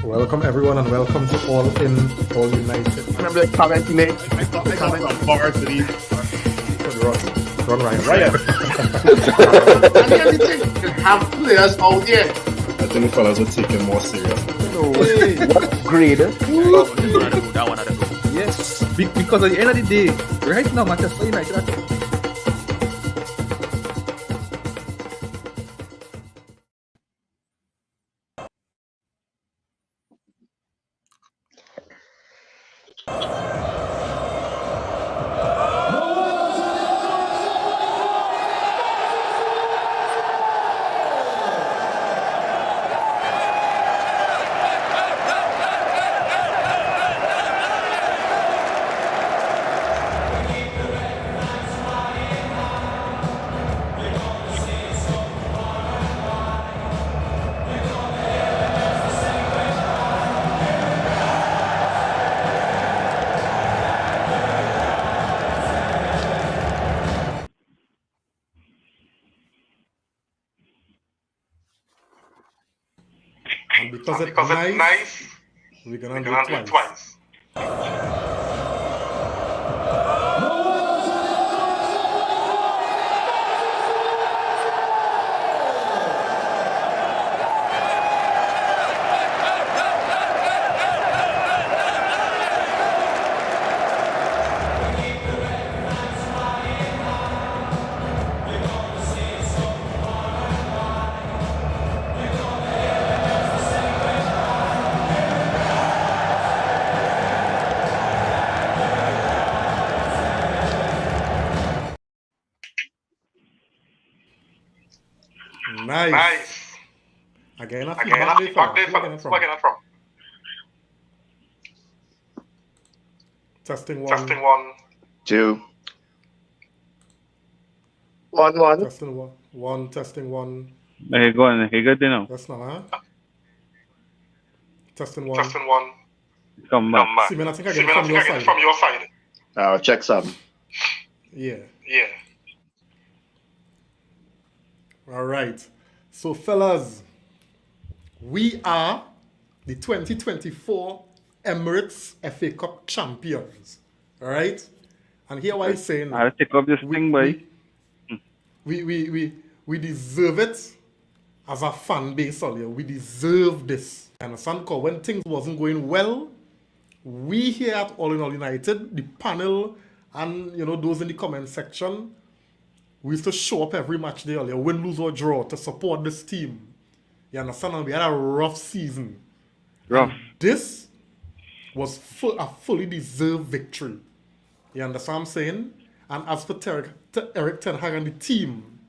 Welcome everyone and welcome to All In, All United. Remember the comment he made? I got some bars to these. Run Ryan. And here's the thing, you have players out there. I think the fellas were taking more serious. No way. What grade? That one. Yes, because at the end of the day, right now, Manchester United are And because it's nice, we're gonna do it twice. Nice. Again, I feel back there from. Testing one. 2. 1. Testing one. Hey, go on. Hey, good now. That's not, huh? Testing one. Come back. See, man, I think I get it from your side. I'll check some. Yeah. All right. So, fellas, we are the 2024 Emirates FA Cup champions. All right? And here what I'm saying. I'll take up this thing, boy. We deserve it as a fan base all year. We deserve this. You understand? Because when things wasn't going well, we here at All in All United, the panel, and those in the comment section, we used to show up every match day, win, lose or draw, to support this team. You understand? And we had a rough season. Rough. And this was a fully deserved victory. You understand what I'm saying? And as for Eric Ten Hag and the team,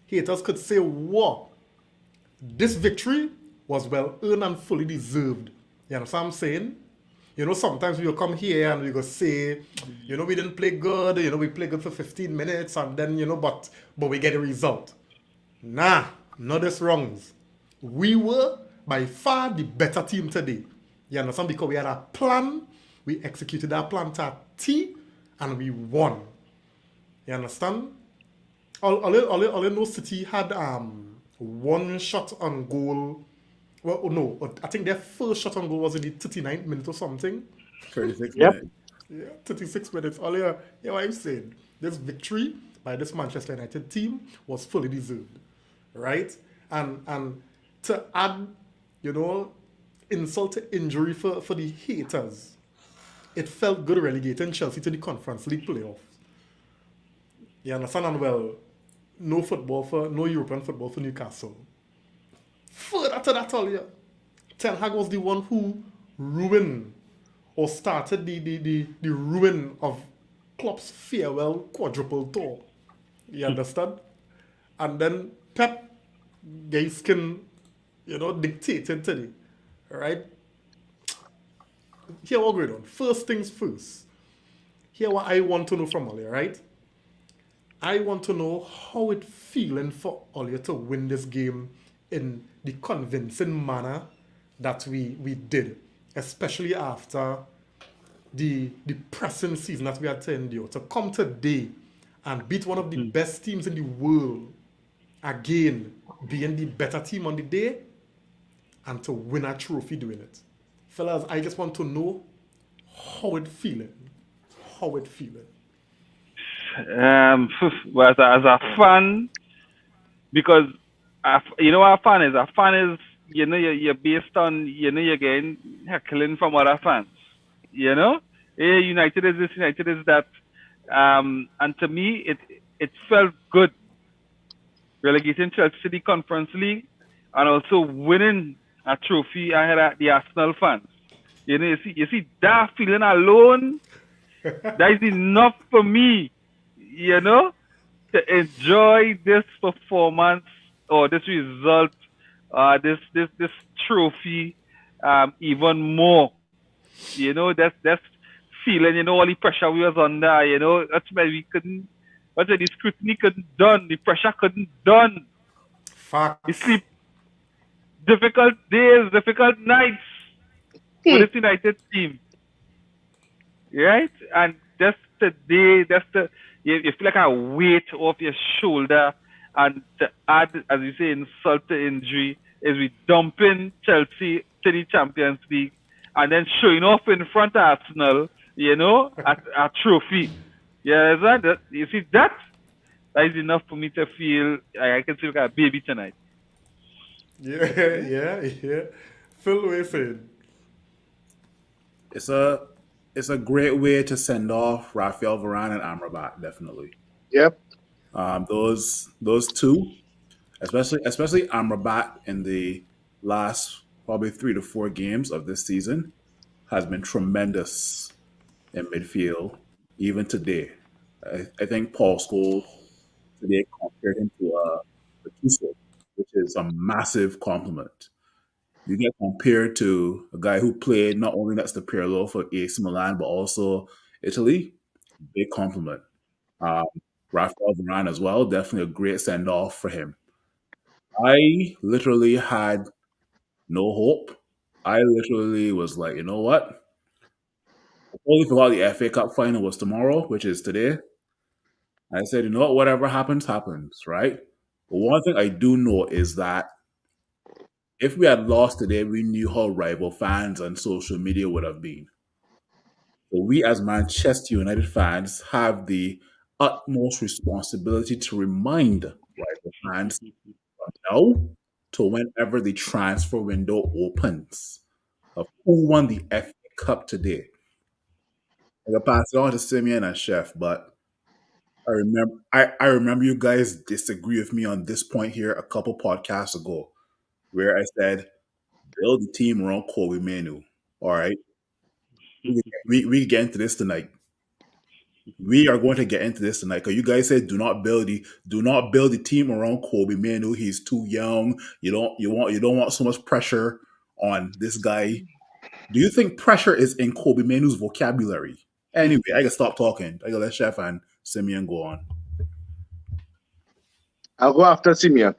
haters could say, what? This victory was well earned and fully deserved. You understand what I'm saying? Sometimes we'll come here and we go say, we didn't play good, we played good for 15 minutes and then, but we get a result. Nah, not this wrongs. We were by far the better team today. You understand? Because we had a plan, we executed our plan to a T, and we won. You understand? All in those City had one shot on goal. Well, no, I think their first shot on goal was in the 39th minute or something. 36 Yep. minutes. Yeah, 36 minutes. All you what I'm saying. This victory by this Manchester United team was fully deserved. Right? And to add, insult to injury for the haters, it felt good relegating Chelsea to the Conference League playoffs. You understand? And well, no European football for Newcastle. Further to that, all year, Ten Hag was the one who ruined or started the ruin of Klopp's farewell quadruple tour. You understand? And then Pep Gaiskin, dictated today. Alright? Here what going on. First things first. Here what I want to know from Ollie, right? I want to know how it feeling for Ollie to win this game in the convincing manner that we did, especially after the depressing season that we had to endure. To come today and beat one of the best teams in the world, again, being the better team on the day, and to win a trophy doing it. Fellas, I just want to know how it feeling. How it feeling. Well, as a fan, because you know what a fan is. A fan is you're based on you're getting heckling from other fans. You know, hey, United is this, United is that. And to me, it felt good relegating Chelsea to the Conference League and also winning a trophy ahead of the Arsenal fans. You see that feeling alone, that is enough for me, to enjoy this performance or this result, this trophy, even more. That's feeling, all the pressure we was under, that's why we couldn't, what's it, the scrutiny couldn't done, the pressure couldn't done. You Facts. sleep difficult days, difficult nights with this United team, right? And that's the day, you feel like a weight off your shoulder. And to add, as you say, insult to injury, is we dumping Chelsea to the Champions League and then showing off in front of Arsenal, a trophy. Yeah, you see, that is enough for me to feel I can feel like a baby tonight. Yeah. Phil, what you saying? It's a great way to send off Rafael Varane and Amrabat, definitely. Yep. Those two, especially Amrabat in the last probably 3 to 4 games of this season, has been tremendous in midfield, even today. I think Paul Scholes today compared him to Gattuso, which is a massive compliment. You get compared to a guy who played not only next to Pirlo for AC Milan, but also Italy. Big compliment. Um, Rafael Varane as well, definitely a great send off for him. I literally had no hope. I literally was like, you know what? I totally forgot the FA Cup final was tomorrow, which is today. I said, you know what? Whatever happens, happens, right? But one thing I do know is that if we had lost today, we knew how rival fans and social media would have been. So we as Manchester United fans have the utmost responsibility to remind rival fans from now to whenever the transfer window opens of who won the FA Cup today. I'm gonna pass it on to Simeon and Chef, but I remember you guys disagree with me on this point here a couple podcasts ago, where I said build the team around Kobe Manu. All right, we get into this tonight. We are going to get into this tonight because you guys said do not build the team around Kobe Manu. He's too young. You don't want so much pressure on this guy. Do you think pressure is in Kobe Manu's vocabulary? Anyway, I can stop talking. I can let Chef and Simeon go on. I'll go after Simeon.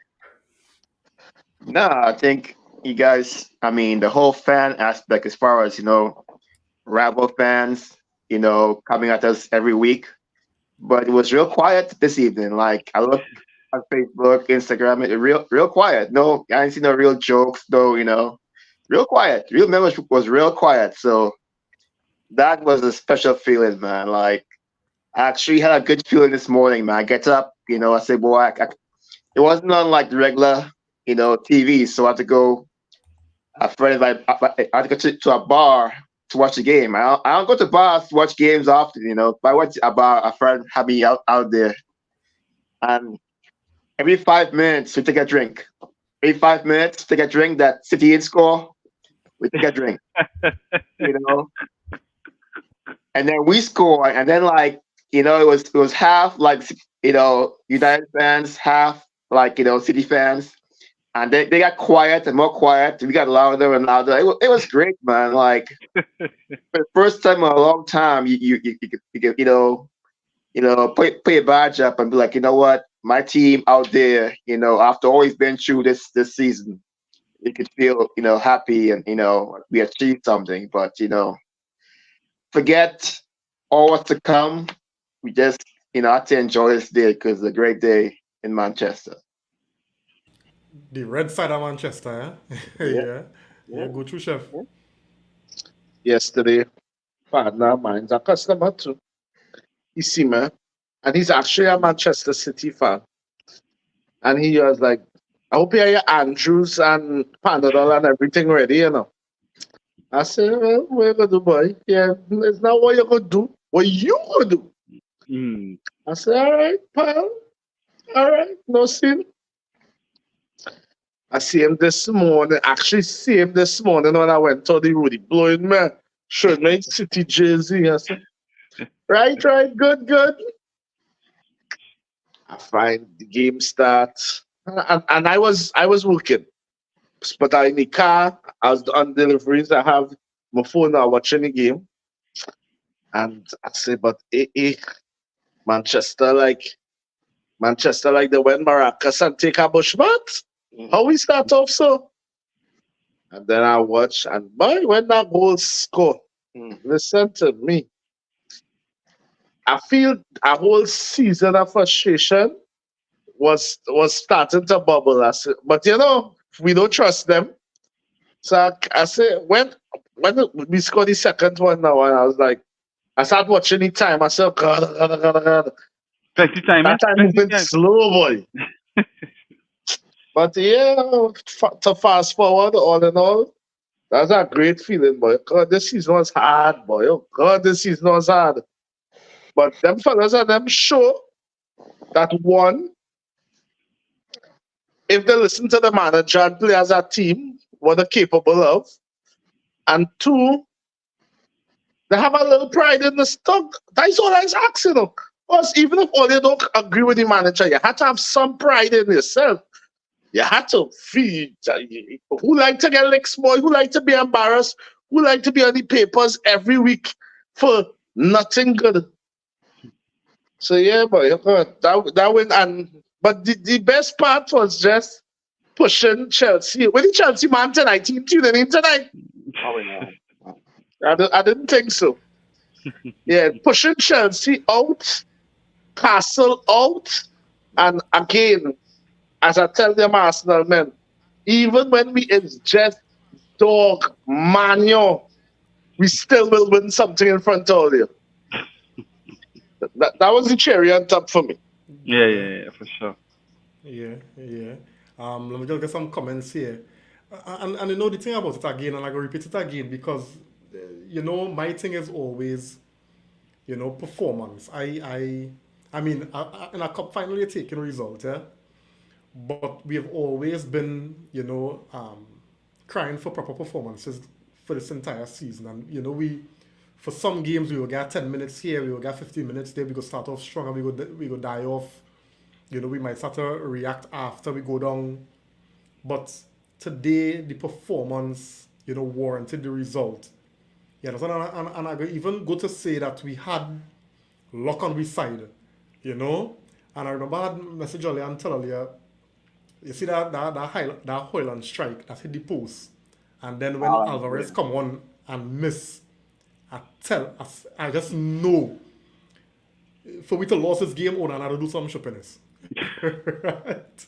No, I think you guys, I mean, the whole fan aspect as far as, rival fans, coming at us every week. But it was real quiet this evening. Like I looked on Facebook, Instagram, it real quiet. No, I didn't see no real jokes though, real quiet. Real membership was real quiet. So that was a special feeling, man. Like I actually had a good feeling this morning, man. I get up, I say, boy, it wasn't on like the regular, TV. So I had to go. A friend, I had to go to a bar to watch the game. I don't go to bars to watch games often, But I went to a bar. A friend had me out there, and every 5 minutes we take a drink. Every 5 minutes, take a drink. That City in score, we take a drink, you know. And then we score, and then it was half like United fans, half like City fans, and they got quiet and more quiet. We got louder and louder. It was great, man. Like for the first time in a long time, you could, put your badge up and be like, you know what, my team out there, after always been through this season, you could feel happy and we achieved something. But forget all what's to come. We just have to enjoy this day because it's a great day in Manchester. The red side of Manchester, yeah? Yeah. Yeah, go through, Chef. yesterday. Partner of mine's a customer too. You see, man. And he's actually a Manchester City fan. And he was like, I hope you have your Andrews and Panadol and everything ready, you know. I said, well, what you gonna do, boy? Yeah, it's not what you're gonna do. What you gonna do? Mm. I said, all right, pal. All right, no sin. I see him this morning. Actually, see him this morning when I went to the Rudy blowing me. Showed me City jersey. I said, right, right, good, good. I find the game starts, and I was working, but I in the car. I was on deliveries. I have my phone now watching the game, and I say, but Manchester like they went Maracas and take a bush bath. How we start off so? And then I watch, and boy, when that goal score, listen to me. I feel a whole season of frustration was starting to bubble. I said, but we don't trust them. So I say when we scored the second one now, and I was like, I started watching the time. I said, oh, God, God, God, God. Plenty time, eh? That time Plenty moving time. slow, boy. But yeah, to fast forward, all in all, that's a great feeling, boy. God, this season was hard, boy. Oh, God, this season was hard. But them fellas and them show that one, if they listen to the manager and play as a team, what they're capable of, and two, they have a little pride in the stock. That's all I was asking them. Because even if all you don't agree with the manager, you have to have some pride in yourself. You had to feel who like to get licks, boy, who like to be embarrassed, who like to be on the papers every week for nothing good. So yeah, boy, that win but the best part was just pushing Chelsea. When the Chelsea man tonight, team tuning in tonight. Oh, no. I didn't think so. Yeah, pushing Chelsea out, Castle out, and again, as I tell them Arsenal men, even when we is just dog manio, we still will win something in front of you. That was the cherry on top for me. Yeah, for sure. Yeah. Let me just get some comments here. And you know the thing about it again, and I go repeat it again because my thing is always performance. I mean, in a cup final you're taking a result, yeah. But we have always been, crying for proper performances for this entire season, and for some games we will get 10 minutes here, we will get 15 minutes there. We go start off strong and we go die off. We might start to react after we go down. But today, the performance, warranted the result. Yeah, and I even go to say that we had luck on we side, And I remember I had message earlier and tell earlier, you see that Hoyland strike that hit the post. And then when Alvarez come on and miss, I just know for me to lose this game on and I do some shoppiness. Right?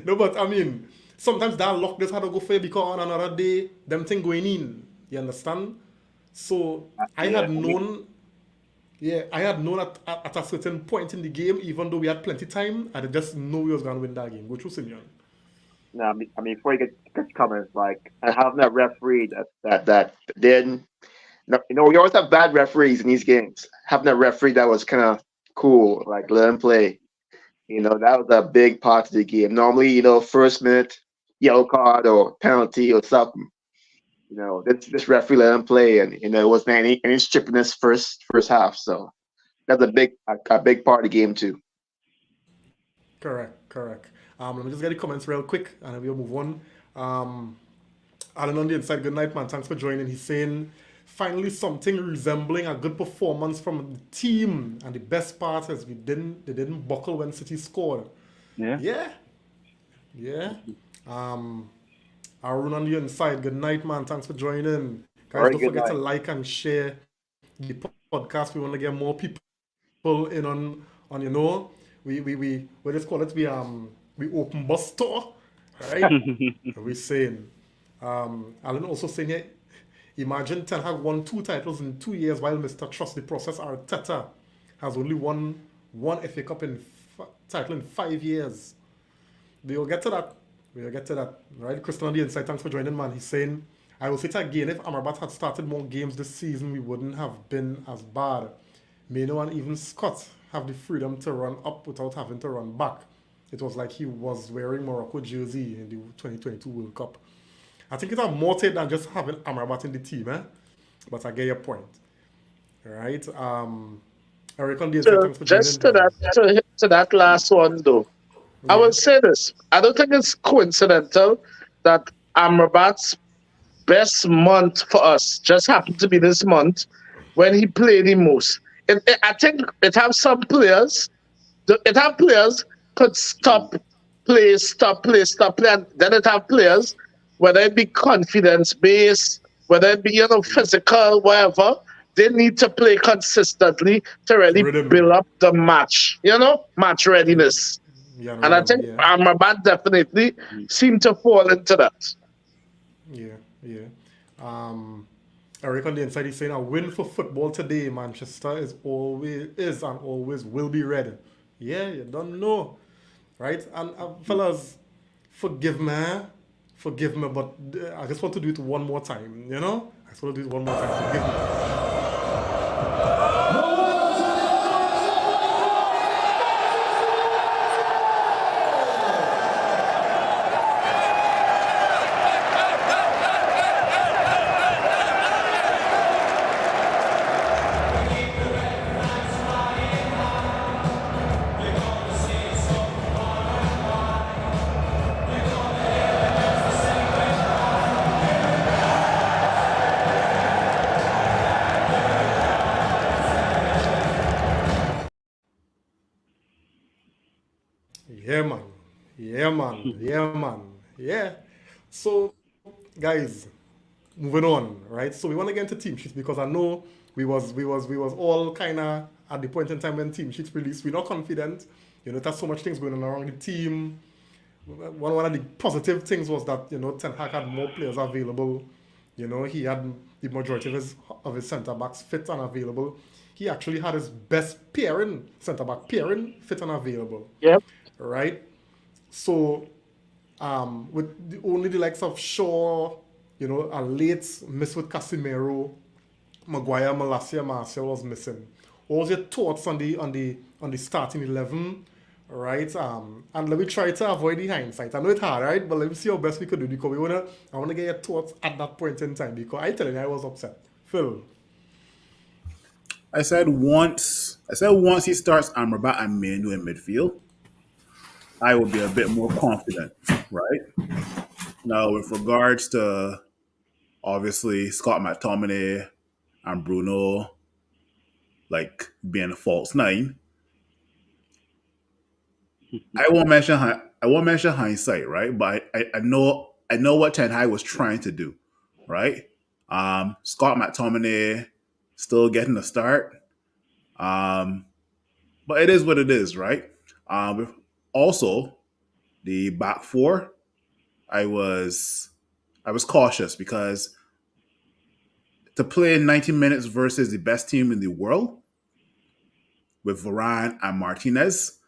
No, but I mean, sometimes that luck just had to go for you because on another day, them thing going in. You understand? So I had known at a certain point in the game, even though we had plenty time, I just know we was gonna win that game. Go through Simeon. No, I mean, before you get comments, like I have that referee that then, we always have bad referees in these games. Having a referee that was kind of cool, like let him play. That was a big part of the game. Normally, first minute yellow card or penalty or something. This referee let him play, and it wasn't any stripping this first half. So that's a big part of the game too. Correct. Let me just get the comments real quick and then we'll move on. Alan on the inside, good night, man. Thanks for joining. He's saying, finally something resembling a good performance from the team. And the best part is they didn't buckle when City scored. Yeah. Arun on the inside, good night, man. Thanks for joining. Guys, Very don't good forget to night. like and share the podcast. We want to get more people in on we what just call it, we open bus tour, right? We're saying Alan also saying Imagine Ten Hag won 2 titles in 2 years while Mr. Trust the Process Arteta has only won one FA Cup title in 5 years. We'll get to that. We'll get to that. Right? Christian on the inside, thanks for joining, man. He's saying, I will say it again, if Amrabat had started more games this season, we wouldn't have been as bad. Mano and even Scott have the freedom to run up without having to run back. It was like he was wearing Morocco jersey in the 2022 World Cup. I think it's more to it than just having Amrabat in the team, but I get your point. Right? Eric on the inside, thanks for joining. Just to that last one though, I will say this. I don't think it's coincidental that Amrabat's best month for us just happened to be this month when he played the most. I think it have some players. It have players could stop play, and then it have players, whether it be confidence based, whether it be physical, whatever. They need to play consistently to really build up the match, match readiness. Yeah, and I think Amrabat definitely seemed to fall into that. Yeah. Eric on the inside is saying a win for football today. Manchester is and always will be ready. Yeah, you don't know, right? And fellas, forgive me, but I just want to do it one more time. I just want to do it one more time. Forgive me. Yeah, man. Yeah. So, guys, moving on, right? So we want to get into team sheets because I know we was all kind of at the point in time when team sheets released. We're not confident. There's so much things going on around the team. One of the positive things was that Ten Hag had more players available. He had the majority of his centre backs fit and available. He actually had his best centre back pairing fit and available. Yep. Right. So, with only the likes of Shaw, a late miss with Casemiro, Maguire, Malacia, Martial was missing. What was your thoughts on the starting 11, right? And let me try to avoid the hindsight. I know it's hard, right? But let me see how best we could do because I want to get your thoughts at that point in time because I tell you I was upset. Phil. I said once he starts Amrabat and Manu in midfield, I will be a bit more confident, right? Now, with regards to obviously Scott McTominay and Bruno being a false nine, I won't mention hindsight, right? But I know what Ten Hag was trying to do, right? Scott McTominay still getting a start, but it is what it is, right? Also, the back four, I was cautious because to play 90 minutes versus the best team in the world with Varane and Martinez,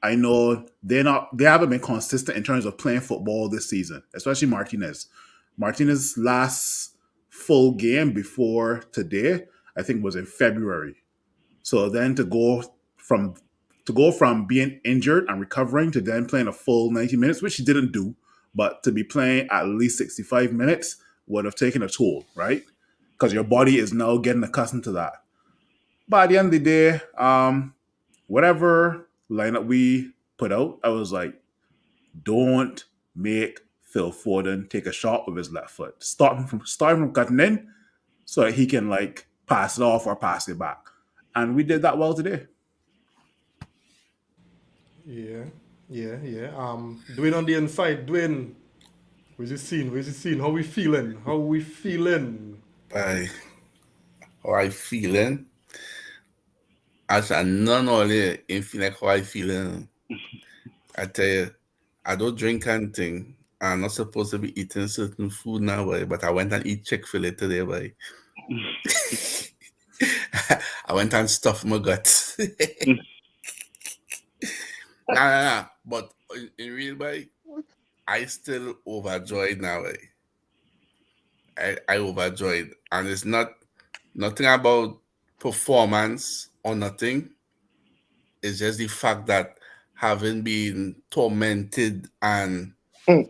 I know they haven't been consistent in terms of playing football this season, especially Martinez. Martinez's last full game before today, I think, was in February. So then to go from being injured and recovering to then playing a full 90 minutes, which he didn't do, but to be playing at least 65 minutes would have taken a toll, right? Because your body is now getting accustomed to that. But at the end of the day, whatever lineup we put out, I was like, don't make Phil Foden take a shot with his left foot. Start him from cutting in so that he can pass it off or pass it back. And we did that well today. Yeah. Dwayne on the inside. Dwayne, where's the scene? How we feeling? How I feeling? As a none only in feeling how I feeling. I tell you, I don't drink anything. I'm not supposed to be eating certain food now, boy, but I went and eat Chick-fil-A today, boy. I went and stuffed my guts. Nah. But in real, boy, I still overjoyed now, boy. I overjoyed, and it's nothing about performance or nothing. It's just the fact that having been tormented and Hmm.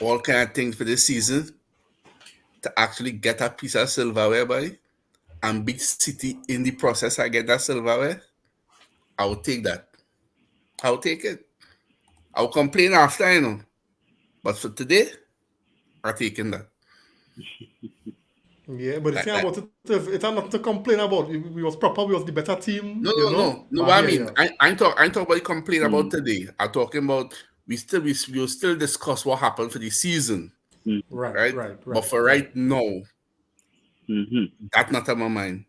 all kind of things for this season, to actually get a piece of silverware, boy, and beat City in the process, I get that silverware, I will take that. I will take it. I'll complain after, But for today, I'm taking that. Yeah, but the Like, thing like, about it is, it's not to complain about. We was proper, we was the better team, no. But What I yeah, mean, yeah. I ain't talking about the complain about today. I'm talking about we will still discuss what happened for the season, Right, right? right, But right, for right. right now, Mm-hmm. that's not on my mind.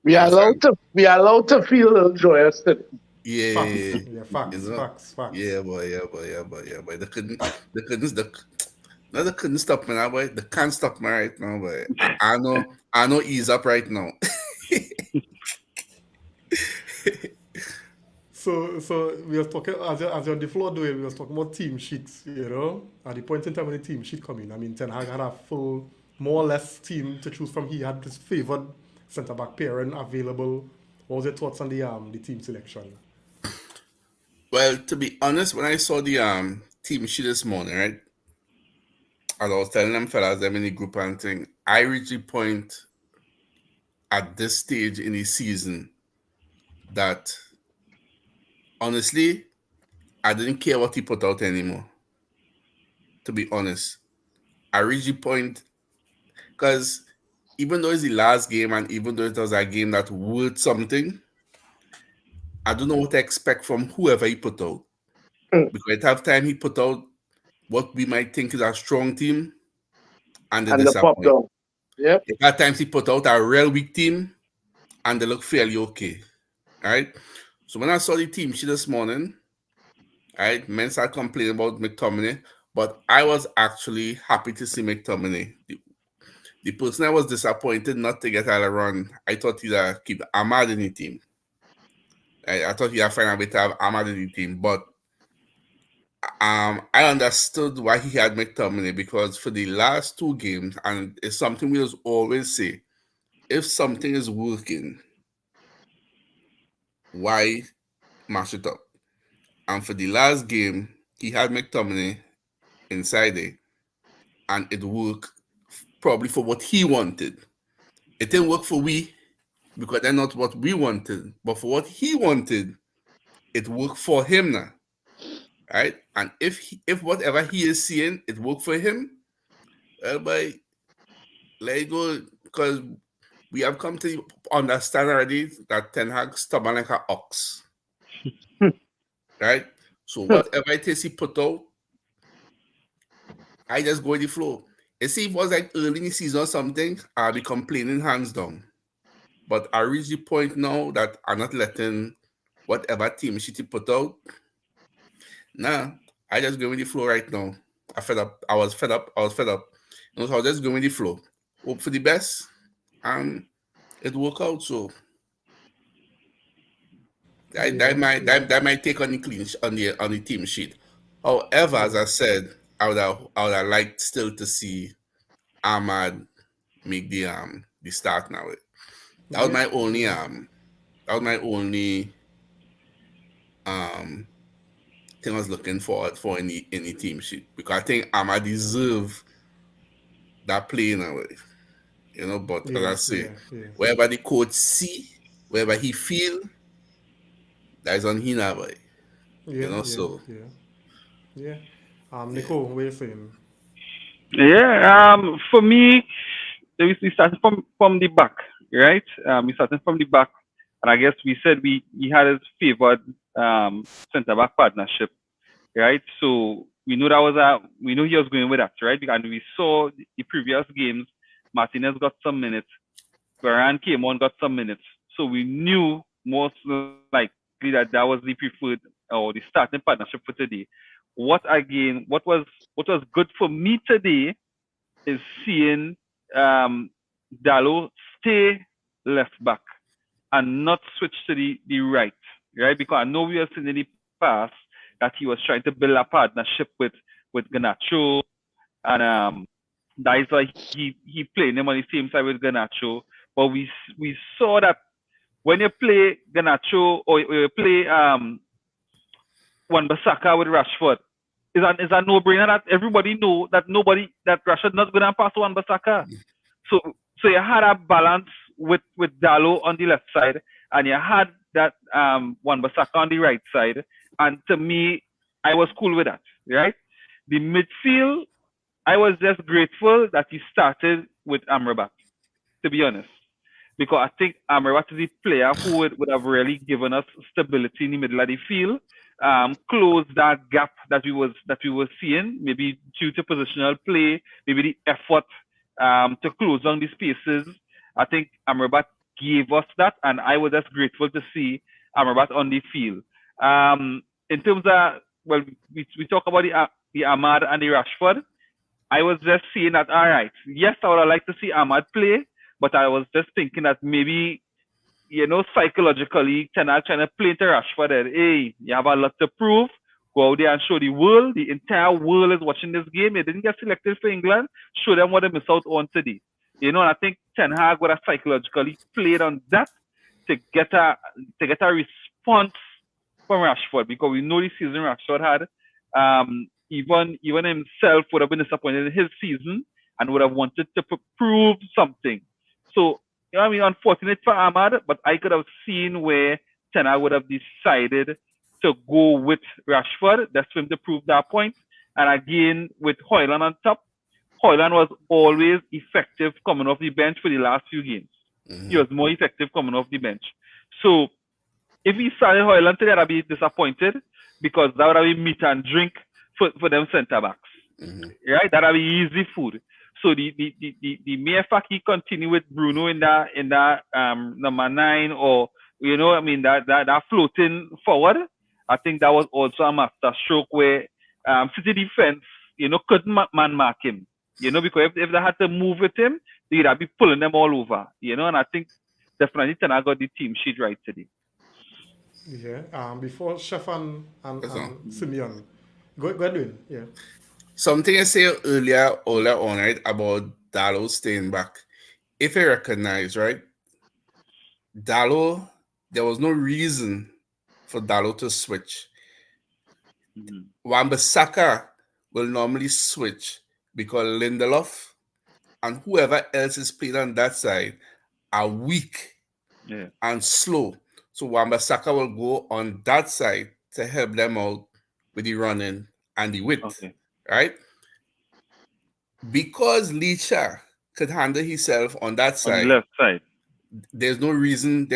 We You are understand? allowed to feel a little joyous today. Yeah, Facts. Yeah, facts, facts, facts. yeah, boy. They no, they couldn't stop me now, boy. They can't stop me right now, boy. I know ease up right now. So we was talking as you're on the floor doing, we was talking about team sheets. At the point in time when the team sheet come in, I mean, Ten Hag had a full, more or less team to choose from. He had his favored centre back pairing available. What was your thoughts on the team selection? Well, to be honest, when I saw the team sheet this morning, right, as I was telling them fellas, them in the group and thing, I reached the point at this stage in the season that honestly, I didn't care what he put out anymore. To be honest, I reached the point because even though it's the last game and even though it was a game that worth something, I don't know what to expect from whoever he put out. Hmm. Because at half time he put out what we might think is a strong team and they And the pop disappoint. down. Yep. At times he put out a real weak team and they look fairly okay. Right? So when I saw the team sheet this morning, right, men started complaining about McTominay, but I was actually happy to see McTominay. The person I was disappointed not to get Alaron, I thought he'd keep Ahmad in the team. I thought he'd find a way to have Ahmad in the team, but I understood why he had McTominay because for the last two games, and it's something we always say, if something is working, why mash it up? And for the last game, he had McTominay inside it, and it worked probably for what he wanted. It didn't work for we because they're not what we wanted, but for what he wanted, it worked for him now, right? And if whatever he is seeing, it worked for him, well, boy, let it go because we have come to understand already that Ten Hag stubborn like an ox, right? So whatever it is he put out, I just go with the flow. You see, if it was like early in the season or something, I'll be complaining hands down. But I reach the point now that I'm not letting whatever team shit he put out. Nah, I just go with the flow right now. I fed up. I was fed up. So I was just going with the flow. Hope for the best. And it worked out. So Yeah, yeah. that might take on the on the team sheet. However, as I said, I would have liked still to see Ahmad make the start now. That was Yeah, my only yeah. um thing I was looking forward for in the team sheet because I think Ahmad deserve that play in a way. But as Yeah, I say, yeah, yeah. wherever the coach see, wherever he feel, that is on him now, boy. Yeah, yeah, So yeah. Yeah. yeah. Nicole, what are you saying? Yeah. For me, we started from the back, right? We started from the back, and I guess we said we had his favored centre back partnership, right? So we knew we knew he was going with that, right? And we saw the previous games. Martinez got some minutes. Varane came on, got some minutes. So we knew most likely that was the preferred or the starting partnership for today. what was good for me today is seeing Dallo stay left back and not switch to the right, Because I know we have seen in the past that he was trying to build a partnership with Garnacho, and that is why he played him on the same side with Garnacho. But we saw that when you play Garnacho or you play Wan-Bissaka with Rashford, is a no-brainer that everybody know that Rashford not going to pass Wan-Bissaka. So you had a balance with Dallo on the left side, and you had that Wan-Bissaka on the right side. And to me, I was cool with that, right? The midfield, I was just grateful that he started with Amrabat, to be honest. Because I think Amrabat is a player who would have really given us stability in the middle of the field, close that gap that we were seeing, maybe due to positional play, maybe the effort to close down the spaces. I think Amrabat gave us that, and I was just grateful to see Amrabat on the field. In terms of, well, we talk about the Ahmad and the Rashford. I was just saying that, all right, yes, I would have liked to see Ahmad play, but I was just thinking that maybe, psychologically, Ten Hag trying to play to Rashford that, hey, you have a lot to prove. Go out there and show the world. The entire world is watching this game. You didn't get selected for England. Show them what they missed out on today. And I think Ten Hag would have psychologically played on that to get a response from Rashford, because we know the season Rashford had. Even himself would have been disappointed in his season and would have wanted to prove something. So, unfortunate for Ahmad, but I could have seen where Ten Hag would have decided to go with Rashford. That's for him to prove that point. And again, with Højlund on top, Højlund was always effective coming off the bench for the last few games. Mm-hmm. He was more effective coming off the bench. So, if he started Højlund today, I'd be disappointed, because that would have been meat and drink for them centre backs, right? That would be easy food. So the mere fact he continue with Bruno in that number 9, or that floating forward, I think that was also a master stroke where City defense couldn't man mark him, because if they had to move with him, they'd be pulling them all over, and I think definitely Ten Hag got the team sheet right today. Yeah. Before Chef and Simeon, go ahead. Yeah. Something I said earlier on, right, about Dallo staying back. If you recognize, right, Dallo, there was no reason for Dallo to switch. Mm-hmm. Wan-Bissaka will normally switch because Lindelof and whoever else is playing on that side are weak and slow. So Wan-Bissaka will go on that side to help them out with the running and the width, right? Because Licha could handle himself on that side, on the left side, there's no reason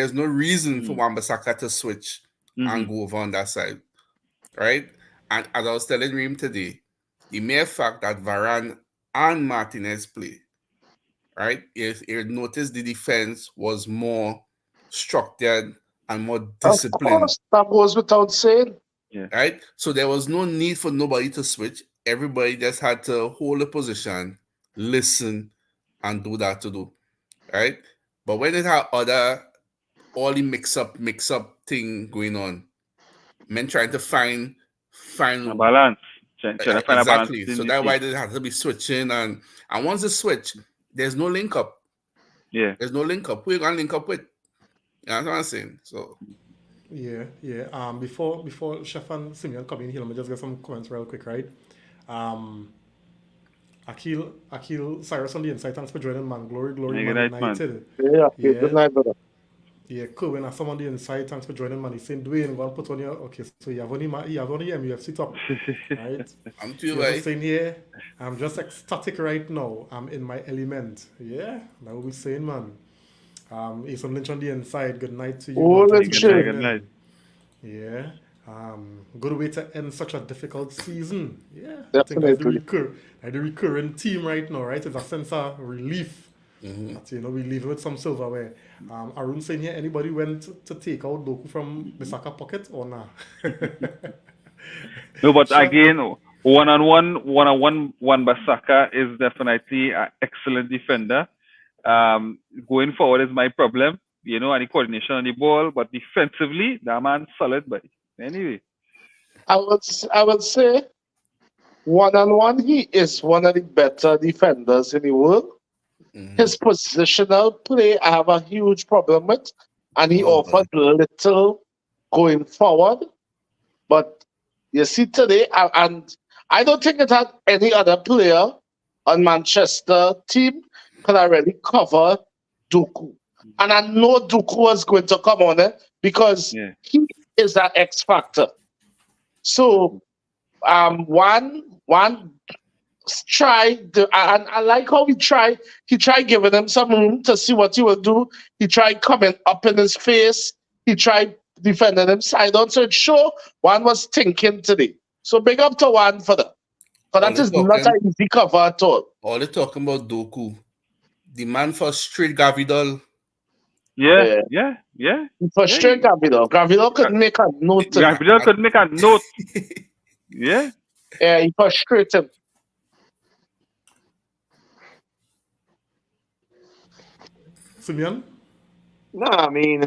for Wan-Bissaka to switch and go over on that side, right? And as I was telling Reem today, the mere fact that Varane and Martinez play, right? If you notice, the defense was more structured and more disciplined. Of course, that goes without saying. Yeah. Right? So there was no need for nobody to switch. Everybody just had to hold a position, listen, and do that to do. Right? But when it had all the mix-up thing going on, men trying to find a balance. Trying to find exactly. A balance. So that's why they had to be switching. And once they switch, there's no link-up. Yeah. There's no link-up. Who are you going to link up with? You know what I'm saying? So... Yeah. Before Chef and Simeon come in here, let me just get some comments real quick, right? Akil Cyrus on the inside, thanks for joining, man. Glory, man. United. Yeah, good night, brother. Yeah, cool. When I saw on the inside, thanks for joining, man. He's saying, Dwayne, go and put on your... Okay, so you have only MUFC top, right? I'm too right. Just saying here, I'm just ecstatic right now. I'm in my element. Yeah, that what we're saying, man. Ethan Lynch on the inside. Good night to you. Good night. Yeah. Good way to end such a difficult season. Yeah. Definitely. I think that's the recurring theme right now, right? It's a sense of relief. Mm-hmm. That, we leave with some silverware. Arun saying here, anybody went to take out Doku from Bissaka pocket or nah? No, but Sure. again, one-on-one, Wan-Bissaka is definitely an excellent defender. Going forward is my problem, and the coordination on the ball, but defensively, that man's solid. But anyway, I would say one-on-one, he is one of the better defenders in the world. Mhm. His positional play, I have a huge problem with, and he Oh, offers little going forward. But you see today, and I don't think it had any other player on Manchester team could have really cover Doku. And I know Doku was going to come on it because yeah. he is that X factor. So one tried and I like how he tried giving him some room to see what he will do. He tried coming up in his face. He tried defending him side on. So it sure one was thinking today. So big up to one for that. Because all that they is not talking, an easy cover at all. all they talking about Doku. The man for straight Gavidal. Yeah, Yeah. yeah. Frustrate Gabriel. Gabriel could make a note to that. Gabriel could make a note. Yeah. Yeah, he frustrated him. Simeon? No, I mean,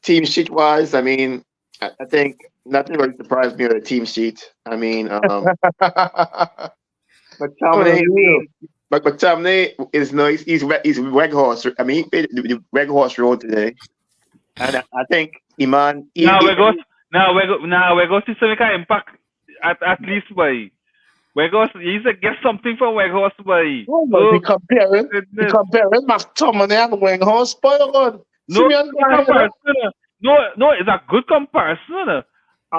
team sheet wise, I mean, I think nothing really surprised me with the team sheet. I mean, McTominay, I mean, but McTominay is no, he's Weghorst. I mean, he played the Weghorst role today, and I think Iman. Now we go see some kind of impact at least by Weghorst. He's a get something from Weghorst by. Oh, but he comparing goodness. McTominay and Weghorst. Boy, God. No Simeon, good comparison. No, it's a good comparison.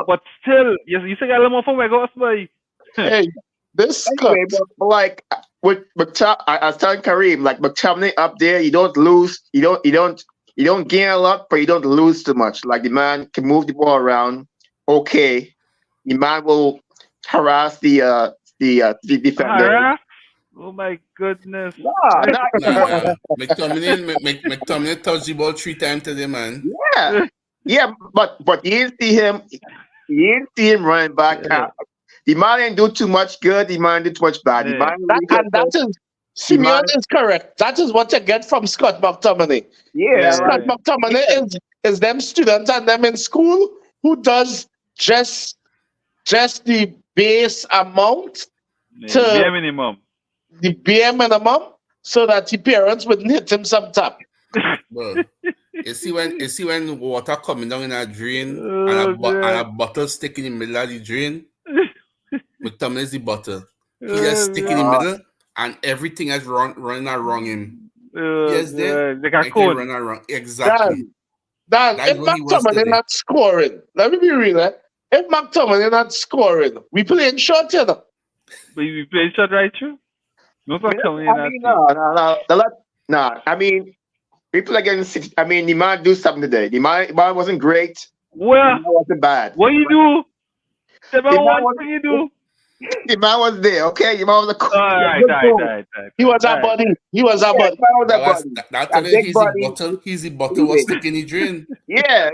But still, you say a little more from Weghorst by. hey, this Anyway, but like with I was telling Kareem, like McTominay up there, you don't lose, you don't gain a lot, but you don't lose too much. Like the man can move the ball around. Okay, the man will harass the defender. Harass? Oh my goodness. McTominay touched the ball 3 times today, man. Yeah, but you didn't see him running back. Yeah. The man didn't do too much good. The man did too much bad. The Yeah. man that is Simeon is correct. That is what you get from Scott McTominay. yeah, Scott McTominay is them students and them in school who does just the base amount to Bare minimum. the bare minimum so that the parents wouldn't hit him sometime. Bro, you see when water coming down in a drain Oh, and a bottle stick in the middle of the drain. McTominay is the bottle. He just stick in the middle and everything is running around him. Yes, then Like a and he cone. run around. Exactly. Dan, That's if what he was McTominay today. not scoring, let me be real. If McTominay not scoring, we playing short, you know. But you play shot right through? No for coming in I mean, no. I mean, people against 6. I mean, the man do something today. The man wasn't great. Well, The man wasn't bad. what you do? The man one was- thing you do? The man was there. Okay, the man was a All right. He was a buddy. He was a buddy. That A big body. he's the bottle was stuck in the drain. Yeah.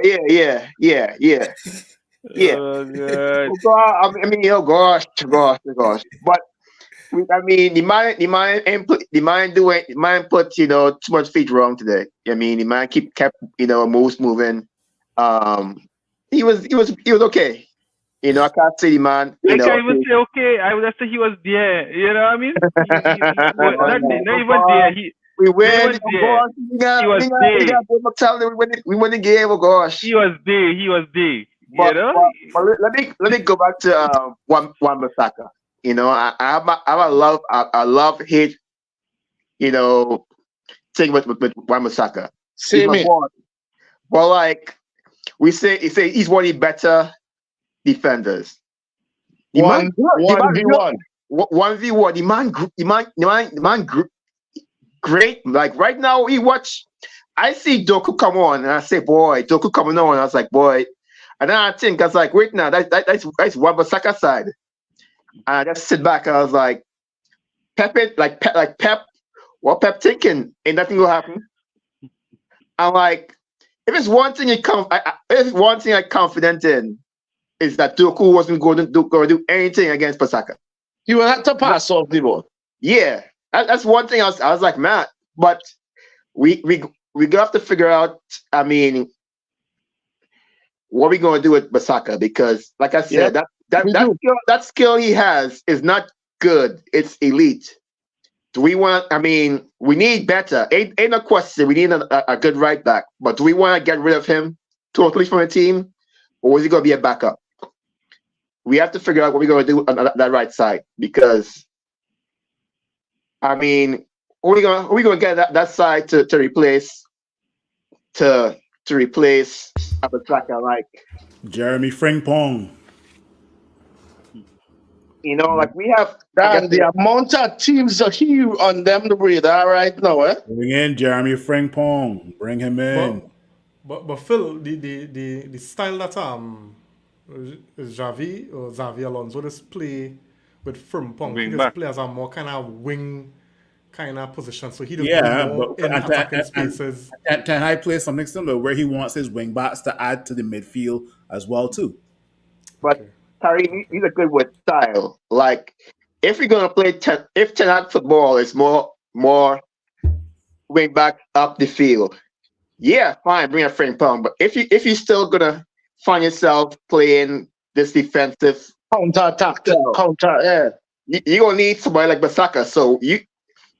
Oh, God. Oh, God, I mean, oh gosh. But I mean, the man put too much feet wrong today. I mean, the man kept moves moving. He was okay. I can't say the man. I can't even say okay. I would have said he was there. You know what I mean? Not even there. We win. He was there. He was there. We win the game. Oh gosh. He was there. But let me go back to Wan-Bissaka. I have a love hate thing with Wan-Bissaka. Same here. Well, like we say he's one of the better defenders. The man- 1v1. 1v1. The man great. Like right now, I see Doku come on, and I say, boy, Doku coming on. I was like, boy. And then I think, I was like, wait now, that's Wan-Bissaka side. And I just sit back, and I was like, Pep, what Pep thinking? Ain't nothing gonna happen. I'm like, if it's one thing I'm confident in, is that Doku wasn't going to do anything against Pasaka. He will have to pass off the ball. Yeah, that's one thing I was like, man, but we have to figure out, I mean, what we going to do with Basaka, because like I said, that skill he has is not good, it's elite. Do we want, I mean, we need better. Ain't no question, we need a good right back, but do we want to get rid of him totally from the team, or is he going to be a backup? We have to figure out what we're going to do on that right side, because I mean, who are we going to get that side to replace Abasaka, like Jeremy Frimpong. You know, like we have the amount of teams that he on them the radar right now, eh? Bring in Jeremy Frimpong. Bring him in. But Phil, the style that Xavi Alonso just play with Frimpong, he just play as a more kind of wing kind of position. So he just go more in attacking spaces. Ten Hag plays something similar where he wants his wing backs to add to the midfield as well too. But Tari, he's a good with style. Like if you're gonna play if Ten Hag football is more wing back up the field, yeah, fine, bring a Frimpong. But if you're still gonna find yourself playing this defensive counter, you're gonna need somebody like Basaka. So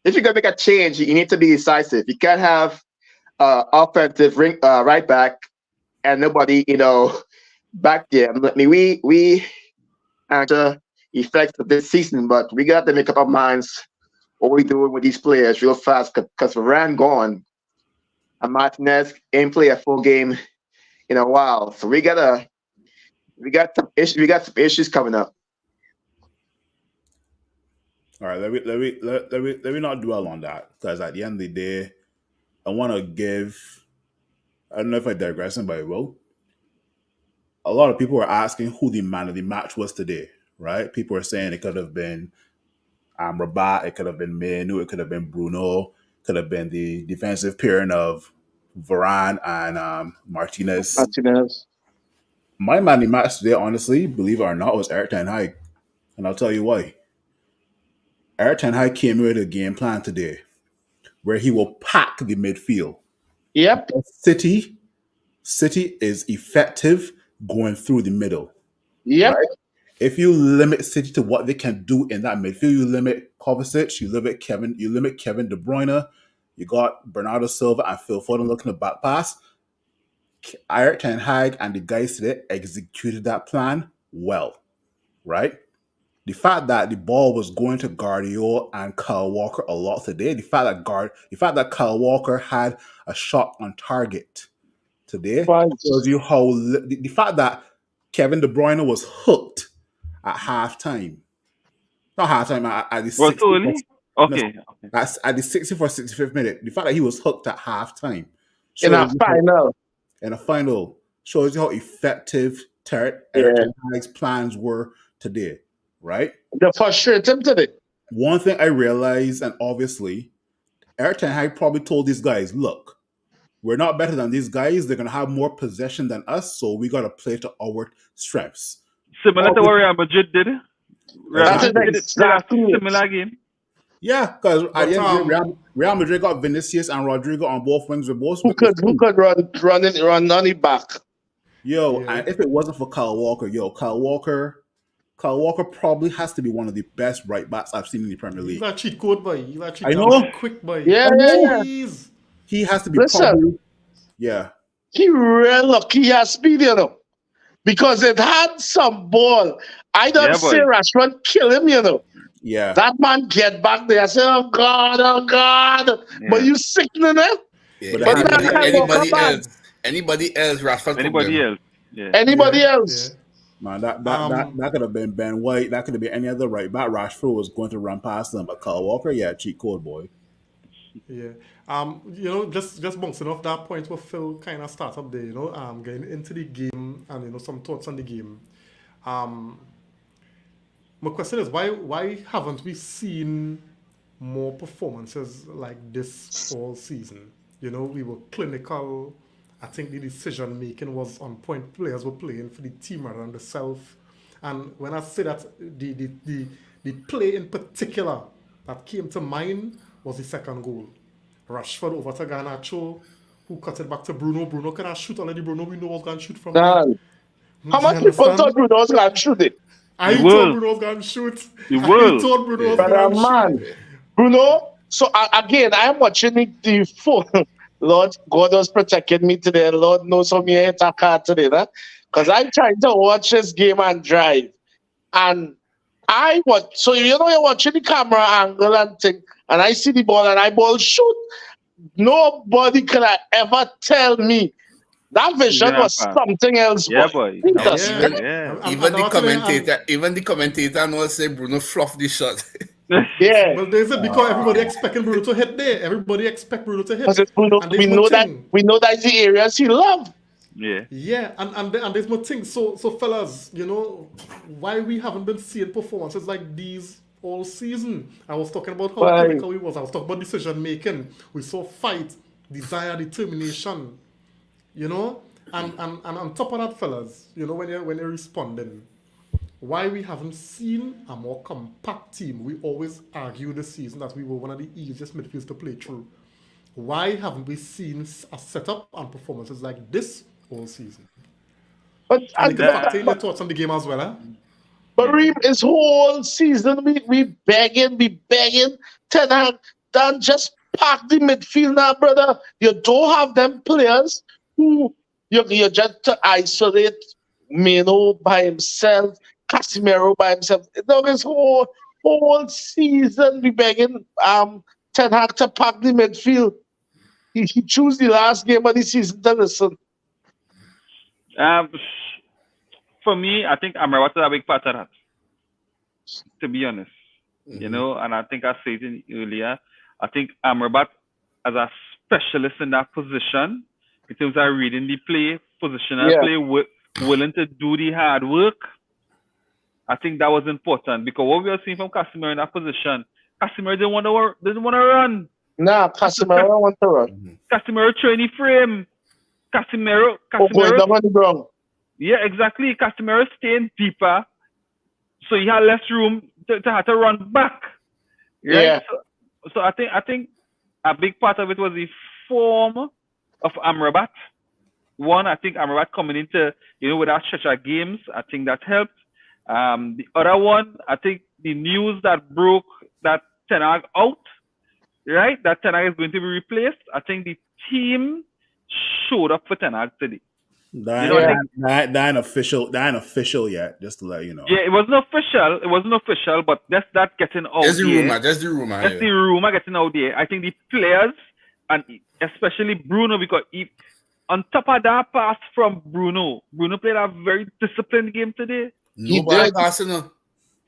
if you're gonna make a change, you need to be decisive. You can't have offensive right back and nobody, back there. I mean, we after effects of this season, but we got to make up our minds what we're doing with these players real fast, because Varane gone and Martinez ain't play a full game in a while. So we got some issues coming up. All right, let me not dwell on that, because at the end of the day, I want to give. I don't know if I digress, but I will. A lot of people were asking who the man of the match was today, right? People were saying it could have been Rabat, it could have been Menu, it could have been Bruno, could have been the defensive pairing of Varane and Martinez. My man of the match today, honestly, believe it or not, was Erik ten Hag, and I'll tell you why. Erik ten Hag came with a game plan today where he will pack the midfield. Yep. City is effective going through the middle. Yep. Right? If you limit City to what they can do in that midfield, you limit Kovacic, you limit Kevin De Bruyne, you got Bernardo Silva and Phil Foden looking to back pass. Erik ten Hag and the guys today executed that plan well, right? The fact that the ball was going to Guardiola and Kyle Walker a lot today, the fact that Kyle Walker had a shot on target today shows you how the fact that Kevin De Bruyne was hooked at halftime. Not halftime, at the 60th. Okay. That's at the 60th or 65th minute. The fact that he was hooked at halftime in a final shows you how effective Erik ten Hag's plans were today, right? The frustrating today. One thing I realized, and obviously, Erik ten Hag probably told these guys, look, we're not better than these guys. They're going to have more possession than us, so we got to play to our strengths. Similar to what Real Madrid did. Similar game. Yeah, because Real Madrid got Vinicius and Rodrigo on both wings with both. Who could run on the back? And if it wasn't for Kyle Walker, Kyle Walker probably has to be one of the best right backs I've seen in the Premier League. He's a cheat code boy. He's a cheat quick boy. Yeah. He has to be probably. Yeah. He really lucky he has speed, because it had some ball. I don't see Rashford kill him, Yeah. That man get back there. I say, oh God. Yeah. But you sickening him. Yeah. But anybody else, Rashford. Anybody else. Man, that could have been Ben White. That could have been any other right back. Rashford was going to run past them, but Kyle Walker, cheat code boy. Yeah. Just bouncing off that point where Phil kind of starts up there, getting into the game and, some thoughts on the game. My question is, why haven't we seen more performances like this all season? We were clinical I think the decision making was on point. Players were playing for the team rather than the self. And when I say that, the play in particular that came to mind was the second goal. Rashford over to Garnacho, who cut it back to Bruno. Bruno cannot shoot already. Bruno, we know was going to shoot from Nah. there. How Do you much people thought understand? Bruno was going to shoot it? I He thought will. Bruno was going to shoot. He I will. thought Bruno was But going to shoot. man, Bruno, so again, I'm watching the phone. Lord, God was protecting me today. Lord knows how me hit a car today, because I'm trying to watch this game and drive. And I watch, so you know, you're watching the camera angle and thing, and I see the ball and I ball shoot. Nobody could have ever tell me that vision gonna was pass. something else, Yeah, boy. boy. Jesus Yeah. Christ. Yeah. Even the I'm telling you, commentator knows say Bruno fluffed the shot. Yeah. Well, there's it because everybody expecting Bruno to hit there. Everybody expect Bruno to Because hit. it's Bruno, And there's more thing. we know that's the areas he loved. Yeah. Yeah, and there's more things. So fellas, you know, why we haven't been seeing performances like these all season. I was talking about how Why? clinical we was. I was talking about decision making. We saw fight, desire, determination. You know? And on top of that, fellas, you know, when you're responding, why we haven't seen a more compact team. We always argue this season that we were one of the easiest midfields to play through. Why haven't we seen a setup and performances like this all season? But And you can factor in your thoughts on the game as well, huh? But Reem, this whole season we begging. Ten Hag, don't just pack the midfield now, brother. You don't have them players who you just to isolate Mino by himself, Casemiro by himself. No, this whole season we begging Ten Hag to pack the midfield. He chose the last game of the season to listen. For me, I think Amrabat is a big part of that. To be honest, you know, and I think I said it earlier. I think Amrabat, as a specialist in that position, in terms of reading the play, positional play, willing to do the hard work. I think that was important because what we are seeing from Casemiro in that position, Casemiro didn't want to run. Nah, Casemiro want to run. Casemiro training frame. Casemiro. Going down on the ground. Yeah, exactly. Casemiro staying deeper, so he had less room to have to run back. Right? Yeah. So I think a big part of it was the form of Amrabat. One, I think Amrabat coming into, you know, with that stretch of games, I think that helped. The other one, I think the news that broke that Ten Hag out, right? That Ten Hag is going to be replaced. I think the team showed up for Ten Hag today. That ain't official yet, just to let you know. Yeah, it wasn't official, but that's that getting out That's the there. rumor. That's the rumor. That's the rumor getting out there. I think the players, and especially Bruno, because on top of that pass from Bruno played a very disciplined game today. Nobody passing.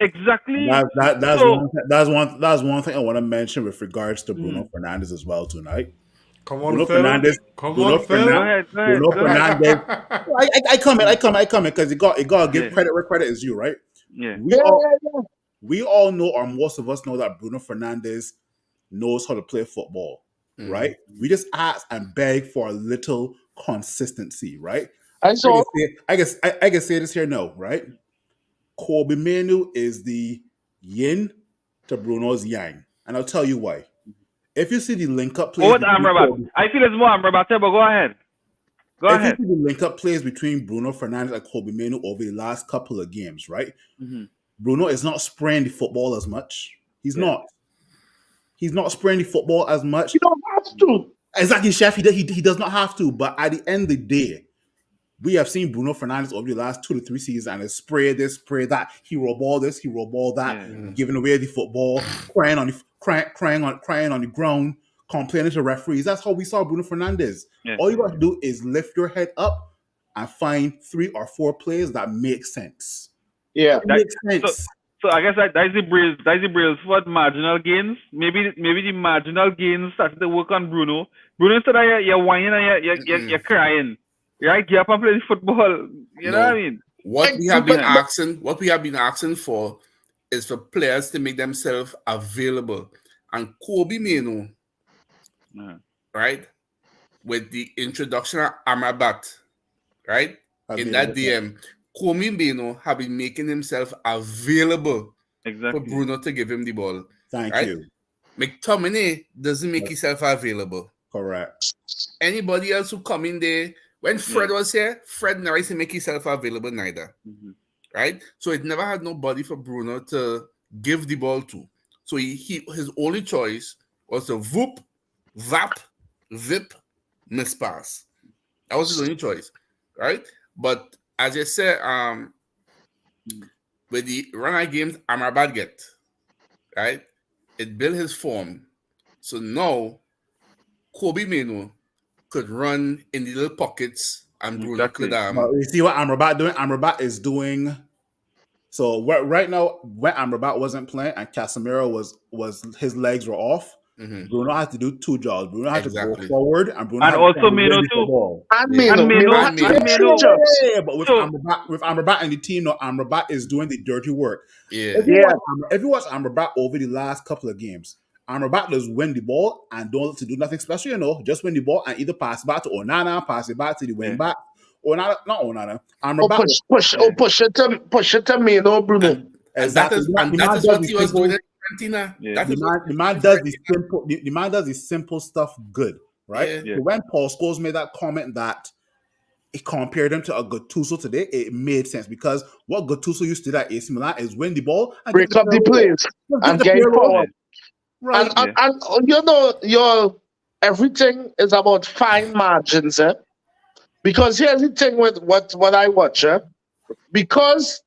Exactly. That's one thing I want to mention with regards to Bruno Fernandes as well tonight. Come on, Bruno Phil. Fernandes. Come Bruno on, Phil. Go ahead. Bruno Fernandes. I comment because you got to give credit where credit is due, right? Yeah. We all know, or most of us know, that Bruno Fernandes knows how to play football, right? We just ask and beg for a little consistency, right? I can say this here now, right? Kobe Manu is the yin to Bruno's yang, and I'll tell you why. If you see the link-up plays... Amrabat? I feel it's more Amrabat, but go ahead. If you see the link-up plays between Bruno Fernandes and Kobe Manu over the last couple of games, right? Mm-hmm. Bruno is not spraying the football as much. He's not. He's not spraying the football as much. You don't have to. Exactly, Chef. He does not have to. But at the end of the day, we have seen Bruno Fernandes over the last 2 to 3 seasons and it's spray this, spray that. Hero ball this, hero ball that, giving away the football, crying on the ground, complaining to referees. That's how we saw Bruno Fernandes. All you got to do is lift your head up and find 3 or 4 plays that make sense. Yeah, that makes sense. So I guess that's the Brailsford marginal gains. Maybe the marginal gains started to work on Bruno. Bruno, instead of you're whining and you're crying. Right, get up and play the football. You know what I mean? What we have been asking for is for players to make themselves available. And Kobe Mano, right? with the introduction of Amrabat, right? Has In been that a difference. DM, Komi Beno have been making himself available for Exactly. Bruno to give him the ball. Thank right? you. McTominay doesn't make himself available. Correct. Anybody else who come in there, when Fred Yeah. was here, Fred never used to make himself available neither. Mhm. Right? So it never had nobody for Bruno to give the ball to. So his only choice was to whoop, vap, zip, miss pass. That was his only choice. Right? But as I said, with the run games Amrabat get, right? It built his form. So now Kobe Mino could run in the little pockets and Bruno Exactly. could But you see what Amrabat doing? Amrabat is doing. So right now, when Amrabat wasn't playing and Casemiro was his legs were off, Bruno had to do two jobs. Bruno had to Exactly. go forward, and Bruno And had also to Mino ready for too. ball. And Yeah. Mino, And Mino Mino- had to and get Mino- three jobs. Yeah, but with So- Amrabat and the team, no, Amrabat is doing the dirty work. Yeah. If you watch Amrabat over the last couple of games, Amrabat does win the ball and don't to do nothing special, just win the ball and either pass it back to Onana, pass it back to the wing Yeah. back. Onana, not Onana. Oh, Amrabat. push it to Mino, Bruno. And Exactly. that is what he was doing in Argentina. Yeah. That The is man, what the man does the simple. The man does the simple stuff good, right? Yeah. Yeah. So when Paul Scholes made that comment that he compared him to a Gattuso today, it made sense because what Gattuso used to do at AC Milan is win the ball and Break up the plays and get forward. Right. And everything is about fine margins, eh? Because here's the thing with what I watch, eh? Because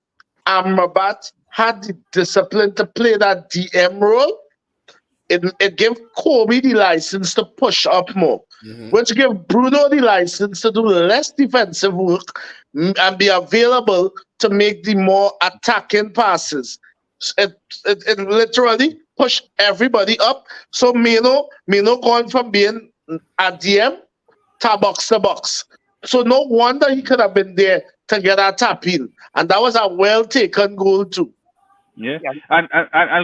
Amrabat had the discipline to play that DM role, it gave Kobe the license to push up more, which gave Bruno the license to do less defensive work and be available to make the more attacking passes. It literally pushed everybody up. So Mino going from being a DM to box. So no wonder he could have been there to get a tap in. And that was a well taken goal too. Yeah. And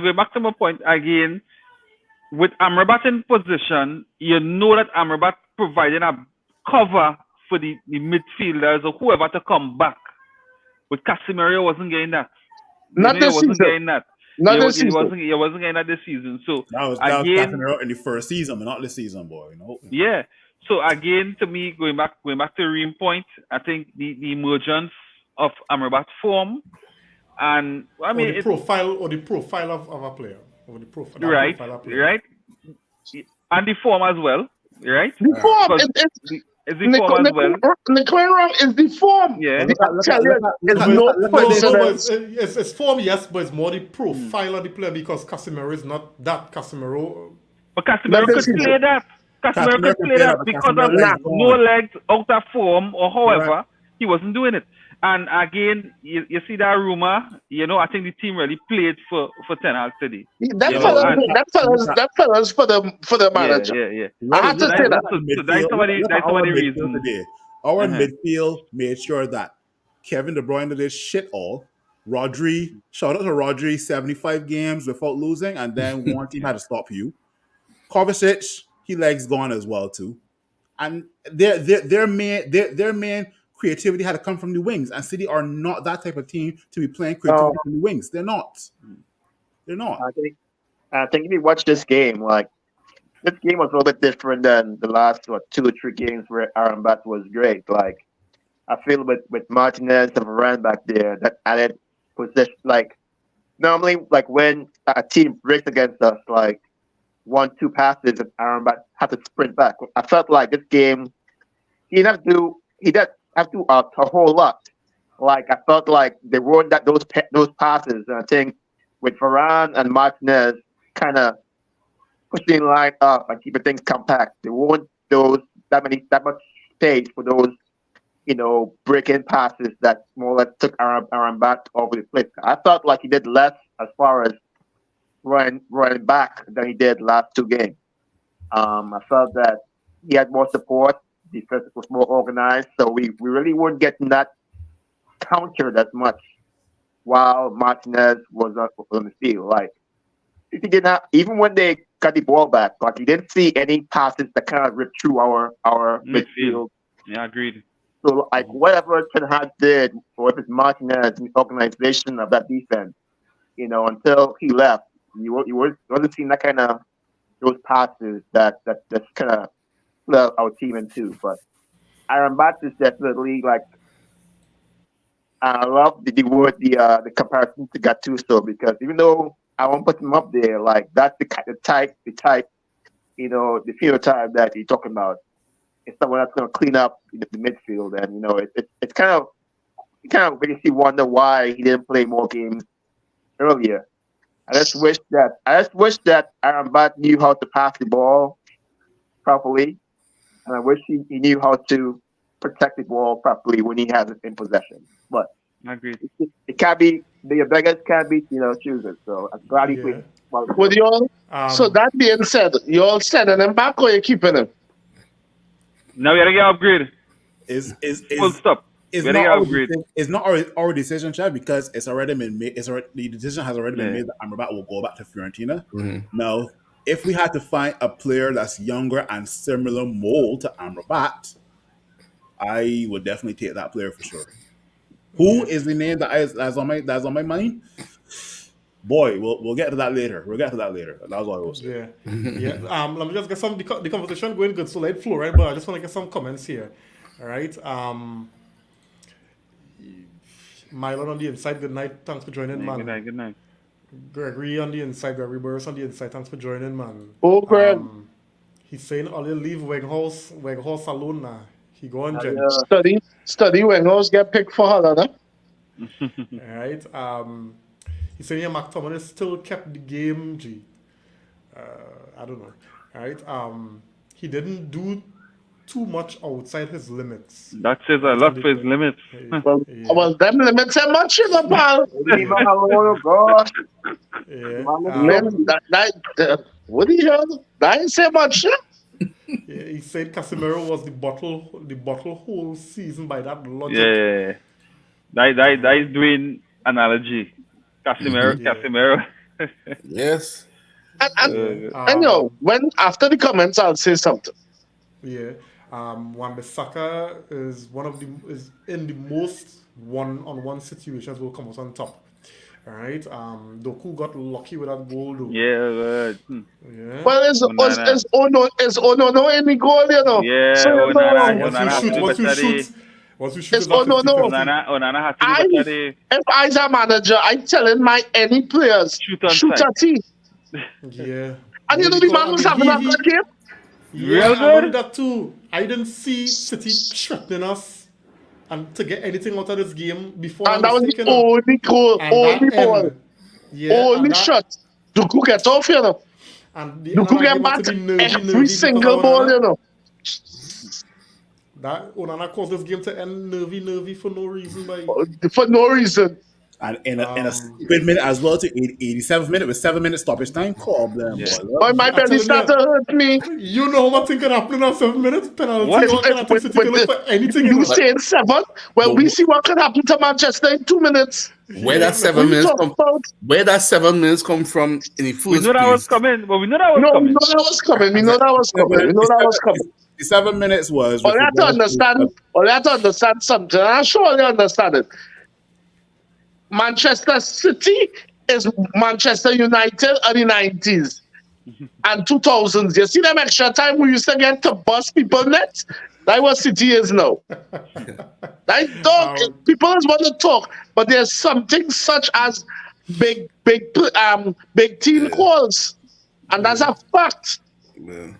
going back to my point again, with Amrabat in position, you know that Amrabat providing a cover for the midfielders or whoever to come back. With Casemiro wasn't getting that. Not this wasn't season. getting that. Not He this season. wasn't getting that this season. So That was again, Casemiro in the first season, but not this season, boy. yeah. So again, to me, going back to Reem point, I think the emergence of Amrabat form, and I mean, the profile of a player, or the profile. right, Profile of player. right, and the form as well, right? The form, It's the form as well. Nicaragua is the form. Yeah. It's form, yes, but it's more the profile of the player because Casemiro is not that Casemiro. But Casemiro could play that. Casemiro could play that because of no legs, out of form, or however, he wasn't doing it. And again, you see that rumor, I think the team really played for Ten Hag today. That fella's for the manager. Yeah. I have to say that. So that's somebody reason. Today. Our midfield made sure that Kevin De Bruyne did shit all. Rodri, shout out to Rodri, 75 games without losing, and then one team had to stop you. Kovacic, he legs gone as well too. And their main creativity had to come from the wings, and City are not that type of team to be playing creativity from the wings. They're not. I think if you watch this game, like this game was a little bit different than the last 2 or 3 games where Amrabat was great. Like I feel with Martinez and Varane back there, that added position. Like normally, like when a team breaks against us, like 1-2 passes and Amrabat had to sprint back. I felt like this game he didn't have to do a whole lot. Like I felt like they weren't those passes, and I think with Varane and Martinez kind of pushing the line up and keeping things compact, there weren't that much space for those break-in passes that more or less took Amrabat over the place. I felt like he did less as far as running back than he did last 2 games. I felt that he had more support. Defense was more organized, so we really weren't getting that countered as much while Martinez was on the field. Like City did not, even when they got the ball back, like you didn't see any passes that kind of ripped through our midfield. Yeah, agreed. So like whatever Ten Hag did, or if it's Martinez and the organization of that defense, until he left, you wasn't seeing that kind of those passes that kind of split our team in two. But Aaron Batts is definitely like I love the comparison to Gattuso, because even though I won't put him up there, like that's the type, the phenotype that you're talking about. It's someone that's going to clean up the midfield, and it's kind of makes you wonder why he didn't play more games earlier. I just wish that Aaron Butt knew how to pass the ball properly, and I wish he knew how to protect the ball properly when he has it in possession. But Agreed. it can't be the beggars can't be choosers. So I'm glad he played. Would you all? So that being said, you all sending him back or you keeping him? Now we gotta get upgrade. Is Full stop. It's We not gotta our, get upgrade. it's not our decision, Chad, because it's already been made. The decision has already been made that Amrabat will go back to Fiorentina. Now, if we had to find a player that's younger and similar mold to Amrabat, I would definitely take that player for sure. Who is the name that's on my mind? Boy, we'll get to that later. That was all I was saying. Yeah. Let me just get some the conversation going good, so let it flow, right? But I just want to get some comments here. All right. Mylon on the inside, good night. Thanks for joining, man. Good night. Gregory on the inside, Gregory Burris on the inside. Thanks for joining, man. Oh, Greg. He's saying, "All you leave Weghorst alone now. He go on, Jen." Study Weghorst get picked for Holland, huh? All right. He's saying, "Yeah, McTominay still kept the game, G. I don't know. All right. He didn't do too much outside his limits. That says a lot for his limits. Well, them limits are much, pal. Leave him alone, God. Yeah. What do you hell? That ain't say much. Yeah, he said Casemiro was the bottle whole season by that logic. Yeah. That is doing analogy. Casemiro. Yes. And when after the comments, I'll say something. Yeah. Wan-Bissaka is in the most one-on-one situations will come out on top. All right. Doku got lucky with that goal, though. Yeah. Yeah. Well, is Onono in the goal, Yeah. So once you shoot, it's Onono. Onana had to do better. If I was a manager, I'm telling any players shoot a team. Yeah. And the man was having a good game. Yeah, Real I good. that too. I didn't see City threatening us and to get anything out of this game before. And that was the only goal, only ball, only shot. Doku get off, And Doku get back every single ball, That Onana caused this game to end nervy for no reason. For no reason. And in a stupid minute as well, to 87th minute with 7 minutes stoppage time. Call them. Yeah. Boy, my belly started to hurt me. You know how much thing can happen in a 7 minutes penalty. What? For anything. You saying 7? Well, we see what can happen to Manchester in 2 minutes. Where that 7 minutes come? Where that 7 minutes come from in the first We know that was coming, but we know that was No, coming. we know that was coming. The 7 minutes was. All you have to understand something. I'm sure you understand it. Manchester City is Manchester United in the 90s and 2000s. You see them extra time we used to get to bust people net? That what City is now. People just want to talk, but there's something such as big team calls, and that's a fact. Yeah.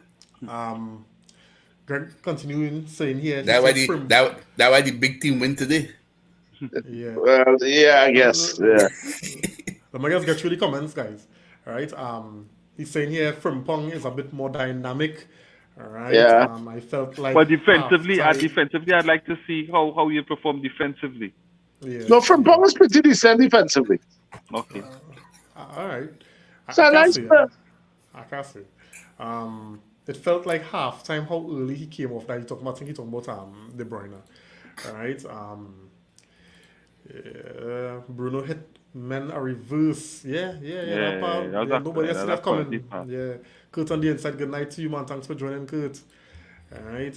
Greg continuing saying here. That why the big team win today. Yeah. Well, yeah, I guess. Yeah. Let me just get through the comments, guys. All right. He's saying here Frimpong is a bit more dynamic. All right. Yeah. I felt like. But defensively, I'd like to see how you perform defensively. Yeah. No, Frimpong was pretty decent defensively. Okay. All right. So nice. I can't say. It felt like halftime how early he came off. That he talking about De Bruyne. All right. Bruno hit Men are reverse. Yeah. That part, that was yeah, a nobody has that seen was a that quality coming. pass. Yeah. Kurt on the inside. Good night to you, man. Thanks for joining, Kurt. All right.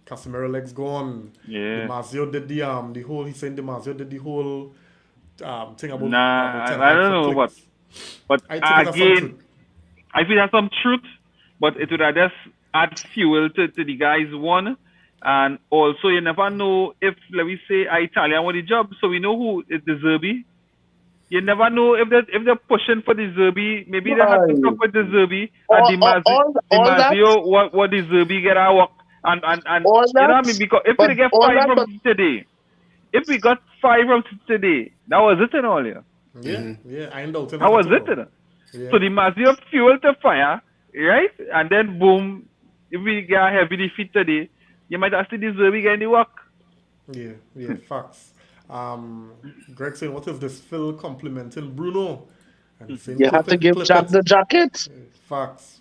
Casemiro legs gone. Yeah. Dimasio did the whole. He's saying Dimasio did the whole thing about Nah, Ten I Hag don't for know, clicks. but I think it has some truth. again, I feel there's some truth, but it would have just add fuel to the guys one. And also, you never know if, let me say, Italian won the job, so we know who is the Zerbi. You never know if they're pushing for the Zerbi. Maybe they had to talk with the Zerbi and all that, Dimazio what the Zerbi get our work and all you know that, what I mean? Because if but we get all five that, from but today, if we got five from today, that was it in all year. Yeah. I ain't doubting That was at it. all. Yeah. So the Mazio fuel to fire, right? And then boom, if we get a heavy defeat today, you might actually deserve getting the work. Yeah, facts. Greg saying, what is this Phil complimenting Bruno? And he's saying, you have to give Jack the jacket. Facts.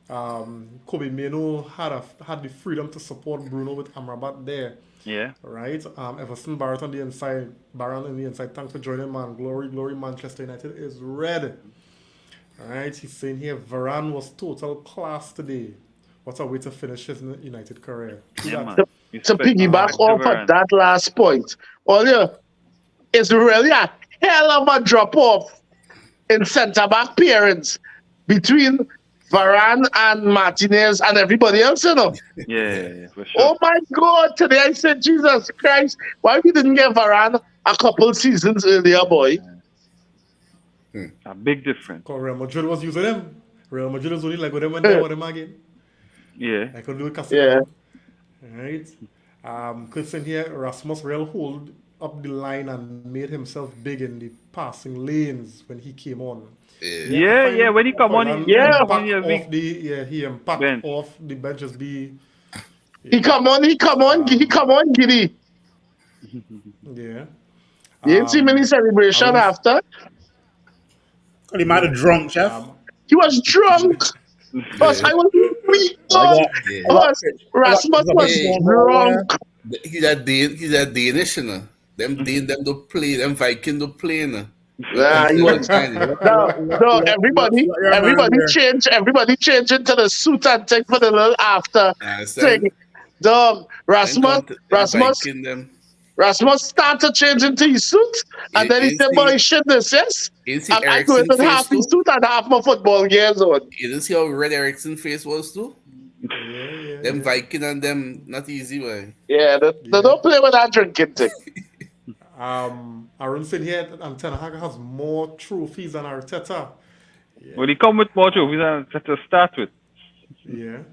Kobe Mano had the freedom to support Bruno with Amrabat there. Yeah. Right? Everson Barrett on the inside. Baron on the inside. Thanks for joining, man. Glory, Manchester United is red. Alright, he's saying here Varane was total class today. What a way to finish his United career. Yeah, man. To piggyback off of that last point, it's really a hell of a drop off in centre back pairings between Varane and Martinez and everybody else, Yeah, for sure. Oh my God! Today I said, Jesus Christ, why we didn't get Varane a couple seasons earlier, boy? A big difference. Because Real Madrid was using him. Real Madrid was only like with him and then with him again. Yeah. I could do it Casemiro. Right. Christian here, Rasmus Real hold up the line and made himself big in the passing lanes when he came on. Yeah, when he come on, he impact off the bench just be. He come on, Giddy. Yeah. You didn't see many celebration after. He might have drunk, chef. He was drunk. Because I was weak. Rasmus was drunk. He's a Danish, you know. Them don't play. Them Viking don't play, you know. He was. No, everybody changed. Everybody changed into the suit and thing for the little after thing. Dog, Rasmus started changing to his suit, and then he said, "Boy, shit, this yes." And I go into half his suit and half my football gears on. You didn't see how red Eriksen's face was too? Them Viking and them not easy, way. Yeah, they don't play with that drinking thing. Aaron said here that Ten Hag has more trophies than Arteta. Yeah. Well, he come with more trophies than to start with. Yeah.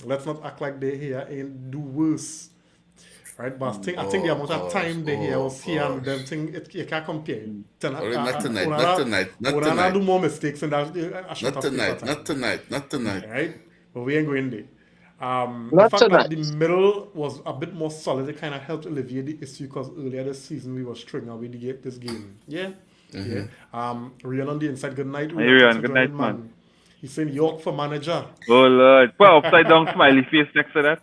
Let's not act like they here ain't do worse. Right, but I think the amount of time they here was here and them thing you can't compare. Not tonight. Onana do more mistakes and that. Not tonight. Right, but we ain't going there. Not the fact tonight. that the middle was a bit more solid, it kind of helped alleviate the issue because earlier this season we were struggling with this game. Yeah. Rian on the inside. Good night. Rian, good night, man. He's saying York for manager. Oh Lord, put upside down smiley face next to that.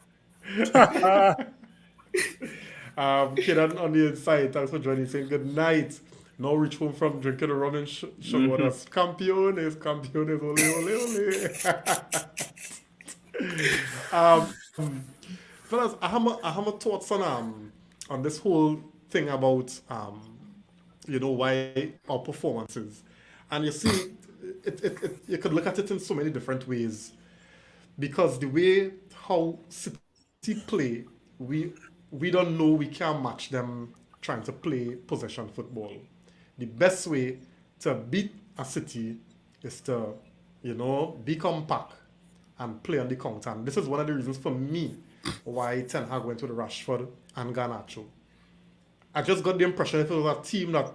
Kid on the inside, thanks for joining. Saying good night. Now reach home from drinking the rum and sugar waters. Campeones, ole. Fellas, I have my thoughts on this whole thing about why our performances, and you see, you could look at it in so many different ways, because the way how City play, we don't know, we can't match them trying to play possession football. The best way to beat a City is to, be compact and play on the counter. And this is one of the reasons for me why Ten Hag went with Rashford and Garnacho. I just got the impression if it was a team that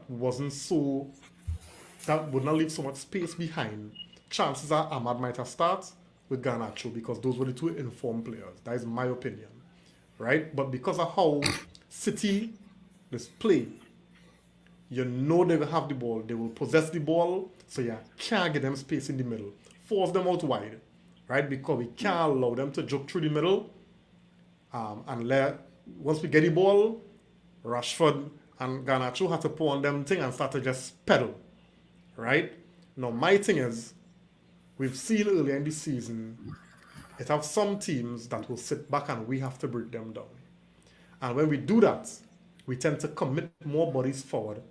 would not leave so much space behind, chances are Ahmad might have started with Garnacho because those were the two informed players. That is my opinion. Right? But because of how City play, they will have the ball, they will possess the ball, so you can't get them space in the middle. Force them out wide, right? Because we can't allow them to joke through the middle. And once we get the ball, Rashford and Garnacho had to pull on them thing and start to just pedal, right? Now my thing is, we've seen earlier in the season, it have some teams that will sit back and we have to break them down. And when we do that, we tend to commit more bodies forward,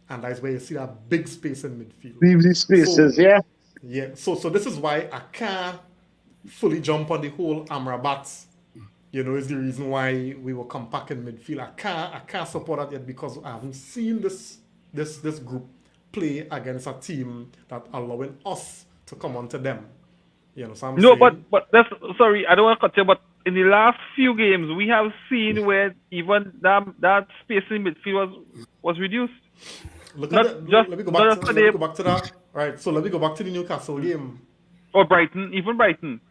and that's where you see that big space in midfield. Leave these spaces, So, yeah. yeah, so this is why I can't fully jump on the whole Amrabat. Is the reason why we will come back in midfield. I can't support that yet because I haven't seen this group play against a team that allowing us to come onto them. You know what I'm No, saying? but that's sorry, I don't want to cut you, but in the last few games we have seen where even that space in midfield was reduced. Look Not at that. just Let me not just today, go back to that. Right. So let me go back to the Newcastle game. or Brighton, even Brighton.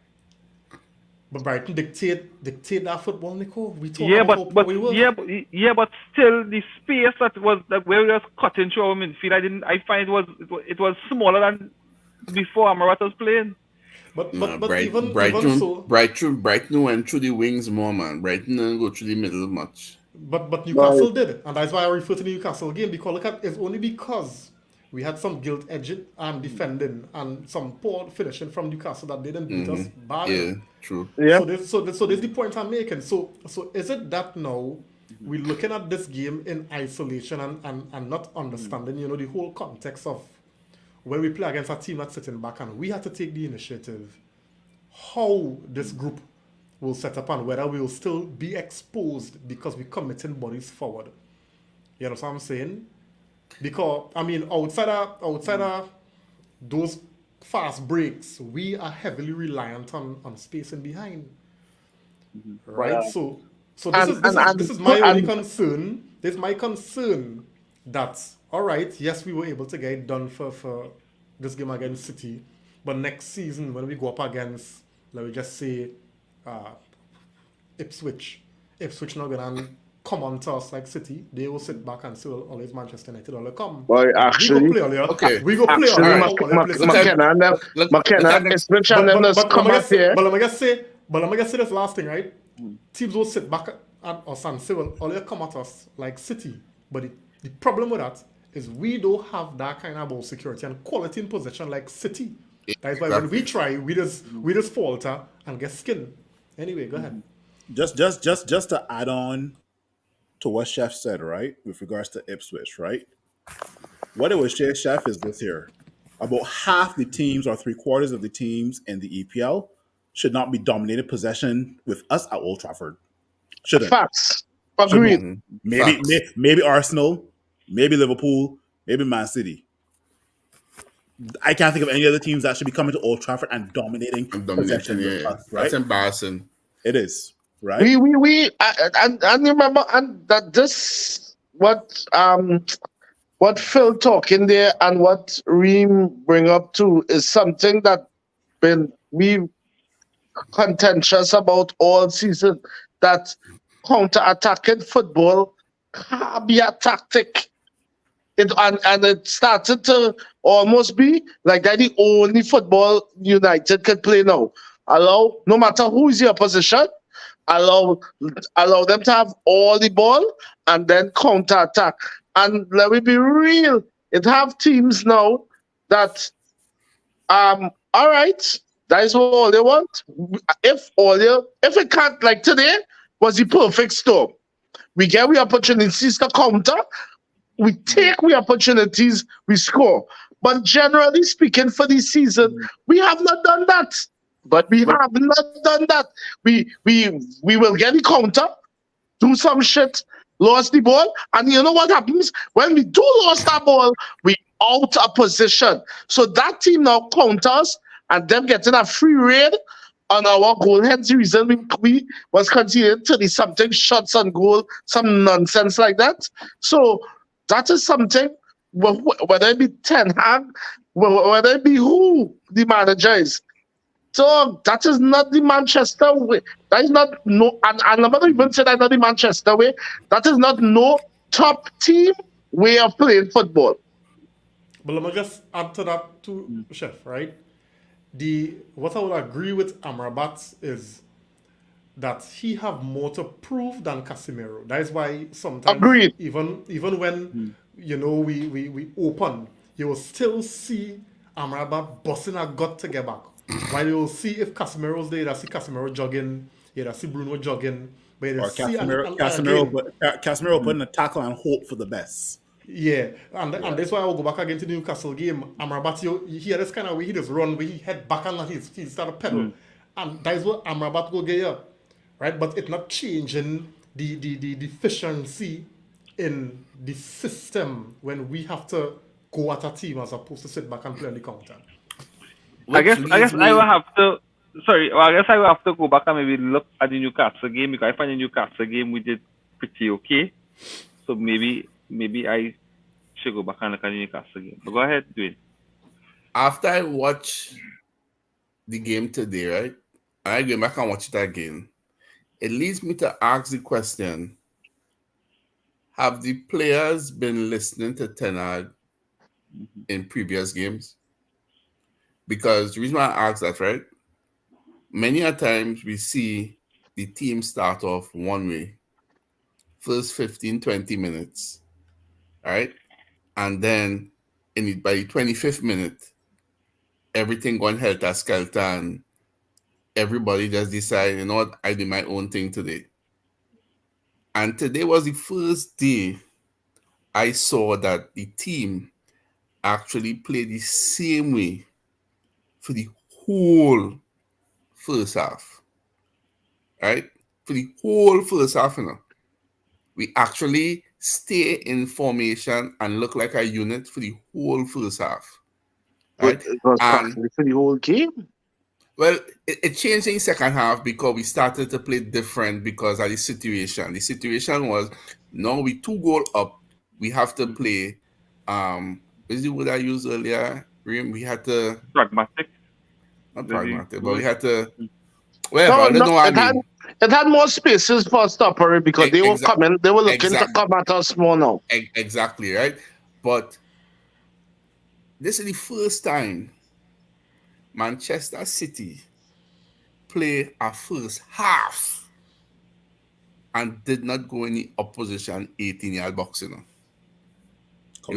But Brighton dictate that football, Nico. We talk Yeah, about how poor we were. but still the space that where we was cutting through our midfield, I find it was smaller than before Amrabat was playing. But Brighton, even so, Brighton went through the wings more, man. Brighton didn't go through the middle much. but Newcastle did, and that's why I refer to the Newcastle game because look at it's only because we had some guilt edging and defending and some poor finishing from Newcastle that didn't beat us bad. Yeah, true. Yeah. So this is the point I'm making. So is it that now we're looking at this game in isolation and not understanding, the whole context of when we play against a team that's sitting back and we have to take the initiative, how this group will set up and whether we will still be exposed because we're committing bodies forward. You know what I'm saying? Because I mean outside of those fast breaks, we are heavily reliant on spacing behind. Right? So this is my only concern. This is my concern that all right, yes, we were able to get it done for this game against City, but next season when we go up against, let me just say, Ipswich now gonna come on to us like City, they will sit back and say, well, always Manchester United will come. Well, actually, we go play earlier. okay. We go play Actually, earlier. McKenna, Ipswich and them just come back here. But let me just say this last thing, right? Teams will sit back at us and say, well, all you come at us like City. But the problem with that is we don't have that kind of ball security and quality in possession like City. That's why when we try, we just falter and get skinned. Anyway, go ahead. Just to add on to what Chef said, right, with regards to Ipswich, right? What it was, Chef, is this here. About half the teams or 3/4 of the teams in the EPL should not be dominated possession with us at Old Trafford. Shouldn't. Facts. Agreed. Maybe Arsenal, maybe Liverpool, maybe Man City. I can't think of any other teams that should be coming to Old Trafford and dominating possession with us, right? That's embarrassing. It is, right? We and remember and that this what Phil talking there and what Reem bring up too is something that been we contentious about all season, that counter-attacking football can be a tactic. And it started to almost be like that the only football United can play now. Allow, no matter who is your opposition, allow them to have all the ball and then counter-attack. And let me be real, it have teams now that all right, that is all they want. If it can't, like today was the perfect storm. We get the opportunities to counter, we take the opportunities, we score. But generally speaking, for this season, we have not done that. We will get the counter, do some shit, lost the ball, and you know what happens? When we do lose that ball, we out of position. So that team now counters, and them getting a free raid on our goal. Hence the reason we was continuing to do something, shots on goal, some nonsense like that. So that is something, whether it be Ten Hag, whether it be who the manager is. So that is not the Manchester way. That is not no, and I'm not even saying that's not the Manchester way. That is not no top team way of playing football. But let me just add to that too, Chef, right? What I would agree with Amrabat is that he have more to prove than Casemiro. That is why sometimes Agreed. even when we open, you will still see Amrabat busting a gut to get back. While you will see if Casemiro's there, you see Casemiro jogging, you see Bruno jogging, but you Or see Casemiro putting a tackle and hope for the best. yeah, and that's why I will go back again to the Newcastle game. Amrabat, he had this kind of way he just run, where he head back and he started pedal, and that is what Amrabat will get you, right? But it's not changing the efficiency in the system when we have to go at a team as opposed to sit back and play on the counter. I guess I will have to. Sorry, well, I guess I will have to go back and maybe look at the Newcastle game, because I find the Newcastle game we did pretty okay. So maybe I should go back and look at the Newcastle game. But go ahead, Dwayne. After I watch the game today, right, and I go back and watch it again, it leads me to ask the question: have the players been listening to Ten Hag in previous games? Because the reason why I ask that, right, many a times we see the team start off one way, first 15, 20 minutes, right? And then by the 25th minute, everything going helter-skelter and everybody just decide, you know what, I do my own thing today. And today was the first day I saw that the team actually played the same way for the whole first half, right? For the whole first half, we actually stay in formation and look like a unit for the whole first half, right? But it was practically for the whole game. Well, it changed in the second half because we started to play different because of the situation. The situation was, now we 2 goal up, we have to play. What is the word I used earlier? We had to Pragmatic. not pragmatic, but we had to. Well, No, I don't know what I mean. It had more spaces for stopper because they were coming. They were looking to come at us more now. Exactly, right? But this is the first time Manchester City play a first half and did not go in the opposition 18-yard box, You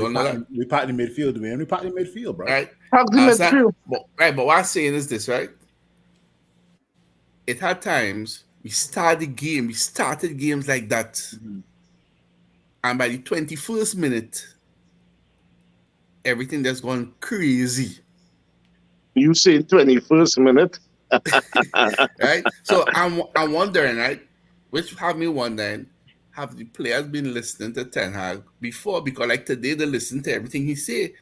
all know that? We packed the midfield, man. We packed the midfield, bro. Right? Packed the midfield. But what I'm saying is this, right? It had times we started games like that. Mm-hmm. And by the 21st minute, everything just gone crazy. You say 21st minute? Right? So I'm wondering, right? Which have me wondering, have the players been listening to Ten Hag before? Because like today, they listen to everything he say.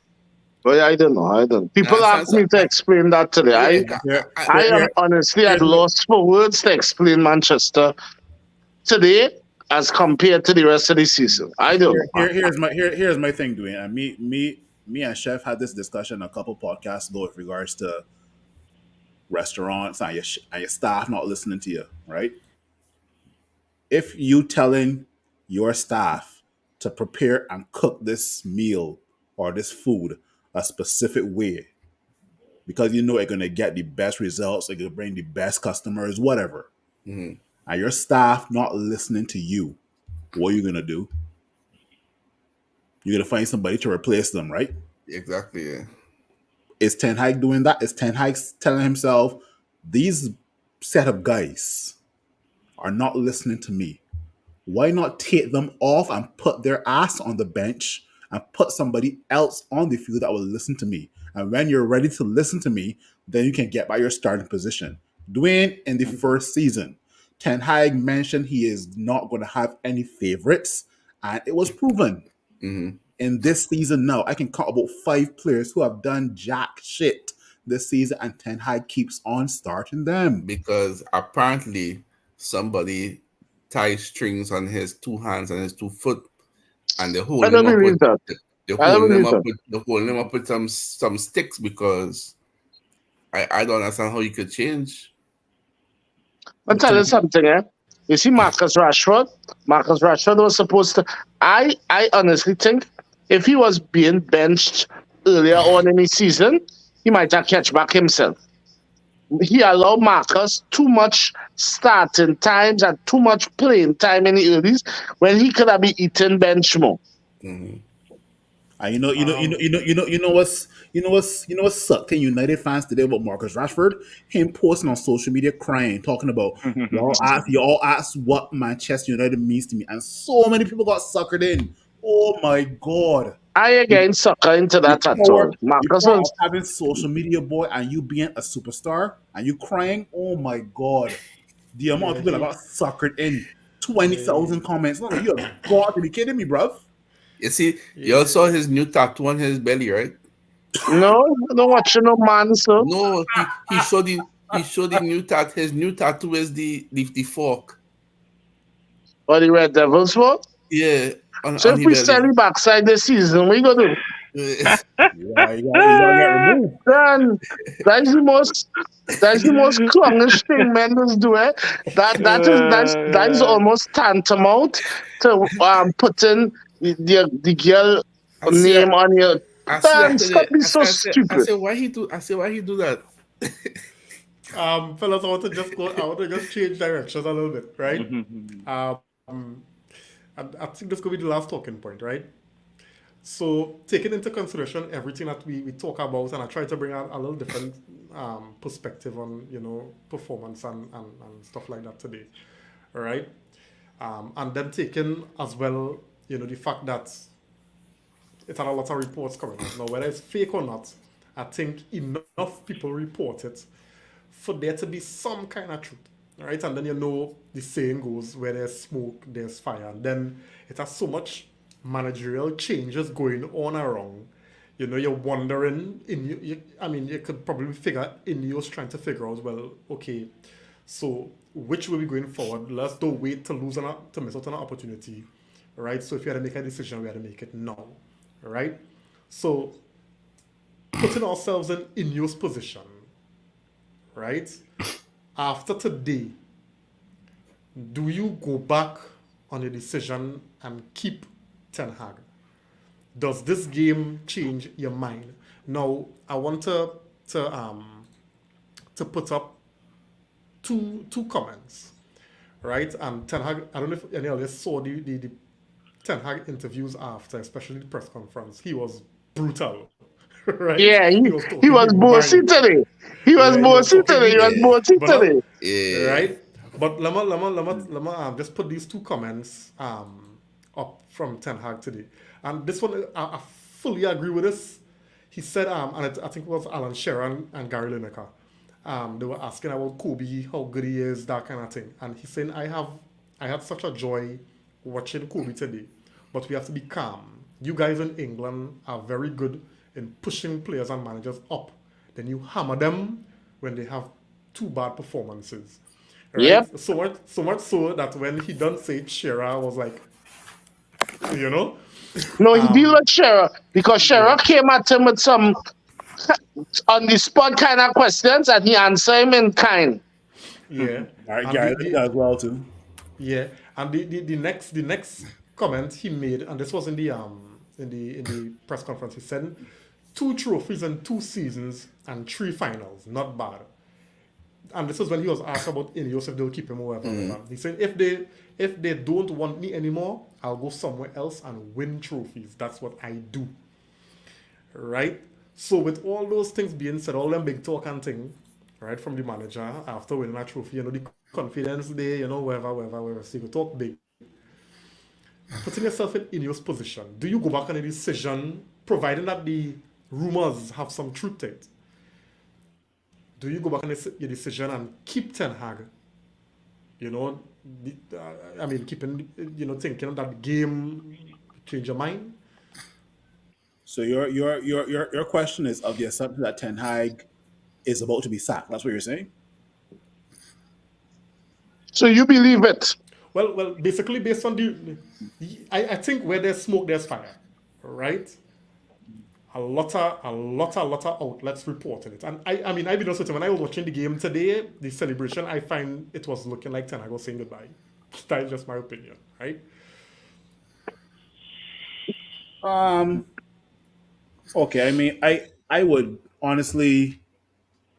Well, I don't know. People asked me to explain that today. I am honestly at loss for words to explain Manchester today as compared to the rest of the season. I don't know. Here's my thing, Dwayne. And me and Chef had this discussion a couple podcasts ago with regards to restaurants and your staff not listening to you, right? If you telling your staff to prepare and cook this meal or this food a specific way because you know it's going to get the best results, it's going to bring the best customers, whatever, and your staff not listening to you, what are you going to do? You're going to find somebody to replace them, right? Exactly, yeah. Is Ten Hag doing that? Is Ten Hag telling himself, these set of guys are not listening to me? Why not take them off and put their ass on the bench and put somebody else on the field that will listen to me? And when you're ready to listen to me, then you can get by your starting position. Dwayne, in the first season, Ten Hag mentioned he is not going to have any favorites, and it was proven. Mm-hmm. In this season now, I can count about 5 players who have done jack shit this season, and Ten Hag keeps on starting them. Because apparently somebody ties strings on his 2 hands and his 2 foot, and they're holding him up with some sticks because I don't understand how you could change. I'll tell you something, You see Marcus Rashford? Marcus Rashford was supposed to... I honestly think if he was being benched earlier on in the season, he might have catch back himself. he allowed Marcus too much starting times and too much playing time in the earlys when he could have been eating bench more. Mhm. And you know what's sucking United fans today about Marcus Rashford? Him posting on social media crying, talking about y'all asked what Manchester United means to me, and so many people got suckered in. Oh my god. I The, again sucker into the that at power all. the Marcus power of was, having social media, boy, and you being a superstar and you crying, oh my god. The amount of Yeah, people that he, got suckered in yeah, 20,000 comments. No, you have got to be kidding me, bruv. You see, you all yeah. saw his new tattoo on his belly, right? no, I don't watch no man, sir. No, he showed the new tattoo. His new tattoo is the fork. Or the Red Devils for. Yeah, So on if his we sell belly. the backside this season, we gonna do. You gotta get removed. Then that's the most that's the most clownish thing men just do. Eh? That is almost tantamount to putting the girl I see. name on your. I see Man, after stop the. being I so say. I say. I stupid. say why he do. I say why he do that. Fellas, I want to just change directions a little bit, right? Um, I think this could be the last talking point, right? So, taking into consideration everything that we talk about, and I try to bring out a little different perspective on, performance and stuff like that today, all right? And then taking as well, the fact that it had a lot of reports coming out. Now, whether it's fake or not, I think enough people report it for there to be some kind of truth. All right, and then the saying goes, where there's smoke, there's fire. And then it has so much managerial changes going on around. You're wondering I mean, you could probably figure Ineos trying to figure out, well, okay, so which way we going forward? Let's don't wait to to miss out on an opportunity. All right. So if you had to make a decision, we had to make it now. All right. So putting ourselves in Ineos' position, right? After today, do you go back on your decision and keep Ten Hag? Does this game change your mind? Now, I want to put up two comments, right? And Ten Hag, I don't know if any of you saw the Ten Hag interviews after, especially the press conference. He was brutal, right? Yeah, He was he talking was his bossy mind. today. He was Yeah, he was bossy talking today. he He was Yeah. bossy but today. Yeah. right. But let me just put these two comments up from Ten Hag today. And this one I fully agree with this. He said and I think it was Alan Shearer and Gary Lineker. They were asking about Kobe, how good he is, that kind of thing. And he's saying I had such a joy watching Kobe today. But we have to be calm. You guys in England are very good in pushing players and managers up. Then you hammer them when they have two bad performances. Yep. Right? So much so that when he done say it, Shearer was like, you know? No, he deal Um, with Shearer because Shearer yeah. came at him with some on the spot kind of questions and he answered him in kind. Yeah. All right, And Gary, look at that as well too. yeah, and the next comment he made, and this was in the press conference, he said, two trophies in 2 seasons and three finals, not bad. And this is when he was asked about Ineos if they'll keep him or whatever, whatever. He said if they don't want me anymore, I'll go somewhere else and win trophies. That's what I do. Right? So with all those things being said, all them big talk and thing, right, from the manager after winning a trophy, the confidence there, wherever, so you could talk big. Putting yourself in Ineos' position, do you go back on a decision, providing that the rumors have some truth to it? Do you go back on your decision and keep Ten Hag? You know, I mean, keeping, thinking that the game change your mind? So your question is of the assumption that Ten Hag is about to be sacked. That's what you're saying. So you believe it? Well, basically based on I think where there's smoke, there's fire, right? A lot of outlets reported it, and I mean, I've been honest with you, when I was watching the game today, the celebration, I find it was looking like Ten Hag was saying goodbye. That's just my opinion, right? Um. Okay. I mean, I would honestly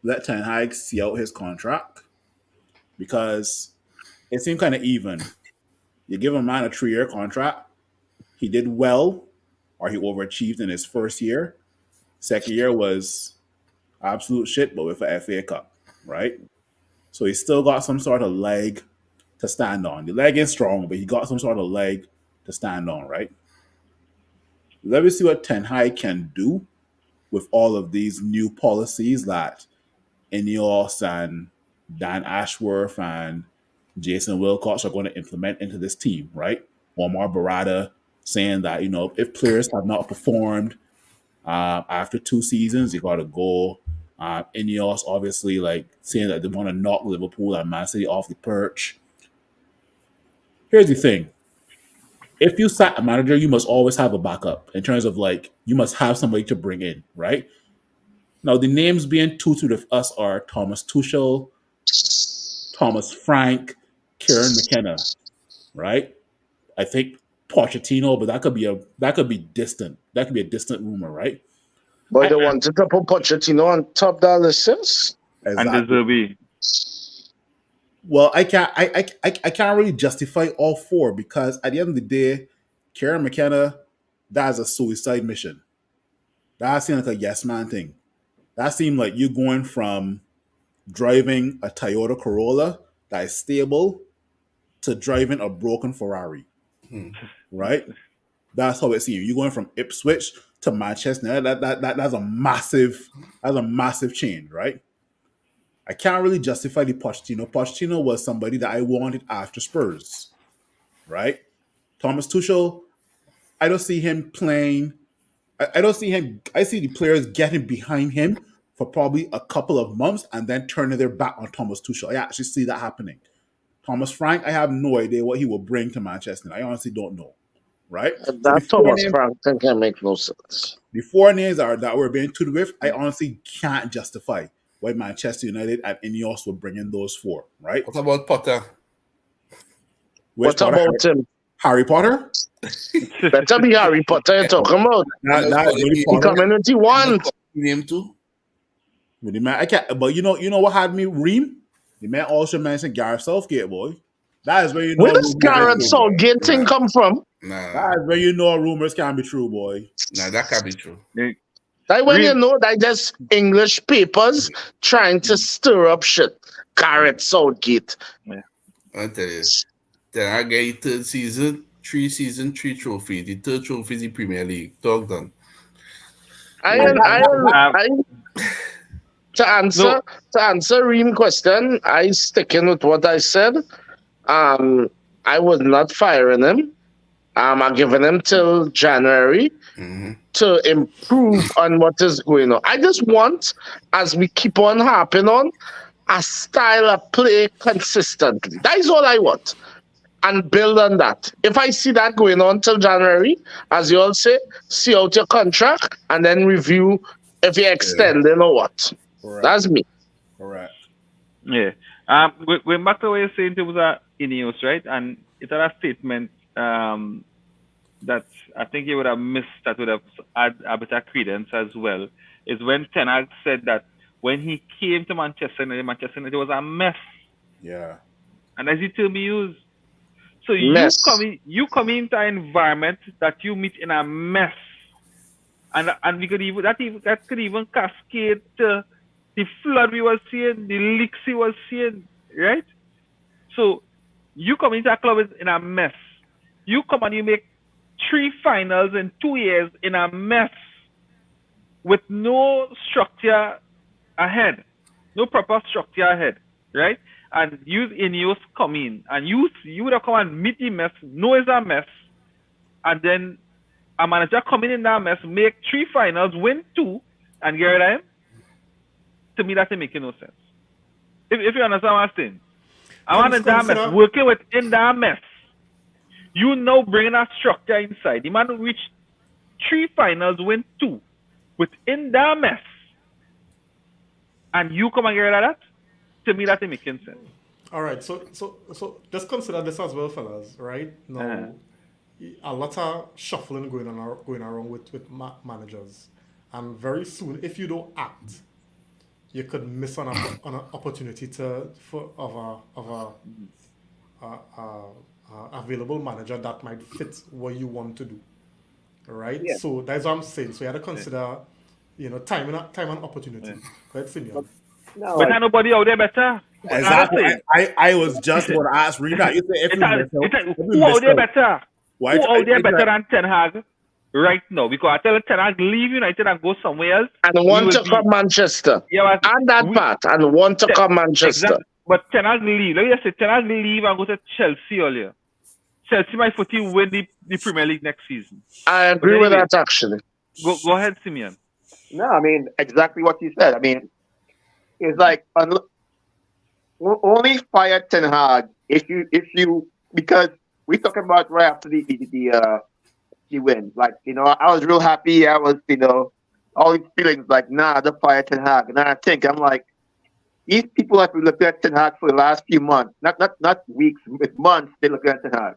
let Ten Hag see out his contract because it seemed kind of even. You give a man a 3-year contract, he did well, or he overachieved in his first year. Second year was absolute shit, but with an FA Cup, right? So he still got some sort of leg to stand on. The leg is strong, but he got some sort of leg to stand on, right? Let me see what Ten Hag can do with all of these new policies that Ineos and Dan Ashworth and Jason Wilcox are going to implement into this team, right? Omar Barada saying that, if players have not performed after 2 seasons, you got to go. Ineos obviously saying that they want to knock Liverpool and Man City off the perch. Here's the thing. If you sack a manager, you must always have a backup in terms of you must have somebody to bring in, right? Now, the names being tutored with us are Thomas Tuchel, Thomas Frank, Kieran McKenna, right? I think Pochettino, but that could be distant. That could be a distant rumor, right? But they wanted to put Pochettino on top of that list. And Exactly. Deserby. Well, I can't really justify all four because at the end of the day, Kieran McKenna, that's a suicide mission. That seemed like a yes man thing. That seemed like you going from driving a Toyota Corolla that is stable to driving a broken Ferrari. Right? That's how it seemed. You're going from Ipswich to Manchester. That's a massive change, right? I can't really justify the Pochettino. Pochettino was somebody that I wanted after Spurs, right? Thomas Tuchel, I don't see him playing. I don't see him. I see the players getting behind him for probably a couple of months and then turning their back on Thomas Tuchel. I actually see that happening. Thomas Frank, I have no idea what he will bring to Manchester. I honestly don't know, right? That Thomas Frank thing can make no sense. The four names that we're being tutored with, I honestly can't justify why Manchester United and Ineos would bring in those four, right? What about Potter? What about him? Harry Potter? Better be Harry Potter you're talking about. Really He community one. Name too? The man, I can't. But you know what had me ream? The man also mentioned Gareth Southgate, boy. That is where you know. Where does Gareth Southgate thing come from? Nah. That is where you know rumors can't be true, boy. Nah, that can't be true. That when you know that just English papers trying to stir up shit. Gareth Southgate. Yeah. I'll tell you. Then I get third season, 3 trophies. The third trophy is the Premier League. Talk done. To answer Reem's question, I sticking with what I said. I was not firing him. I'm giving him till January to improve on what is going on. I just want, as we keep on harping on, a style of play consistently. That is all I want. And build on that. If I see that going on till January, as you all say, see out your contract and then review if you're extending or what. Correct. That's me. Correct. Yeah. When back to what you're saying, there was a Ineos, right? And it had a statement that I think you would have missed that would have had a bit of credence as well. Is when Ten Hag said that when he came to Manchester United, it was a mess. Yeah. And as the term he used. So mess. you come into an environment that you meet in a mess. And we could even that could even cascade to the flood we were seeing, the leaks we were seeing, right? So you come into a club in a mess. You come and you make 3 finals in 2 years in a mess with no structure ahead, no proper structure ahead, right? And you Ineos come in and you would have come and meet the mess, know it's a mess, and then a manager coming in that mess, make 3 finals, win 2, and get rid of him. To me, that ain't making no sense. If you understand what I'm saying. I'm in that mess, working within that mess. You now bringing a structure inside. The man reach 3 finals, win 2, within that mess. And you come and get rid of that? To me, that ain't making sense. All right, so just consider this as well, fellas, right? Now, a lot of shuffling going around with managers. And very soon, if you don't act, you could miss on an opportunity of a available manager that might fit what you want to do, right? Yeah. So that's what I'm saying. So you have to consider, time and opportunity. Yeah. Go ahead, Simeon. No, But like, nobody out there better. But Exactly. honestly, I was just going to ask Rena. You say if it's we a, miss out, it's a, if we who miss out there out, better? why Who out there I- better than Ten Hag right now? Because I tell Ten Hag leave United and go somewhere else. And we want will to be, come Manchester. yeah, but And that we, part. And want to come Manchester. exactly. But Ten Hag leave. Let me just say, Ten Hag leave and go to Chelsea earlier. Chelsea might foot win the Premier League next season. I agree But with anyway, that, actually. go ahead, Simeon. no, I mean exactly what you said. I mean, it's like only fire Ten Hag if you because we talking about right after the win. Like, I was real happy. I was, all these feelings like, nah, the fire Ten Hag. And then I think I'm like, these people have been looking at Ten Hag for the last few months, not weeks, but months. They look at Ten Hag.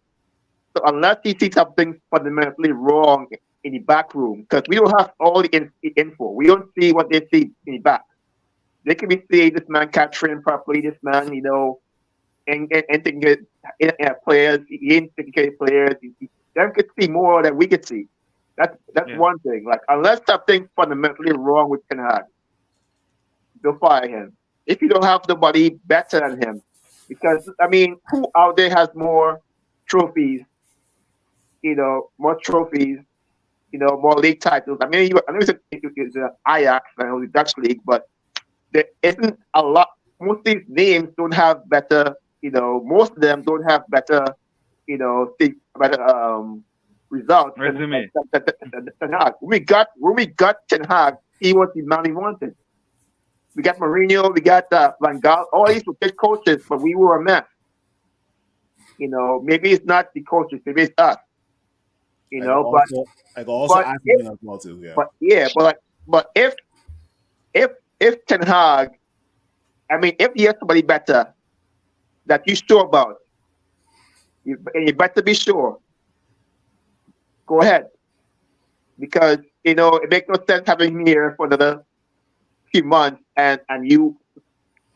So unless he sees something fundamentally wrong in the back room, because we don't have all the info, we don't see what they see in the back. They can be saying this man can't train properly, this man, and thinking players, he ain't taking care of players. Them could see more than we could see. That's Yeah. one thing. Like, unless something fundamentally wrong with Ten Hag, they'll fire him. If you don't have nobody better than him, because I mean, who out there has more trophies? More trophies. More league titles. I mean, I know it's Ajax, I know the Dutch league, but there isn't a lot. Most of these names don't have better. Most of them don't have better. Better results. Resume. Than Ten Hag. When we got Ten Hag, he was the man we wanted. We got Mourinho, we got Van Gaal. All these were good coaches, but we were a mess. Maybe it's not the coaches, maybe it's us. I can also but ask him as well too. Yeah. But if Ten Hag, I mean, if you have somebody better that you're sure about, and you better be sure. Go ahead, because it makes no sense having him here for another few months, and you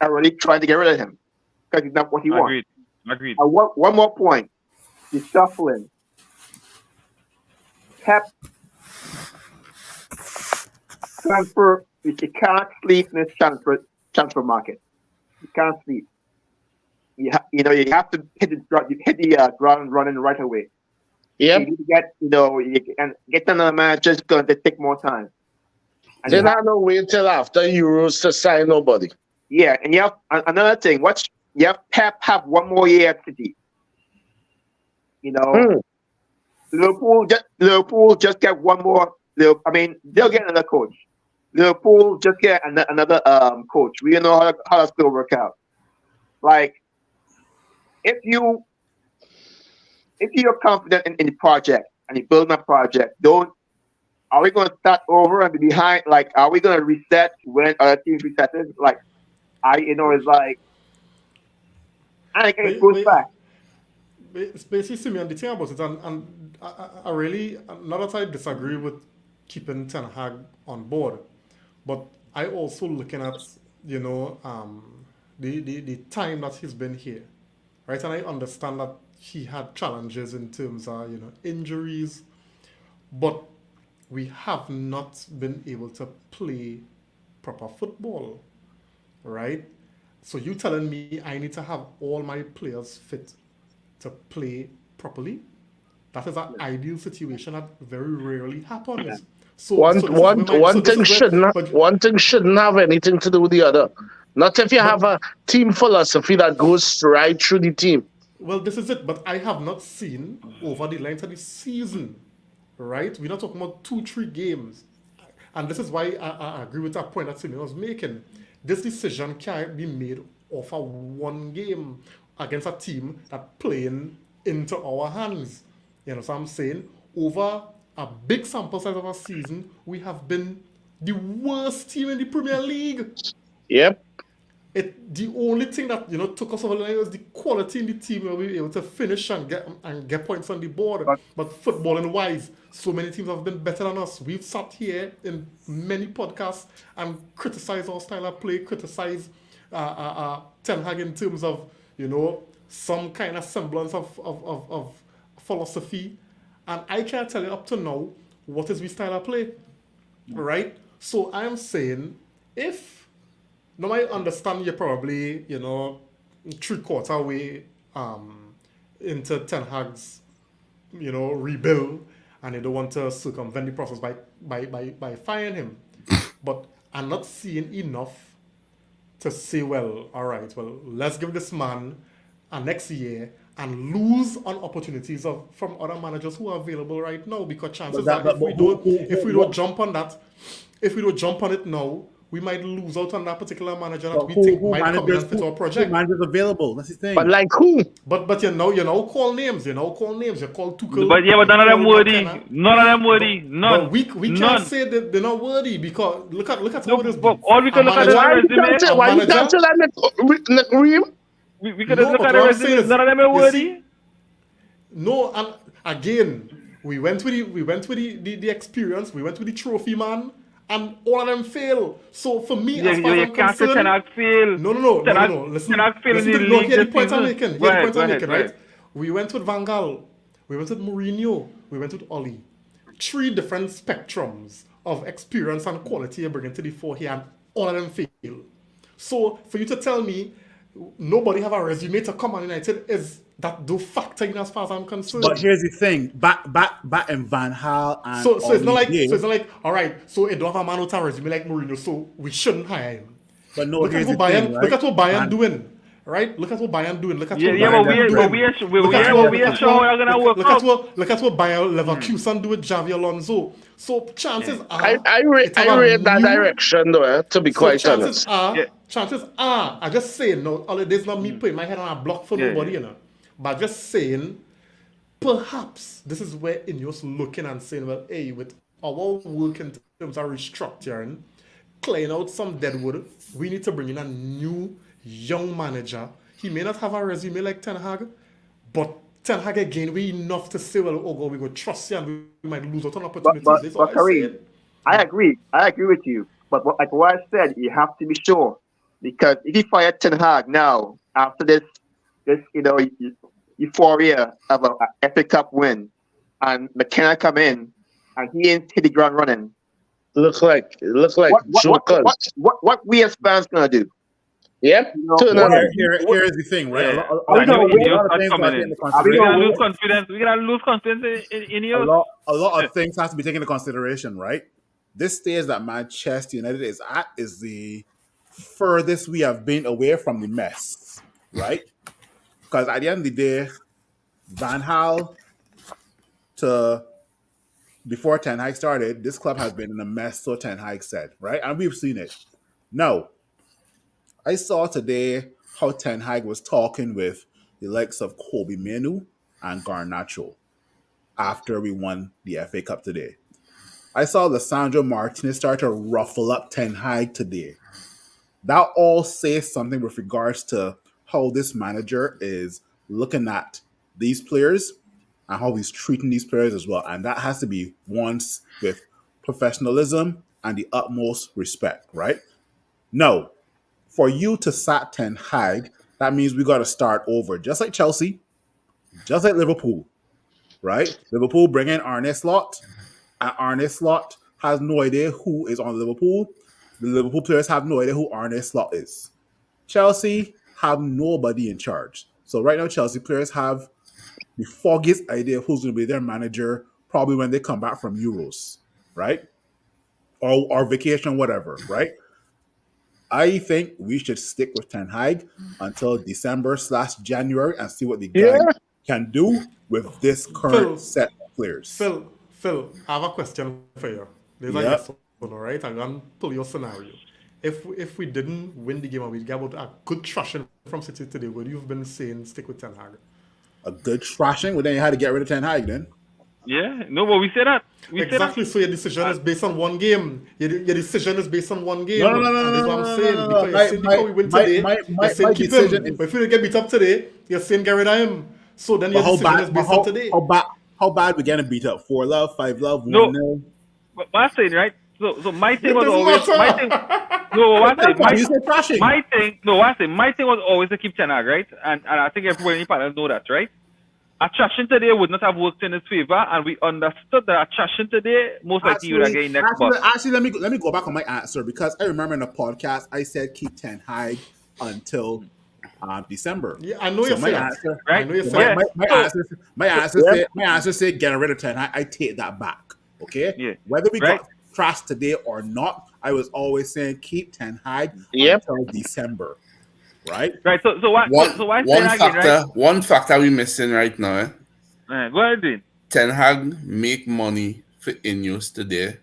are really trying to get rid of him because he's not what he wants. Agreed. One more point: the shuffling. Pep transfer. You can't sleep in this transfer market. You can't sleep. You have to hit the ground running right away. Yep. You need to get another manager. It's going to take more time. And Then I don't wait till after Euros to sign nobody. yeah, and you have another thing. You have Pep have one more year at City. Liverpool just get one more. I mean, they'll get another coach. Liverpool just get another coach. We don't know how that's going to work out. Like, if you're confident in the project and you're building a project, are we going to start over and be behind? Like, are we going to reset when other teams reset it? Like, it's like, I think it goes back. Basically, Simeon, the thing about it, and I really, not that I disagree with keeping Ten Hag on board, but I also looking at, the time that he's been here, right? And I understand that he had challenges in terms of, injuries, but we have not been able to play proper football, right? So you telling me I need to have all my players fit to play properly? That is an ideal situation that very rarely happens. So One thing shouldn't have anything to do with the other. Not if you have a team philosophy that goes right through the team. Well, this is it, but I have not seen over the length of the season, right? We're not talking about 2-3 games. And this is why I agree with that point that Simeon was making. This decision can't be made off of one game against a team that playing into our hands. You know what I'm saying? Over a big sample size of a season, we have been the worst team in the Premier League. Yep. the only thing that took us over the line was the quality in the team where we were able to finish and get points on the board. But footballing wise, so many teams have been better than us. We've sat here in many podcasts and criticized our style of play, criticized Ten Hag in terms of some kind of semblance of philosophy, and I can't tell you up to now what is we style of play, right? So I am saying if now I understand you're probably, 3/4 way into Ten Hag's, rebuild, and they don't want to circumvent the process by firing him. But I'm not seeing enough to say, well, all right, well, let's give this man a next year and lose on opportunities from other managers who are available right now, because chances are if we don't jump on it now, we might lose out on that particular manager that we think might come in and fit our project. Who managers available? That's the thing. But like who? But you know call names. You call names. You call Tuchel. But none of them worthy. None of them worthy. None. But we can't say that they're not worthy, because look at how it is. All we can look at is the resume. Why you can't say that Reem? We could look at the resume. None of them are worthy. No, and again, we went with the experience. We went with the trophy man. And all of them fail. So for me, as far as I'm concerned, Ten Hag fail. No. Listen to the point I'm making. Right? We went with Van Gaal. We went with Mourinho. We went with Oli. 3 different spectrums of experience and quality you're bringing to the fore here, and all of them fail. So for you to tell me nobody have a resume to come on United is that do factor in as far as I'm concerned. But here's the thing: back in Van Gaal and so it's not like all right. So it don't have a man with a resume like Mourinho, so we shouldn't hire him. But no, look at what Bayern doing. Right? Look at what Bayern doing. Look at what Bayern Leverkusen do with Xavi Alonso. So chances are I read that direction though, to be quite honest. Chances are, I just saying, no, there's not me putting my head on a block for nobody, But just saying, perhaps this is where Ineos looking and saying, well, hey, with our work in terms of restructuring, clearing out some deadwood, we need to bring in a new young manager. He may not have a resume like Ten Hag, but Ten Hag again, we enough to say, well, oh God, we go trust you and we might lose out on opportunities. But Kareem, I agree with you. But like what I said, you have to be sure, because if you fire Ten Hag now after this euphoria of a FA Cup win, and McKenna come in and he ain't hit the ground running, looks like what we as fans gonna do? Yep. Here's the thing, right? We're gonna lose confidence. We're gonna lose confidence in you. A lot of things have to be taken into consideration, right? This stage that Manchester United is at is the furthest we have been away from the mess, right? Because at the end of the day, Van Gaal to before Ten Hag started, this club has been in a mess, so Ten Hag said, right? And we've seen it. Now, I saw today how Ten Hag was talking with the likes of Kobe Manu and Garnacho after we won the FA Cup today. I saw Lisandro Martinez start to ruffle up Ten Hag today. That all says something with regards to how this manager is looking at these players and how he's treating these players as well. And that has to be once with professionalism and the utmost respect, right? No. For you to sack Ten Hag, that means we got to start over. Just like Chelsea, just like Liverpool, right? Liverpool bring in Arne Slot, and Arne Slot has no idea who is on Liverpool. The Liverpool players have no idea who Arne Slot is. Chelsea have nobody in charge. So right now, Chelsea players have the foggiest idea of who's going to be their manager probably when they come back from Euros, right? Or vacation, whatever, right? I think we should stick with Ten Hag until December/January and see what the guy can do with this current set of players. Phil, I have a question for you. There's a yes or no, right? I'm going to pull your scenario. If we didn't win the game and we get about a good thrashing from City today, would you have been saying stick with Ten Hag? A good thrashing? Well, then you had to get rid of Ten Hag then. Yeah, no, but we say that. We say that. Exactly. So your decision is based on one game. Your decision is based on one game. No, no, no, no, And this is no, what I'm no, saying. no, no, Because no. you're saying because we win today, you're saying My keep decision him. is. But if you get beat up today, you're saying get rid of him. So then your But how decision is bad? But based on today. how bad we getting beat up? 4-0, 5-0, No. 1-0. But I'm saying, right? So my thing It was doesn't always matter. my thing. No, what I say, You said trashing. my thing. No, what I say, my thing was always to keep Ten Hag, right? And I think everybody in the panel know that, right? A trashing today would not have worked in his favor, and we understood that a trashing today most likely you would get next month. Actually, let me go back on my answer because I remember in the podcast I said keep Ten Hag until December. Yeah, I know So you my said that. answer, Right? I know you so said my, that. my answer said getting rid of Ten Hag. I take that back. Okay. Yeah. Whether we Right. got trashed today or not, I was always saying keep Ten Hag Yep. until December. Right. Right. So what? So why One Ten Hag in, right? factor we missing right now. Go ahead, Dean. Ten Hag make money for Ineos today.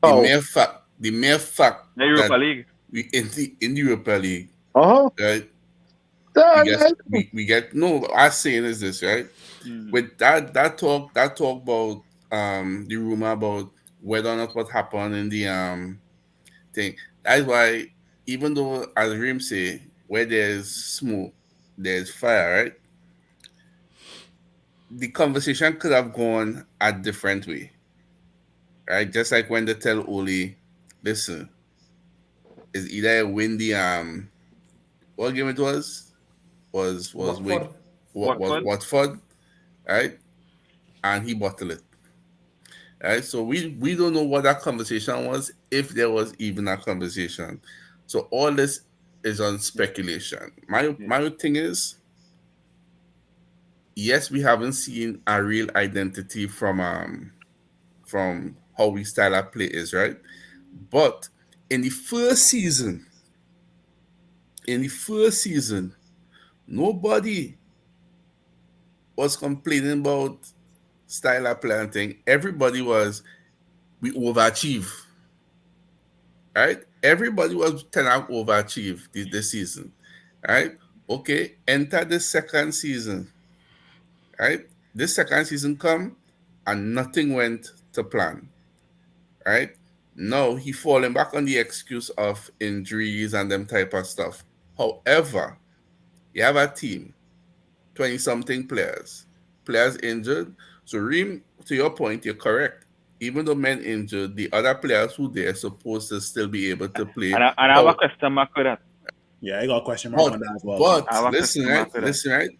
Oh. The mere fact The Europa that League. we in the Europa League, Uh-huh. right? Then, We get no. What I'm saying is this, right? With that talk about the rumor about whether or not what happened in the thing. That's why even though as Rim say, where there's smoke, there's fire, right? The conversation could have gone a different way. Right? Just like when they tell Oli, listen, it's either win the what game it was Watford. Watford, right? And he bottled it. Right? So we don't know what that conversation was, if there was even a conversation. So all this is on speculation. My thing is, yes, we haven't seen a real identity from how we style our play is, right? But in the first season, nobody was complaining about style of planting. Everybody was, we overachieve. Right? Everybody was telling overachieve this season. Right? Okay, enter the second season. Right? This second season come and nothing went to plan. Right? No, he falling back on the excuse of injuries and them type of stuff. However, you have a team, 20-something players injured. So Reem, to your point, you're correct. Even though men injured, the other players who they're supposed to still be able to play. And I have a question mark with that. Yeah, I got a question mark on that as well. But I have a listen, question mark with that. listen, right?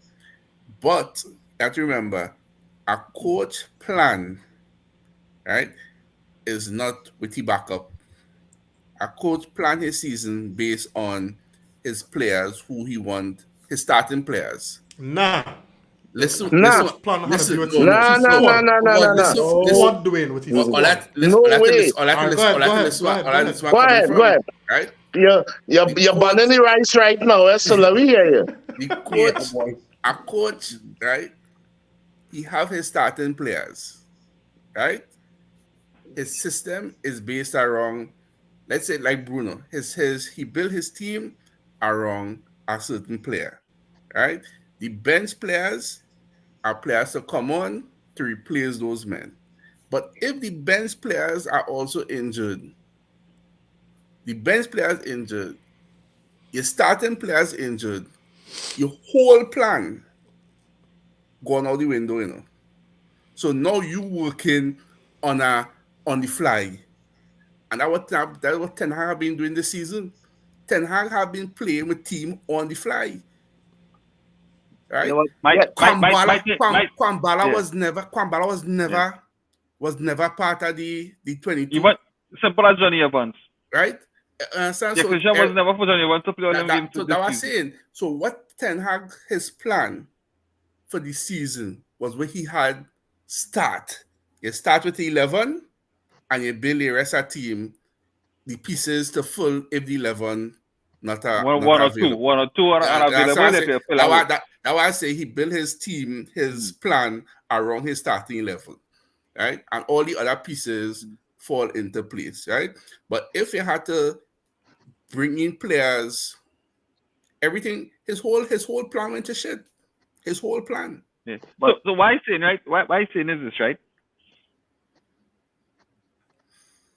But you have to remember, a coach plan, right, is not with the backup. A coach plan his season based on his players who he want, his starting players. Nah. Listen, Nah. listen, Plan had to listen, do with no, Nah, his nah, squad. nah, nah, nah, nah. Squad doing with his All squad. that, listen, No all that, way. listen, all that, Alright, listen, all go that, ahead, listen, go all ahead, that, go ahead. listen, Go coming ahead, from, go ahead. right? You're banning the rice right now, eh? So let me hear you. The coach, a coach, right? He have his starting players, right? His system is based around, let's say, like Bruno. He built his team around a certain player, right? The bench players are players to come on to replace those men. But if the bench players are also injured, your starting players injured, your whole plan gone out the window, you know. So now you working on the fly. And that's what Ten Hag have been doing this season. Ten Hag have been playing with team on the fly. Right? You know what? Kwambala yeah. was never part of the 22. Even simple as Johnny Evans. Right? The decision was never for Johnny Evans to play on them games. So that was saying. So what Ten Hag, his plan for the season was where he had start. You start with 11 and you build the rest of the team, the pieces to full if the 11 not available. One or two are unavailable. That's why I say he built his team, his plan around his starting 11, right? And all the other pieces fall into place, right? But if you had to bring in players, everything, his whole plan went to shit. His whole plan. Yeah. But- So why saying right? Why saying is this right?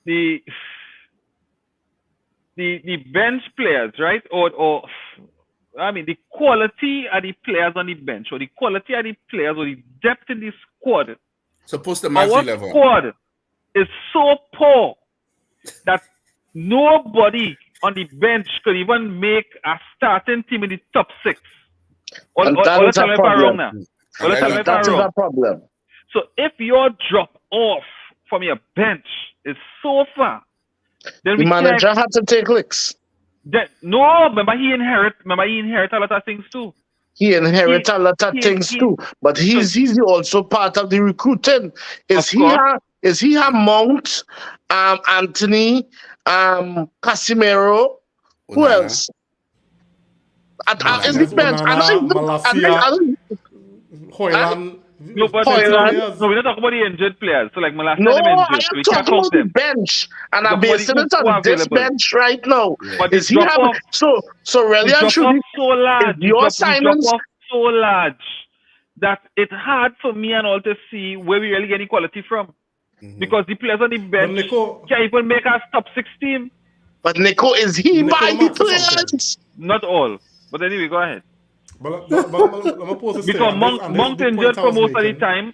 The the bench players, right? Or I mean the quality of the players on the bench, or the quality of the players, or the depth in the squad. Supposed to match the Our level. squad is so poor that nobody on the bench could even make a starting team in the top 6. Or And that is tell a me if I'm problem. wrong now. Or And tell me And if I'm that is wrong. a problem. So if your drop off from your bench is so far, then The we can't. manager had to take licks. No, remember he inherit a lot of things too. He inherits a lot of he- things he- too, but he's also part of the recruiting. Of course. Is he have Mount, Anthony, Casimiro? Who Onana. else? Onana. In the bench, Onana, Malacia, Hoyland. No, but Hoyland. no, we're not talking about the injured players. So like Malasia, No, them I injured. am So we can't talking count about the them. bench, and I'm But basing it who on are this available? bench right now. But Is the he drop have off, so really the and drop truly? off so large, your the drop signings- off so large that it's hard for me and all to see where we really get any quality from. Because the players on the bench Nico- can't even make us top 16. But Nico, is he Nico by the Max is something. players? Not all. But anyway, go ahead. But let me pose this Because thing, Monk the injured point I for was most of the making. time.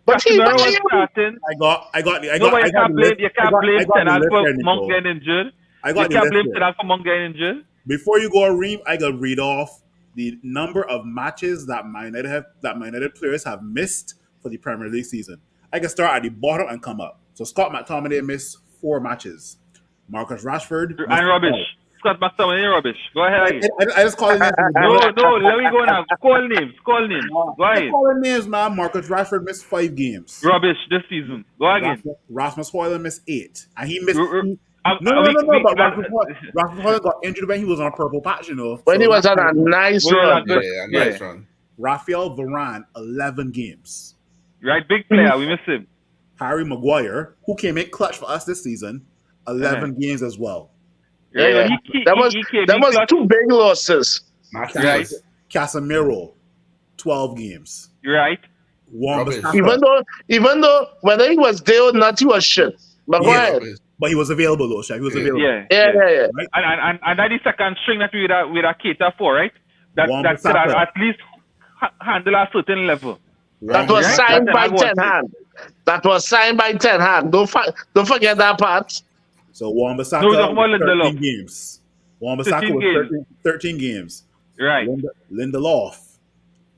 But he Casemiro buy was him. starting. I got You can't the blame list. I got Ten the Hag list for here, Monk Nico. getting injured. I You got the can't list blame here. Ten Hag for Monk getting injured. Before you go, Reem, I gotta read off the number of matches that Man United players have missed for the Premier League season. I can start at the bottom and come up. So Scott McTominay missed 4 matches. Marcus Rashford missed And rubbish. 5. Scott McTominay rubbish. Go ahead. I just call it names. No, let me go now. Call names. Go I ahead. call it names, man. Marcus Rashford missed 5 games. Rubbish this season. Go again. Rasmus Højlund missed 8, and he missed. But Rasmus Højlund got injured when he was on a purple patch, you know. When So he was on a Rasmus- nice Well, run. good. Yeah, Yeah. nice run. Raphael Varane 11 games. Right, big player. We miss him. Harry Maguire, who came in clutch for us this season, 11 games as well. Right, Yeah. but That he came in was clutch. 2 big losses. Right. Casemiro, 12 games. Right. Rubbish. Wan-Bissaka, Even though whether he was there or not, he was shit. But go Yeah. ahead. but he was available though, Shaq. He was available. Yeah. Yeah. Right? And that is second string that we would cater for, right? That could Wan-Bissaka. at least handle a certain level. That was Right? signed That by Ten Hag was Ten Hag. That was signed by Ten Hag. Don't forget that part. So Wan-Bissaka No, we're talking about was Lindelof. 13 games. Wan-Bissaka 13 was games. 13 games. Right. Lindelof,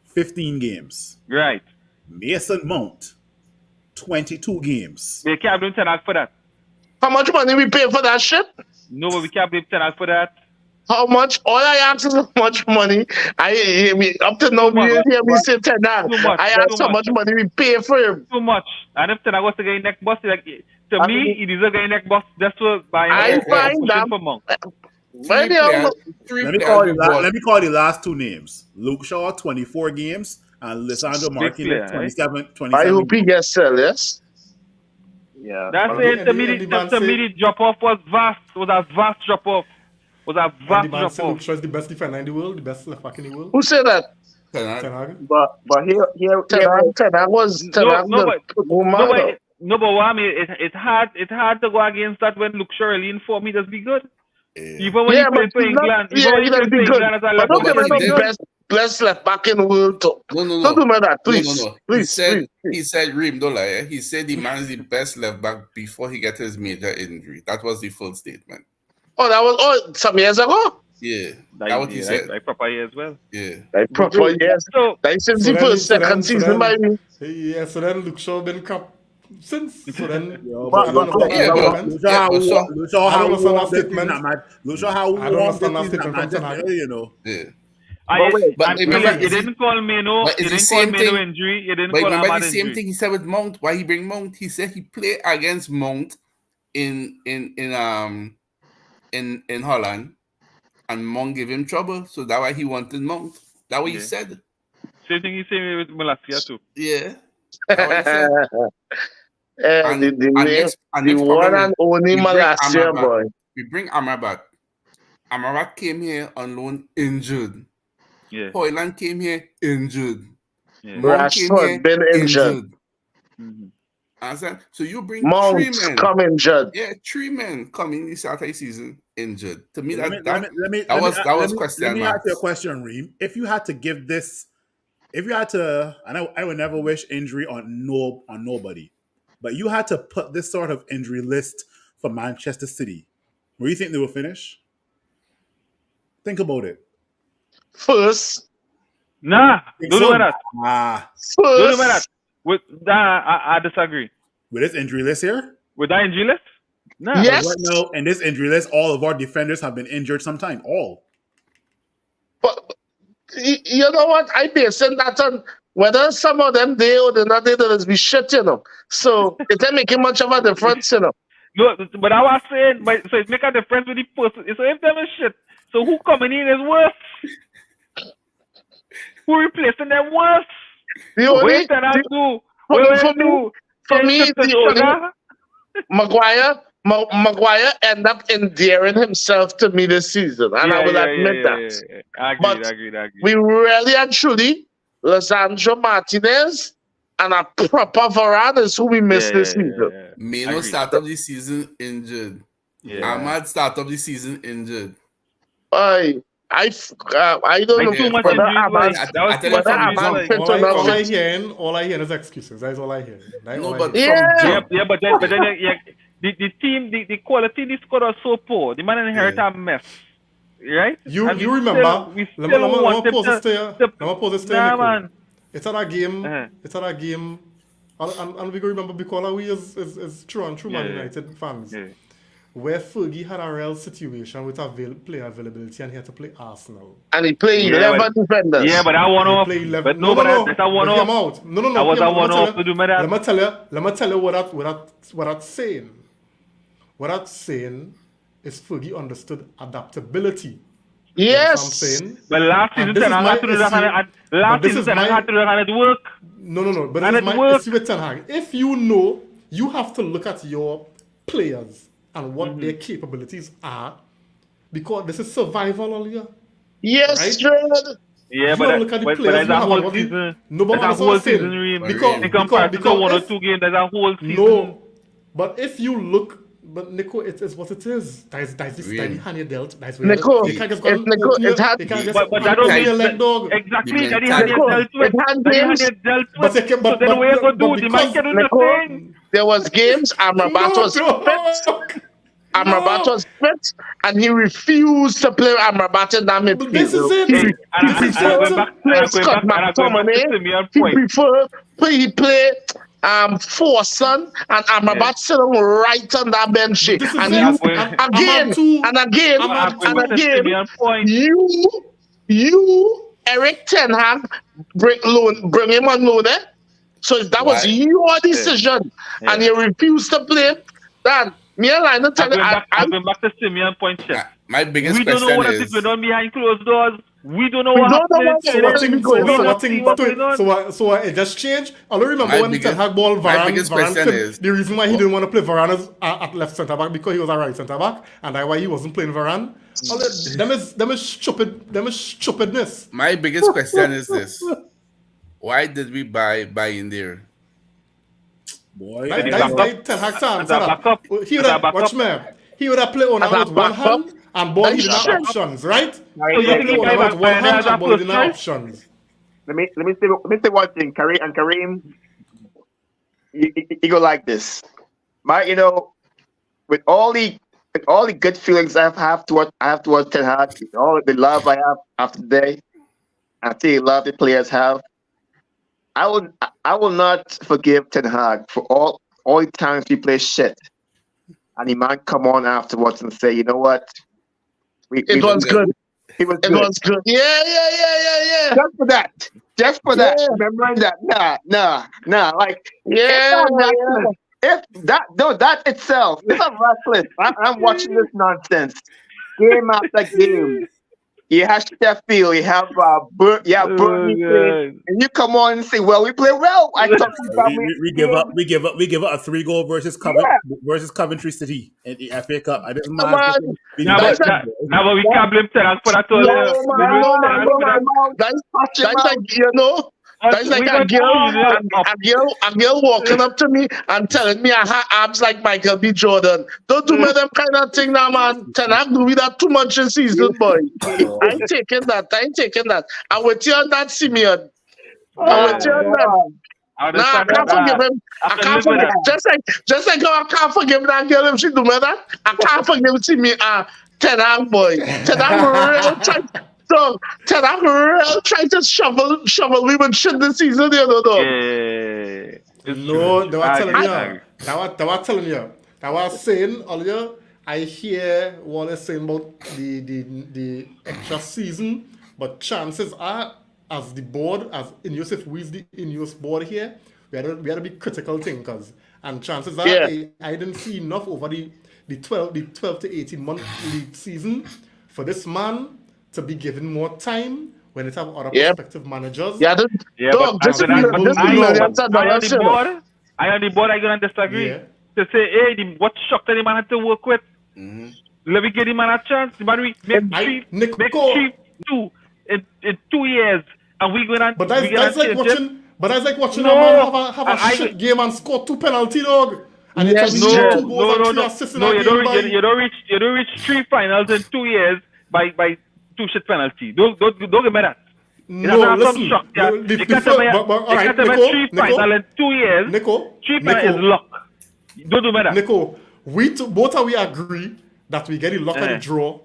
15 games. Right. Mason Mount, 22 games. We can't blame Ten Hag for that. How much money we pay for that shit? No, but we can't blame Ten Hag for that. How much? All I ask is how much money. Up to now, Too much. you hear me say Ten Hag. Too much. I Too ask how much. much money we pay for him. Too much. And if Ten Hag was to get neck bust, like to I me, mean- he deserves getting neck bust just to buy him. I find that- for Monk. Well, yeah, Let me call you the last 2 names. Luke Shaw, 24 games, and Lisandro player, Martinez, right? 27 I hope he games. gets sell, yes? Yeah. That's But it. To me, Andy Man the drop off was vast. Was a vast drop off. And the man said Luke Shaw is the best defender in the world, the best left back in the world. Who said that? Ten Hag. Ten Hag. But here Ten Hag was No, but woman. what I mean, it's hard to go against that when Luke Shaw really informed me just be good. Even when Yeah, he played but for he's not- England, yeah, even when he he does played be for good. England as a But left don't back, give he me did. the best left back in the world. Too. No. Don't do me that, please. No. Please, He said, Reem, don't lie. Eh? He said the man's the best left back before he got his major injury. That was the full statement. Oh, that was some years ago. Yeah, that's what he said. Like Papa as well. Yeah. Like proper years. So Like since So the then- first so then- second so season, then- by me. Yeah, so then Luke Shaw been cap since. So then, But- I don't understand yeah, that but- statement. Luke Shaw, but so- Luke Shaw, I don't understand that won this statement. season at Man- Luke Shaw, I don't understand that won this statement season from at Ten Hag. Manchester, you know. Yeah. and remember, he didn't call me no. but He it's the didn't call same me thing. no injury. He didn't But call remember Ahmad the same injury. thing he said with Mount. Why he bring Mount? He said he played against Mount in Holland, and Mount gave him trouble. So that's why he wanted Mount. That's what he Yeah. said. Same thing he said with Malacia too. Yeah. That's what he said. And- the and next one problem and is only we bring Malasia Amrabat. boy. We bring Amrabat. Amrabat came here on loan injured. Yeah. Hoyland came here injured. Yeah. Mount came here Rashford been injured. Understand? So you bring Mount 3 men. come injured. Yeah, 3 men coming this start of the season injured. To me, Let me that was question let me ask you a marks. question, Reem. If you had to give this, if you had to, I would never wish injury on nobody, but you had to put this sort of injury list for Manchester City, where do you think they will finish? Think about it. First, Nah, Think don't so? do that. Don't do that. first, With that, I disagree. With this injury list here, With that injury list? Nah. yes. right now in this injury list, all of our defenders have been injured sometime. All. But you know what? I basing that on whether some of them they or they're not there is be shit, you know. So it ain't making much of a difference, you know. No, but I was saying, so it make a difference with the person. So if them is shit, so who coming in is worse? Who replacing them worse? The only Wait till I do. for me, the only Maguire end up endearing himself to me this season, and I will admit that. Yeah. But I agree. we really and truly, Lisandro Martinez and a proper Varane is who we missed this season. Mino start of the season injured. Yeah. Ahmad start of the season injured. I don't know too much whether injuries, Ahmad like, that was I tell too you much from injuries, jump, like- fit or not All I fit. hear is excuses. That's all I hear. No, but Yeah. Yeah, but then the team, the quality of the squad was so poor. The man inherited a mess, right? You And remember? we Let still me wanted pause this to- there. Let me pause this there, Nah, Nico. man. It's at a game. Uh-huh. It's at a game. And we go remember because we is true Man Yeah. United fans. Yeah. Where Fergie had a real situation with player availability and he had to play Arsenal. And he played Yeah, 11 defenders. Yeah, but I want He off. played 11. But no, but that's a one Let him off. out. No. I was Let a me one tell off you- to do that. Let me tell you what that's saying. What that's saying is Fergie understood adaptability. You know what I'm Yes. saying? But last And season, this is Ten Hag my had to do that, issue. and But last this season, is Ten Hag my- had to do that, and it work. No. But And this is it my worked. issue with Ten Hag. If you know, you have to look at your players and what their capabilities are, because this is survival earlier. Yes, Right? Fred. Yeah, You but gotta look at the but players there's you a have whole and what the- season. Nobody There's a understands whole what I'm saying. season, Reem. Because- In comparison to because one or if- two games, there's a whole season. No, but if you look, but Nico, it is what it is. That's the Really? hand you dealt. That's Nico, you can't just go if and Nico, open your- it had- you can't just But that open don't your mean leg, dog. exactly The that he had mentality. dealt with. It had That he had games. dealt But with. they can- but- So then but- what you gonna but do? The man because- can do Nico, nothing. There was games Amrabat was fit. Amrabat was fit, and he refused to play Amrabat in that midfield. This is it. He This refused is to it. play Scott McTominay. He preferred play Forson and Amrabat sitting right on that bench. This is And it. you And again, too. and again, I'm and again, you, Eric Ten Hag, bring him on loan, eh? So that was Why? your decision, and you refused to play. Dan, me and Lionel tell you, I'm going back to Simeon point check. My biggest We don't know question what is is going on behind closed doors. We don't know We what don't know happened. what- So what thing? We don't So it just changed. I don't remember My when biggest- Ten Hag ball my Varane. biggest Varane question could- is- the reason why he didn't want to play Varane at left centre back because he was a right centre back, and that's why he wasn't playing Varane. Them is stupid. Them is stupidness. my biggest question is this: why did we buy in there? Boy, That's backup. why Ten Hag said As a backup. he would As a have backup. watch me. He would have played on As a with one backup. hand and ball. He didn't have That's options, right? So He you would have think he played buy on with back one Bayern hand as a and ball. He didn't have first options. Let me say one thing, Kareem. You go like this. With all the good feelings I have towards Ten Hag, all the love I have after today, I see love the players have. I will not forgive Ten Hag for all the times we play shit, and he might come on afterwards and say, you know what, It was good. He was It good. was good. Yeah. Just for that. Yeah. Remember that. Nah. Like, Yeah. if that itself, it's not reckless. I'm watching this nonsense game after game. You have Sheffield, you have Burnley, and you come on and say, "Well, we play well." I thought we give up a 3-goal versus Coventry City in the FA Cup. I didn't Come mind. on. Now, but we can't blame Ten Hag for that. No, man. That's like, That's like we a got girl, Junior up. a girl walking up to me and telling me I have abs like Michael B. Jordan. Don't do me them kind of thing now, man. Ten Hag do me that too much in season, boy. I ain't taking that. I'm with you on that, Simeon. I'm with you on that. I Nah, I understand can't that. forgive him. I I can can't live with forgive. that. Just like how I can't forgive that girl if she do me that. I can't forgive Simeon. Ten Hag boy. Ten Hag real tight. So Ten Hag real try to shovel me with shit this season, you know, dog. Yeah. It's No, true. they were I telling agree. you. I agree. They were telling you. They were saying earlier. I hear what they're saying about the extra season, but chances are, as the board, as Ineos, if we's the Ineos board here, we had to be critical thinkers. And chances are, Yeah. I didn't see enough over the 12 to 18 month league season for this man to be given more time when it have other Yeah. prospective managers. Yeah, Yeah, dog, but this is after that, but Available this is now. millions of I on dollars, the you know. board. I on the board. I gonna disagree. Yeah. To say, hey, what structure the man had to work with? Mhm. Let me give the man a chance. The man we make Nico, two in 2 years, and we gonna but that's like change it. watching. But that's like watching a No, man have a I shit game and score 2 penalty, dog. And you tell Yes, me no, he get 2 no, goals and no, 3 no, assists in no. a You game, don't boy. you don't reach 3 finals in 2 years by 2 shit penalty. Don't give me that. No, listen. Structure. The You can't first, tell me but all right, three Nico, final in 2 years. Nico, 3 final is luck. Don't do me that. Nico, both of we agree that we get the luck of the Eh. draw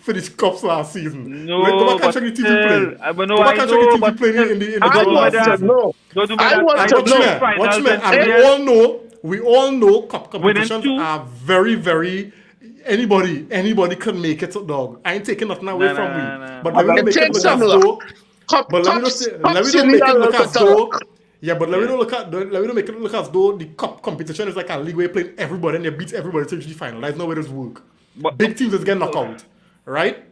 for the cups last season. No, Go back and but check the TV still, play. but no, Go back I and check know, the TV but play still, in the I draw don't do me last want to that. season. know. Don't do me I that. want I to got Watch know. me, three finals in 2 and years. we all know cup Winning competitions 2. are very, very. Anybody can make it, dog. I ain't taking nothing away from we. Nah. But let me not It make it takes look some as luck. though. But let me not make it look as though. Yeah, but let me not make it look as though the cup competition is like a league where you play everybody and you beat everybody to reach the final. That's not where this work. But- Big teams is getting knocked out, right?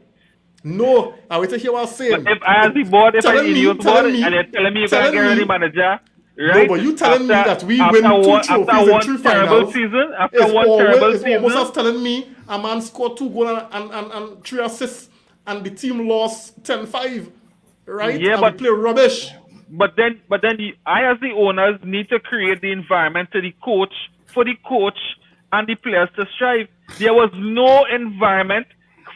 No, I wait to hear what I'm saying. But if I as the board, if I'm Telling me- Ineos board, telling me- and you're telling me you're telling gonna get rid me- of the manager, No, right? but you telling me that we after win 2 one, trophies after in one 3 terrible finals. season, after It's one terrible it's almost season, as telling me a man scored 2 goals and 3 assists and the team lost 10-5, right? Yeah, and but- we play rubbish. but then I as the owners need to create the environment to the coach for the coach and the players to strive. There was no environment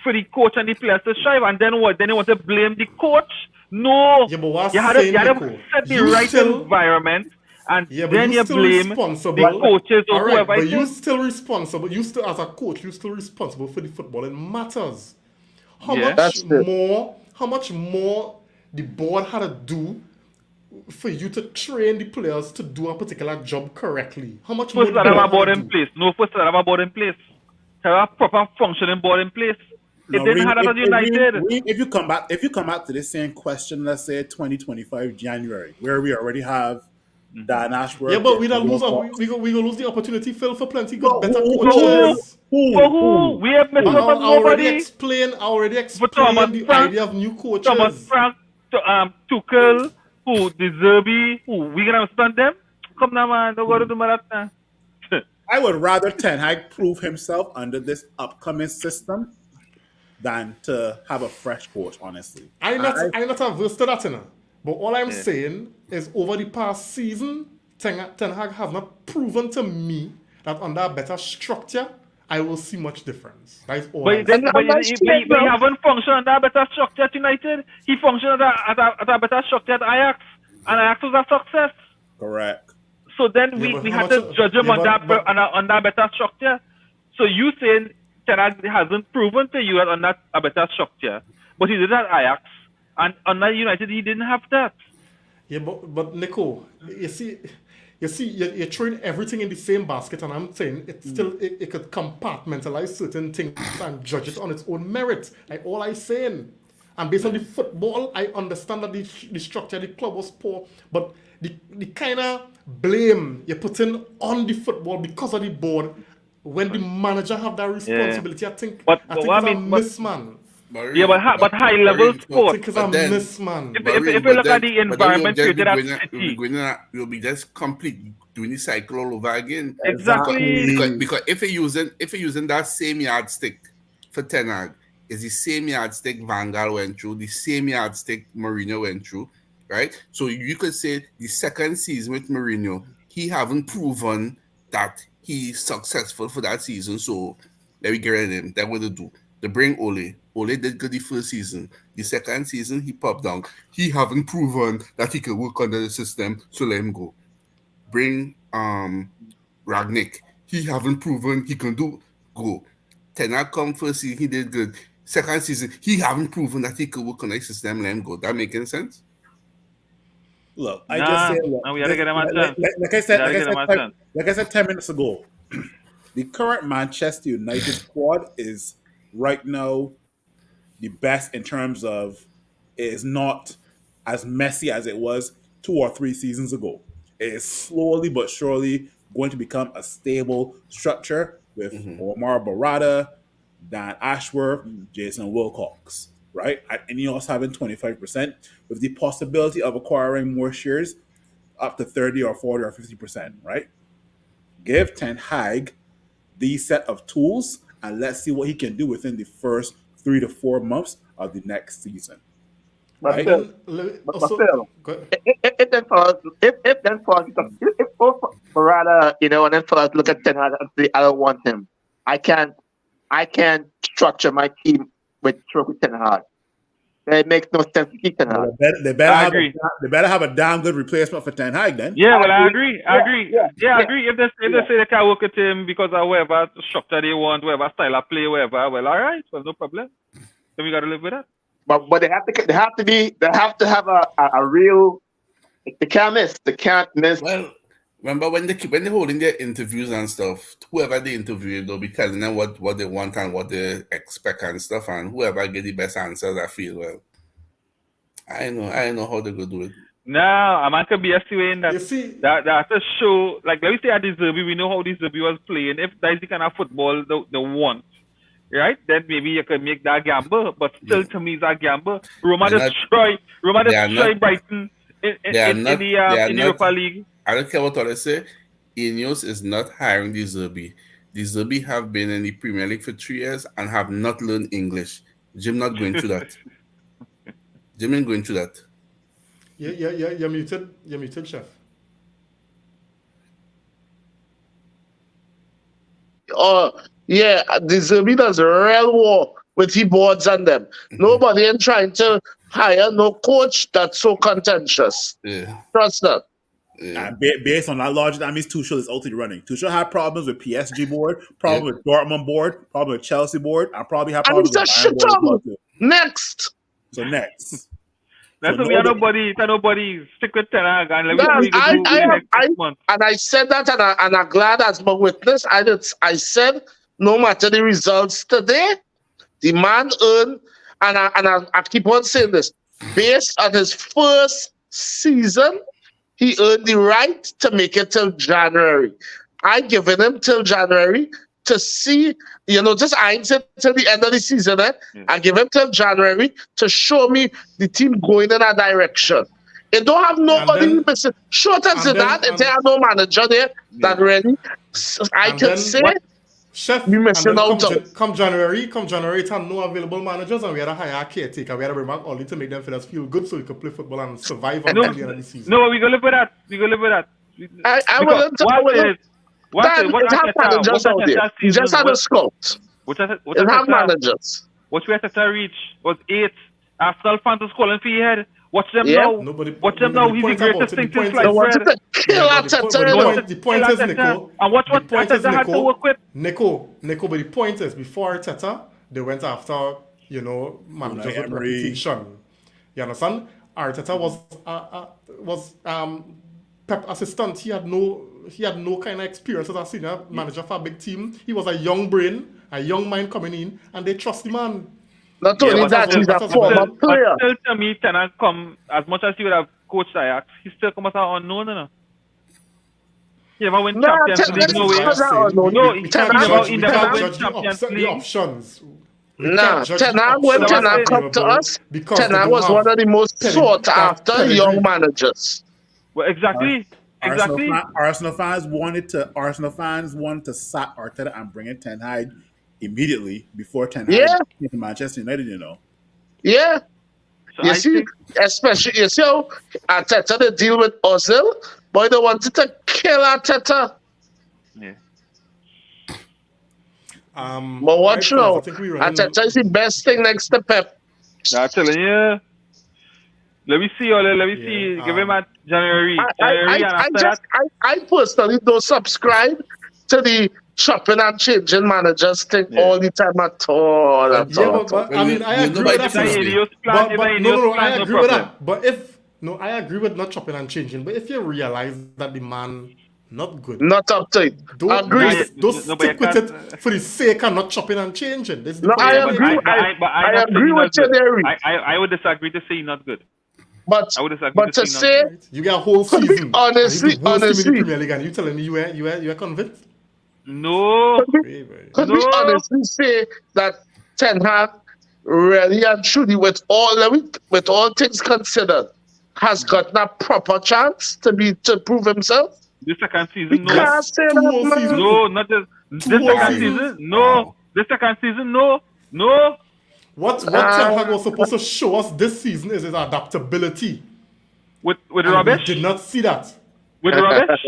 for the coach and the players to strive, and then what? Then you want to blame the coach? No, Yeah, but what you I'm had to saying, Nico, set the you right still- environment, and Yeah, but then you you still blame responsible. the coaches or All right, whoever but it you is. still responsible. You still, as a coach, you still responsible for the football. It matters. How Yeah. That's it. much more the board had to do for you to train the players to do a particular job correctly? How much First, more to the have a board board had in to do? place. No, first, to have a board in place. To have a proper functioning board in place. No, If they didn't Reem, have that at United, if you come back to the same question, let's say 2025 January, where we already have Dan Ashworth. Yeah, but we don't lose. Wilcox. We gonna lose the opportunity, Phil, for plenty No, good, better who- coaches. for who? We have missed I out on already nobody. explained For Thomas the Frank, idea of new coaches. Thomas Frank, Tuchel, who the Zerbi, who we gonna stand them? Come now, man. Don't go to do that now. I would rather Ten Hag prove himself under this upcoming system than to have a fresh coach, honestly. I'm not averse to that, you know. But all I'm saying is over the past season, Ten Hag have not proven to me that under a better structure, I will see much difference. That is all I'm saying. But he haven't functioned at a better structure at United. He functioned at a better structure at Ajax, and Ajax was a success. Correct. So then Yeah, but we how had to much- judge him yeah, on that better structure. So you saying Ten Hag hasn't proven to you that on that a better structure, but he did at Ajax, and on that United he didn't have that. Yeah, but Nico, you see, you're throwing everything in the same basket, and I'm saying it could compartmentalize certain things and judge it on its own merit. Like all I'm saying, and based on the football, I understand that the structure of the club was poor, but the kind of blame you're putting on the football because of the board, when the manager have that responsibility, I think But it's what I a mean, miss, man. Yeah, but high level I sport. think it's a miss, man. If you look at the environment created at City, we'll be just complete doing the cycle all over again. exactly. Because if you're using that same yardstick for Ten Hag, is the same yardstick Van Gaal went through, the same yardstick Mourinho went through. right? So you could say the second season with Mourinho, he haven't proven that he's successful for that season. So let me get rid of him. That's what they do. They bring Ole. Ole did good the first season. The second season, he popped down. He haven't proven that he can work under the system, so let him go. Bring Ragnick. He haven't proven he can do go. Ten Hag come first season, he did good. Second season, he haven't proven that he could work on the system, let him go. That making sense? Look, I just say, look, we gotta get him a chance. like I said 10 minutes ago, the current Manchester United squad is right now the best in terms of it is not as messy as it was 2 or 3 seasons ago. It is slowly but surely going to become a stable structure with Omar Barada, Dan Ashworth, Jason Wilcox, right? And Ineos having 25% with the possibility of acquiring more shares up to 30 or 40 or 50%, right? Give Ten Hag these set of tools and let's see what he can do within the first 3 to 4 months of the next season. But Right? still, Also, but still, if then for us, if Barada, and then for us look at Ten Hag and say I don't want him, I can't structure my team with Ten Hag. It makes no sense to keep Ten Hag. They better have a damn good replacement for Ten Hag then. Yeah, well, I agree. I agree. Yeah. I agree. If they say they can work with him because of whatever structure they want, whatever style of play, whatever, well, all right, well, no problem. Then we got to live with that. But they have to have a real. They can't miss. They can't miss. Well, remember when they're holding their interviews and stuff, whoever they interview, they'll be telling them what they want and what they expect and stuff, and whoever get the best answers, I feel well. I know how they're gonna do it. No, a man could be SUA that. You see, That's a show. Like, let me say at the Derby, we know how this Derby was playing. If that's the kind of football they want, right? Then maybe you can make that gamble. But still, to me, it's a gamble. Roma destroyed Brighton in the Europa League. I don't care what all they say. Ineos is not hiring the Zerbi. The Zerbi have been in the Premier League for 3 years and have not learned English. Jim not going through that. Jim ain't going through that. Yeah, you're muted. You're muted, chef. Yeah, the Zerbinas real war with the boards and them. Nobody ain't trying to hire no coach that's so contentious. Yeah. Trust that. Yeah. Based on that logic, that means Tuchel is out of the running. Tuchel had problems with PSG board, problem with Dortmund board, problem with Chelsea board, and probably have problems with Bayern board as well too. Next. So next. That's So why we are nobody stick with Ten Hag and let me Yeah, see what we do in the next 6 months. And I said that, and I'm glad as my witness. I said, no matter the results today, the man earned, and I keep on saying this, based on his first season, he earned the right to make it till January. I given him till January to see, just I ain't said till the end of the season. I give him till January to show me the team going in a direction. It don't have nobody missing. Short as that, if there are no manager there, that really, I can say, Chef, we missing out. Come January, it have no available managers, and we had to hire a caretaker. We had to bring back Ollie to make them feel us feel good so we could play football and survive until the end of the season. No, we gonna live with that. I wouldn't. It have managers out there. You just had a scout. It have managers. What we had to reach was 8. Arsenal fans was calling for your head. Watch them now. Watch them now. He's the greatest thing since sliced bread. The point is, Nico. And watch what Arteta had to work with. Nico, but the point is, before Arteta, they went after, managers with reputation. You understand? Arteta was Pep assistant. He had no kind of experience as a senior manager for a big team. He was a young brain, a young mind coming in, and they trust the man. Not only that, he's a former player. But still, to me, Ten Hag come, as much as he would have coached Ajax, he still come as an unknown, He never win Champions League, no way. No, he never win Champions League. The options. Nah, Ten Hag, when Ten Hag come to us, Ten Hag was one of the most sought after young managers. Well, exactly. Arsenal fans wanted to sack Arteta and bring in Ten Hag immediately before Ten Hag came to Manchester United, Yeah. So You I see, think especially you see how Arteta they deal with Ozil. Boy, they wanted to kill Arteta. yeah. But All right, watch fellas, I now. think we running. Arteta is the best thing next to Pep. I'm telling you. Let me see, Ole. Let me Yeah, see. Give him at January. I, January, and after that, I personally don't subscribe to the chopping and changing managers thing yeah. all the time at all. At Yeah, all, at all. but I mean, I You agree know with by that. If that Tuesday. Ineos plan, But if that no, Ineos I plan, no agree with problem. that. But if no, I agree with not chopping and changing. But if you realize that the man not good, Not up to it. don't Agreed. stick with but it for the sake of not chopping and changing. This is the No, point I I'm agree. making. I not saying agree he's with not you good. there. I would disagree to say he's not good. But I would disagree but to to say not say, good. You get a whole to be season, and honestly, he's the worst team in the honestly, Premier League, and you telling me you are convinced? No, could we no. honestly say that Ten Hag really and truly, with all things considered, has gotten a proper chance to prove himself? This second We season, no. can't say Two that, whole man. seasons. No, not this. Two This whole second seasons. season, no. Wow. This second season, no. No. What Ten Hag was supposed to show us this season is his adaptability, With and rubbish? we did not see that. With rubbish?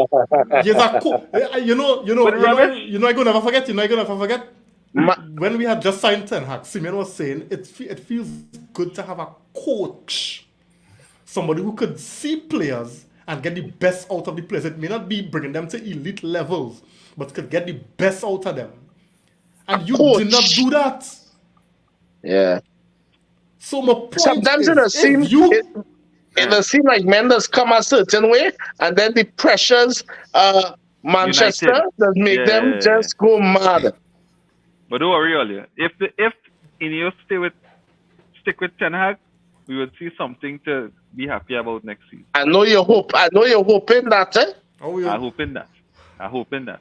He's a With rubbish? I gonna never forget. I gonna never forget. Ma- When we had just signed Ten Hag, Simeon was saying it feels good to have a coach, somebody who could see players and get the best out of the players. It may not be bringing them to elite levels, but could get the best out of them. And you coach. did not do that. Yeah. So my point Sometimes is, in a scene, it seems like Mendes come a certain way, and then the pressures, Manchester, United. that make them Yeah. just go mad. But don't worry, Olia. If Ineos stick with Ten Hag, we would see something to be happy about next season. I know you're hoping that. oh, we, I'm hoping that.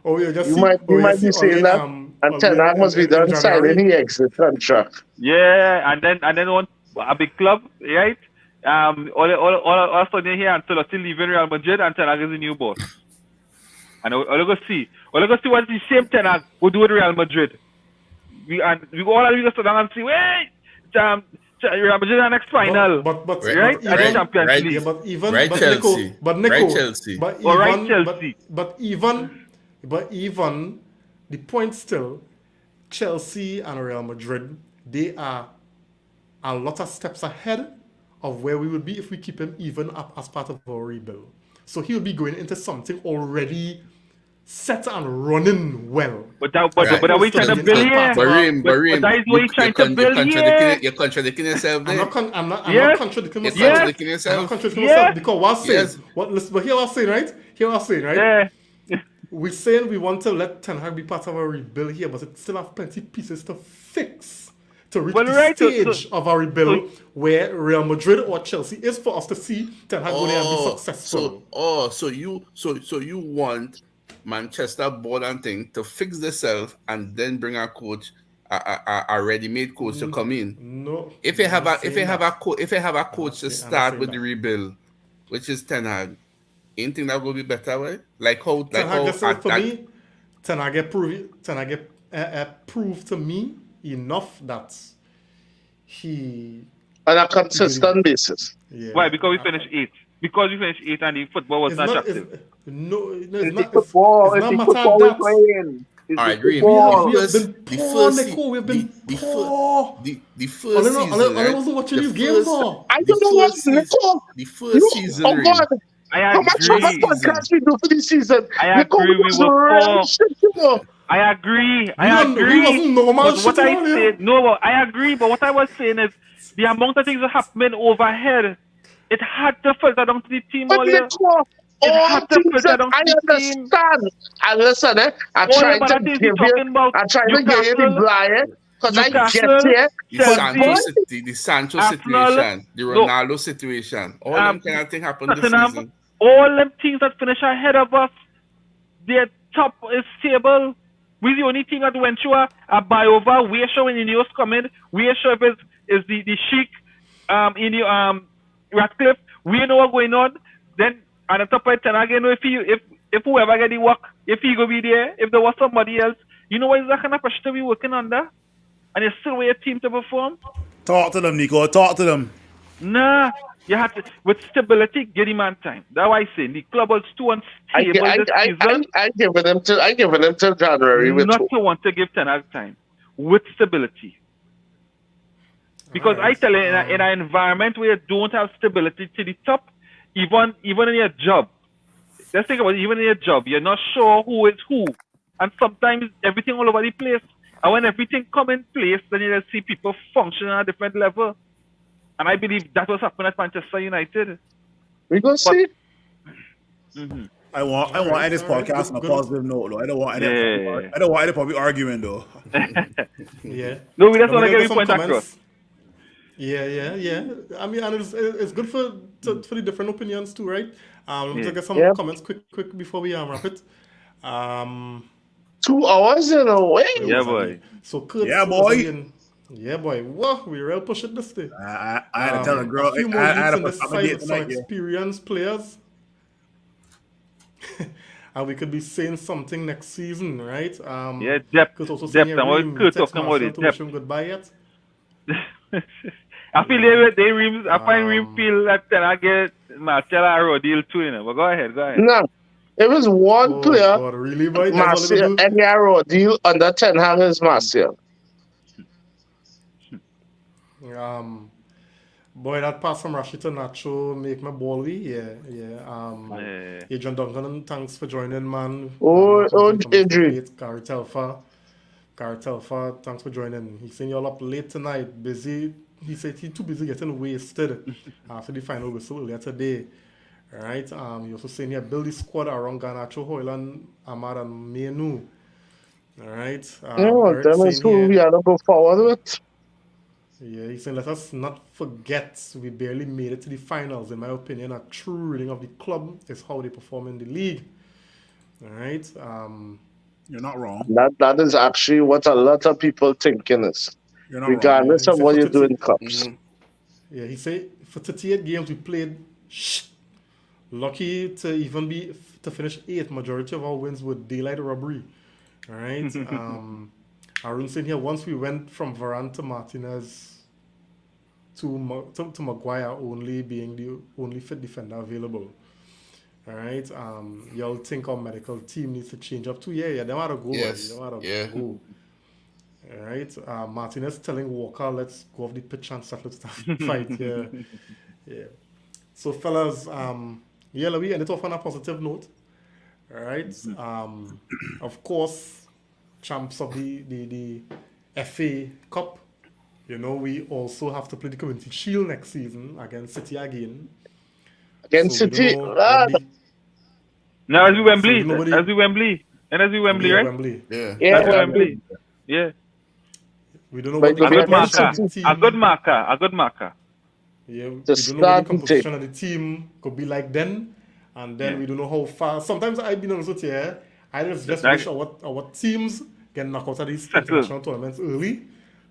oh, we just You see, might be saying that, and Ten Hag must be done signing the exit contract. Yeah, and then one a big club, right? All of a sudden here Ancelotti leaving Real Madrid and Ten Hag is the new boss. And all go see what the same Ten Hag will do with Real Madrid. We go sit down and see, wait, Real Madrid are next final. But right? even, At the Champions right, League. yeah, but even Right but Chelsea. Nico, but Nico, Right Chelsea. but even, Or right Chelsea. but even the point still, Chelsea and Real Madrid, they are a lot of steps ahead of where we would be if we keep him even up as part of our rebuild. So he'll be going into something already set and running well. But that we trying to build here. Barim, But that is what you're trying to build here. You're contradicting yourself I'm there. not Yes. contradicting You're myself. contradicting I'm not yourself. contradicting Yeah. myself because what I'm saying, Yes. but here what I'm saying, right? Yeah. We're saying we want to let Ten Hag be part of our rebuild here, but it still have plenty pieces to fix to reach Well, the right, so- stage of our rebuild where Real Madrid or Chelsea is for us to see Ten Hag go there and be successful. So you want Manchester board and thing to fix themselves and then bring a coach, a ready-made coach to come in. No. If you have I'm a if saying you have that. a if you have a coach to saying- I'm not start saying with the that. rebuild, which is Ten Hag, ain't think that will be better, right? Like how Ten Hag just said for me, Ten Hag proved to me enough that he On a consistent basis. yeah. Why? Because we finished 8th. Because we finished 8th and the football was It's not not attractive. it's It's not the football. it's It's the not football matter we're that playing. It's I the agree. football. we have been poor, Nico. We've been poor. The first season, I right? wasn't watching The these games, first- though. I the don't know what first season- Nico. The first season, Oh God! I How much of a agree. podcast we do for this season? I Nico agree, we was were real poor. shit, you know. I agree. We wasn't normal But what shit I around here. said, no, I agree. But what I was saying is the amount of things that happening overhead, it had to filter down to the team. But All here. Nico, It all had to things filter that down I to the team. understand. And listen, I'm All trying the to other things give you're you, talking about, I'm trying to give you the Newcastle, blind, because I get Newcastle, here. the But Sancho, boy, the Sancho Arsenal, situation, the no. Ronaldo situation, all them kind of thing happened this Tottenham, season. all them teams that finish ahead of us, their top is stable. We're the only team that went through a buyover. We're sure when Ineos come in. We're sure if it's the Sheik, Ratcliffe. We know what's going on. Then on the top of it, and again, if whoever get the work, if he go be there, if there was somebody else, you know what is that kind of pressure to be working under, and you still want your team to perform. Talk to them, Nico. Talk to them. Nah, you have to with stability. Get him man time. That's why I say the club was too unstable this season. I giving them till January with Not two. to want to give Ten Hag time with stability. Because Alright, I tell you, in an environment where you don't have stability to the top, even in your job, let's think about it, even in your job, you're not sure who is who. And sometimes everything all over the place. And when everything come in place, then you see people function at a different level. And I believe that was happening at Manchester United. We gonna see. Mm-hmm. I want this podcast on a positive note, though. I don't want any probably arguing, though. Yeah. No, we just Let want me to get get your some point comments. across. Yeah. I mean, and it's good for the different opinions too, right? Let me Yeah. get some Yeah. comments quick before we wrap it. 2 hours in a way. Yeah, boy. So Kurt, Yeah, boy. Yeah, boy. Whoa, we real push it this day. I had to tell a girl. A few more I had youths to in put this some side date with some tonight. Yeah. experienced players. And we could be saying something next season, right? Yeah, depth. Kurt also Depth. saying And what Reem Kurt text talking about Marcel is to wish depth. him goodbye yet. I feel they Reem. I find Reem feel that Ten Hag get Marcel and deal too, you know. But go ahead. No, it was one Oh player, God, really, boy? That's all they Martial, do. any arrow deal under 10 Hag is Martial. Boy, that pass from Rashid to Nacho make my ball wee. Yeah. Yeah. Adrian Duncan, thanks for joining, man. Adrian. Gary Telfa, thanks for joining. He's saying y'all up late tonight, busy. He said he's too busy getting wasted after the final whistle earlier today. Alright. He also saying here build the squad around Garnacho, Hoyland, Ahmad, and Menu. Alright. Eric Them is saying who here. we are to go forward with. Yeah, he's saying let us not forget we barely made it to the finals. In my opinion, a true reading of the club is how they perform in the league. Alright. You're not wrong. That is actually what a lot of people thinking is. You're not Regardless Yeah, of what you do in cups. Yeah, he said for 38 games we played. Lucky to even be to finish 8th. Majority of our wins were daylight robbery. All right. Arun saying here once we went from Varane to Martinez to Maguire only being the only fit defender available. All right. Y'all think our medical team needs to change up too? Yeah. They want to go. Yes, They want to yeah. go. All right. Martinez telling Walker, let's go off the pitch and settle the fight. Yeah. So, fellas, let me end it off on a positive note. All right. Of course, champs of the FA Cup. You know, we also have to play the Community Shield next season against City again. Against So we City. don't know what Now, as we Wembley. So nobody- As we Wembley. And as we Wembley, right? Wembley. Yeah. As we Wembley. Yeah. We don't know But what the you A good Against composition marker. of the team. A good marker. A good marker. Yeah, we Just don't know what the start and composition of the team could be like then, and then Yeah. we don't know how far. Sometimes I've been honest with you, yeah, I just Right. wish our teams get knocked out of these Settle. international tournaments early,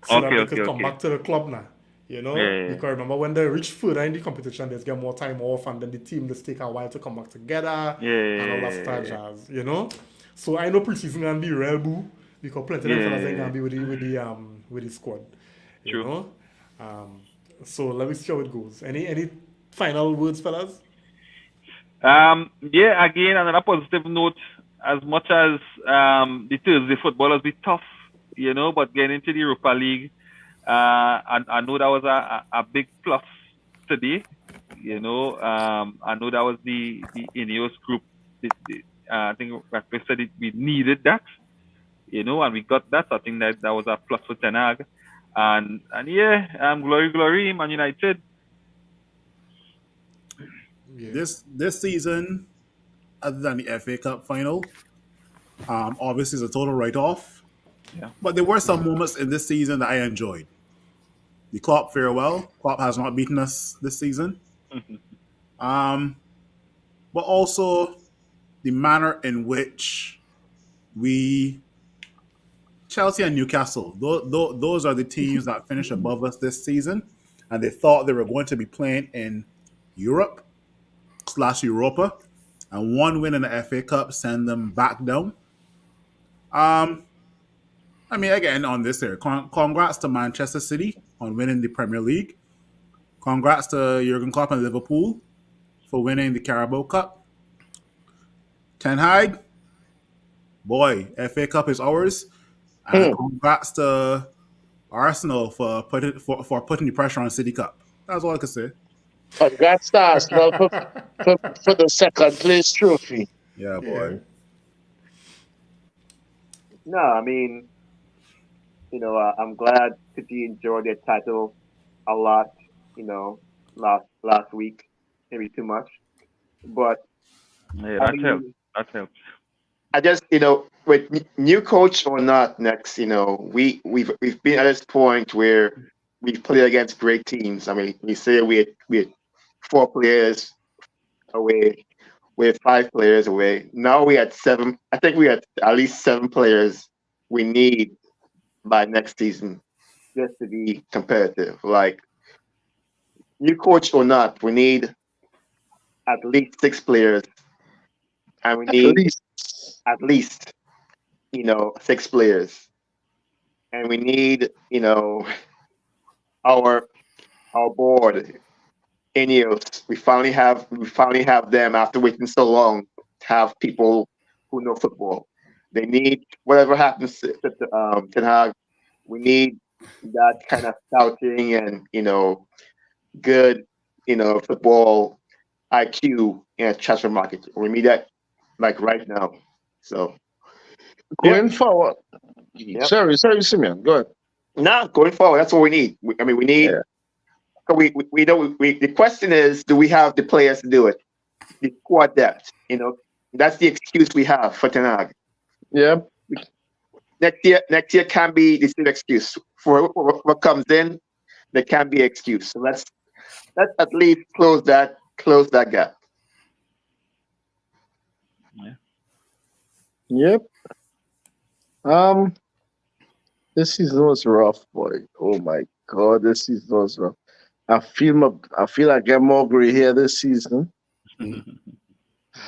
so that they could come back to the club now. You know, Yeah. because remember when they reach further in the competition, they get more time off, and then the team just take a while to come back together and all that stuff, jazz. You know, so I know preseason gonna be real boo because plenty of fellas ain't gonna be with the squad. You True. know, so let me see how it goes. Any final words, fellas? Again, on a positive note, as much as the Thursday football has been tough, you know, but getting into the Europa League, I know that was a big plus today. You know, I know that was the Ineos group. I think Rapid said we needed that, you know, and we got that. So I think that was a plus for Ten Hag. And glory, Man United. Yeah. This season, other than the FA Cup final, obviously is a total write-off. Yeah. But there were some moments in this season that I enjoyed. The Klopp farewell. Klopp has not beaten us this season. But also the manner in which Chelsea and Newcastle, those are the teams that finished above us this season, and they thought they were going to be playing in Europe/Europa, and one win in the FA Cup send them back down. I mean, again, on this here, congrats to Manchester City. on winning the Premier League. Congrats to Jurgen Klopp and Liverpool for winning the Carabao Cup. Ten Hag, boy, FA Cup is ours. And congrats to Arsenal for putting the pressure on City Cup. That's all I can say. Congrats to Arsenal for the second place trophy. Yeah, Yeah. boy. No, I mean, I'm glad City enjoyed their title a lot. Last week, maybe too much, but Yeah, I that helps. mean, That helps. I just with new coach or not next, we've been at this point where we've played against great teams. I mean, we say we had 4 players away, we had 5 players away. Now we had 7. I think we had at least 7 players we need by next season just to be competitive. Like new coach or not, we need at least 6 players, and we At need least. at least 6 players, and we need our board. Ineos, we finally have them after waiting so long to have people who know football. They need whatever happens to Ten Hag. We need that kind of scouting and good football IQ in a transfer market. We need that like right now. So Going forward. Yep. Sorry, Simeon. Go ahead. Going forward, that's what we need. We need. Yeah. We don't. The question is, do we have the players to do it? The squad depth. That's the excuse we have for Ten Hag. Yeah. Next year can be the same excuse for what comes in. There can be excuse. So let's at least close that gap. Yep. This season was rough, boy. Oh my God, this season was rough. I feel I get more gray hair this season. I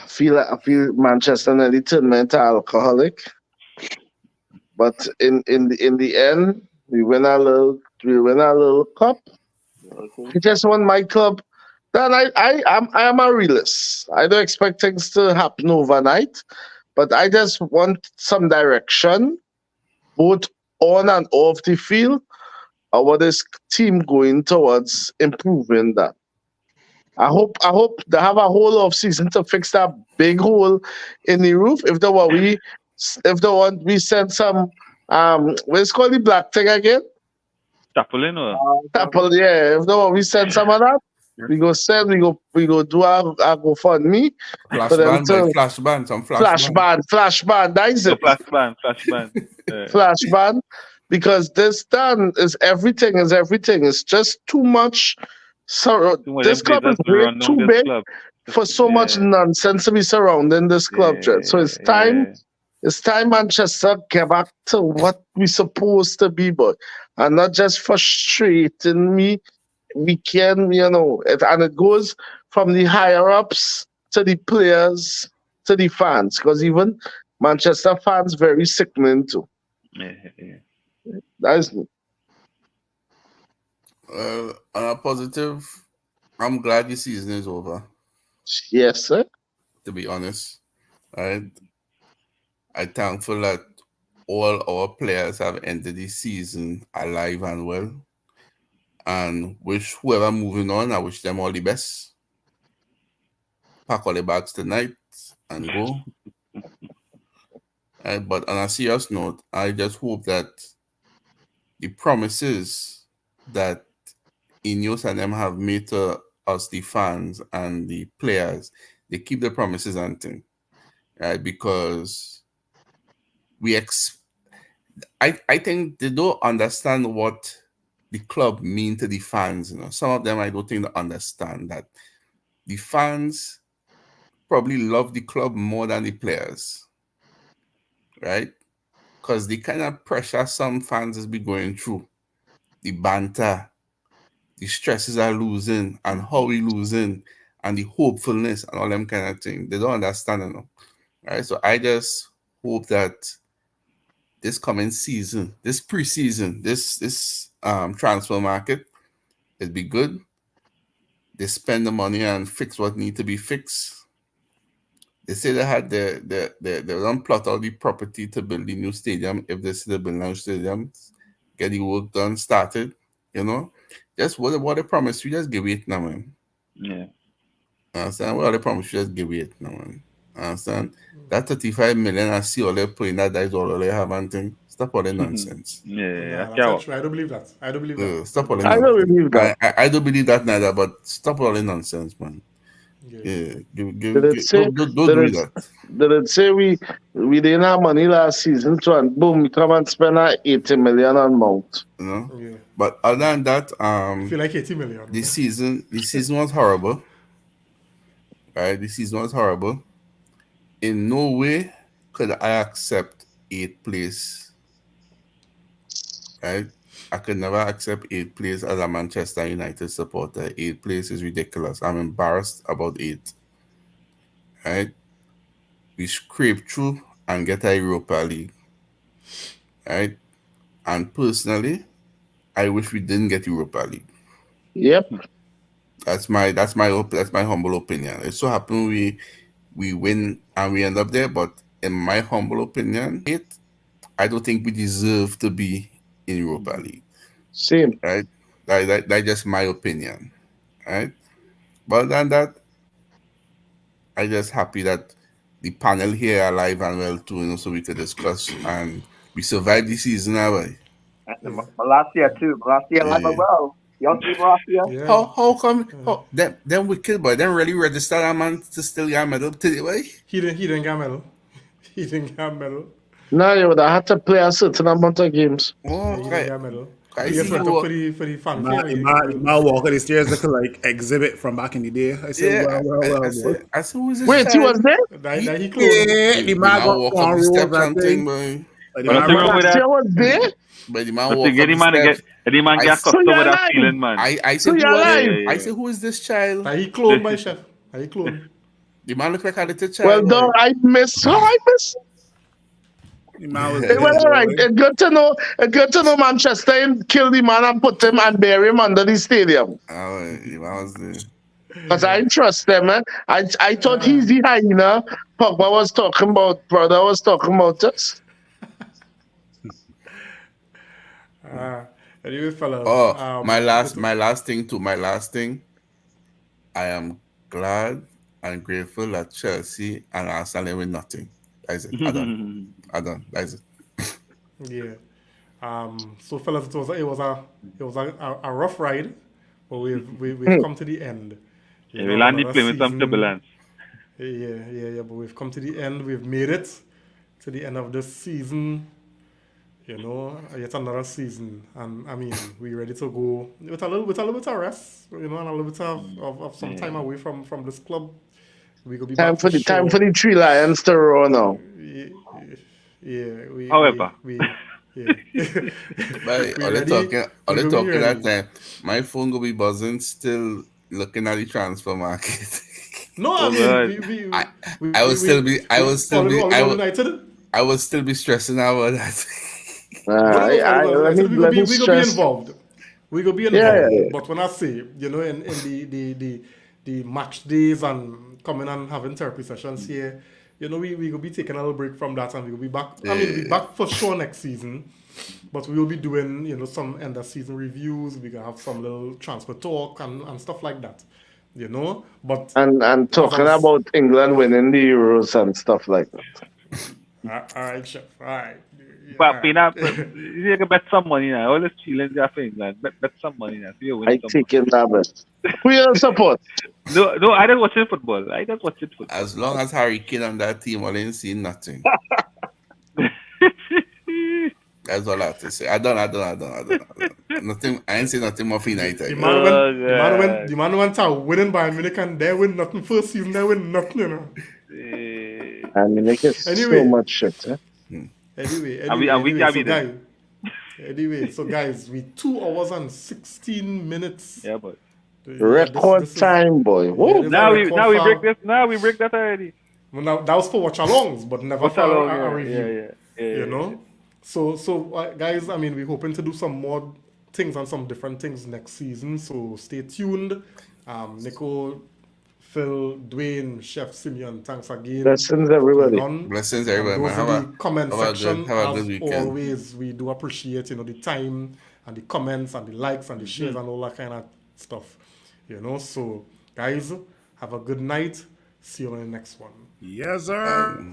feel Manchester nearly turned me into alcoholic. But in the end, we win our little cup. I just want my club. Then I am a realist. I don't expect things to happen overnight, but I just want some direction, both on and off the field. What is team going towards improving that? I hope they have a whole off season to fix that big hole in the roof. If they want we send some what's called the black thing again? Tapolin or Apple, yeah. If they want we send some of that, we go do our GoFundMe for them to Flash ban. flash ban. That is it. flash ban. Flash ban. Because this done is everything. It's just too much. So this club is way too big for so much nonsense to be surrounding this club, Jed. So it's time. It's time Manchester get back to what we supposed to be, but and not just frustrating me. We can, and it goes from the higher ups to the players to the fans, because even Manchester fans very sickening too. Yeah. That is me. On a positive, I'm glad the season is over. Yes, sir. To be honest, right? I'm thankful that all our players have ended the season alive and well. And wish whoever moving on, I wish them all the best. Pack all the bags tonight and go. But on a serious note, I just hope that the promises that Ineos and them have made to us, the fans and the players, they keep the promises and thing, right? Because I think they don't understand what the club mean to the fans. Some of them I don't think they understand that the fans probably love the club more than the players, right? Because the kind of pressure some fans has been going through, the banter, the stresses are losing, and how we losing, and the hopefulness and all them kind of things. They don't understand, right? So I just hope that this coming season, this preseason, this transfer market. It'd be good. They spend the money and fix what need to be fixed. They say they had they don't plot out the property to build the new stadium. If they still build new stadium, get the work done, started. Just what they promise you, just give it now, man. Yeah. Understand? What they promise you, just give it now, man. Understand? That 35 million, I see all they're putting that is all they have and thing. Stop all the nonsense. Yeah. Nah, that's not true. I don't believe that. I don't believe that. Stop all the I don't nonsense. believe that. I don't believe that neither, but stop all the nonsense, man. Yeah. Don't do that. Did it say we didn't have money last season, so and boom, we come and spend our 80 million on Mount. Yeah. But other than that, I feel like 80 million. this season was horrible. Right? This season was horrible. In no way could I accept 8th place. Right? I could never accept 8th place as a Manchester United supporter. 8th place is ridiculous. I'm embarrassed about 8th. Right? We scrape through and get a Europa League. Right? And personally, I wish we didn't get Europa League. Yep. That's my humble opinion. It so happened we win and we end up there, but in my humble opinion, I don't think we deserve to be in Europa League. Same. Right? That's just my opinion. Right? But other than that, I'm just happy that the panel here are alive and well too, so we could discuss and we survived the season, have we? Malasia too. Malasia alive and well. Y'all see Malasia? Yeah. How come them wicked boy then really register a man to still get a medal today, way? He didn't get a medal. He didn't get a medal. No, you would have had to play a certain amount of games. Oh, He didn't get a medal. I He just see went you up for the fanfare. My walk of the stairs look like exhibit from back in the day. I said, well, I said, who is this Wait, he child? was there? That he closed. yeah, the man got walk on up the rules steps and and thing, thing. boy. Like, But nothing wrong with that. Malasia was there? But the man But walk up any the man steps. get accustomed you're with that lying. feeling, man. I So said, you're lying. I said, who is this child? That he cloned by chef. That he cloned. The man look like a little child. Well, boy. no, I miss. the man was It there, was all right. boy. It's good to know. It's good to know Manchester and kill the man and put him and bury him under the stadium. Oh, the man was there. Because I didn't trust them, man. I thought he's the hyena. Pogba was talking about. Brother was talking about us. Anyway, fellas. Oh, my last thing. I am glad and grateful that Chelsea and Arsenal win nothing. That's it. I done. That's it. Yeah. So fellas, it was a rough ride, but we've come to the end. Yeah, we landed playing with some turbulence. Yeah. But we've come to the end. We've made it to the end of this season. Yet another season, and I mean, we're ready to go with a little bit of rest, and a little bit of some time away from this club. We could be Time back for the sure. time for the three lions to roar now. Yeah. However. But all they talking that time. My phone will be buzzing, still looking at the transfer market. No, I will still be stressing about that. Let me we go be stress. involved. We go be involved. But when I say, in the match days and coming and having therapy sessions here, we will be taking a little break from that and we will be back. I mean, we'll be back for sure next season. But we will be doing, some end of season reviews. We can have some little transfer talk and stuff like that. But and talking about England winning the Euros and stuff like that. All right, chef. All right. But Pina, you can bet some money now. All this challenge are for England. Bet some money now. So you win I some take in that bet. Who you support? No, I don't watch football. As long as Harry Kane on that team, I ain't seen nothing. That's all I have to say. I don't. Nothing. I ain't seen nothing more for United. The man went out winning Bayern Munich and they win nothing first season. They win nothing, I mean, they get so much shit. So guys, we 2 hours and 16 minutes. Yeah, but record time, boy. Whoa. Now we break this. Now we break that already. Well, now that was for watch-alongs, but never for a review. Yeah. So guys, I mean, we're hoping to do some more things and some different things next season. So stay tuned. Nico, Phil, Dwayne, Chef Simeon, thanks again. Blessings, for everybody. coming on. Blessings, everybody, Those man. in the comment section, have a good as weekend. always, we do appreciate, the time and the comments and the likes and the shares and all that kind of stuff. So guys, have a good night. See you on the next one. Yes, sir.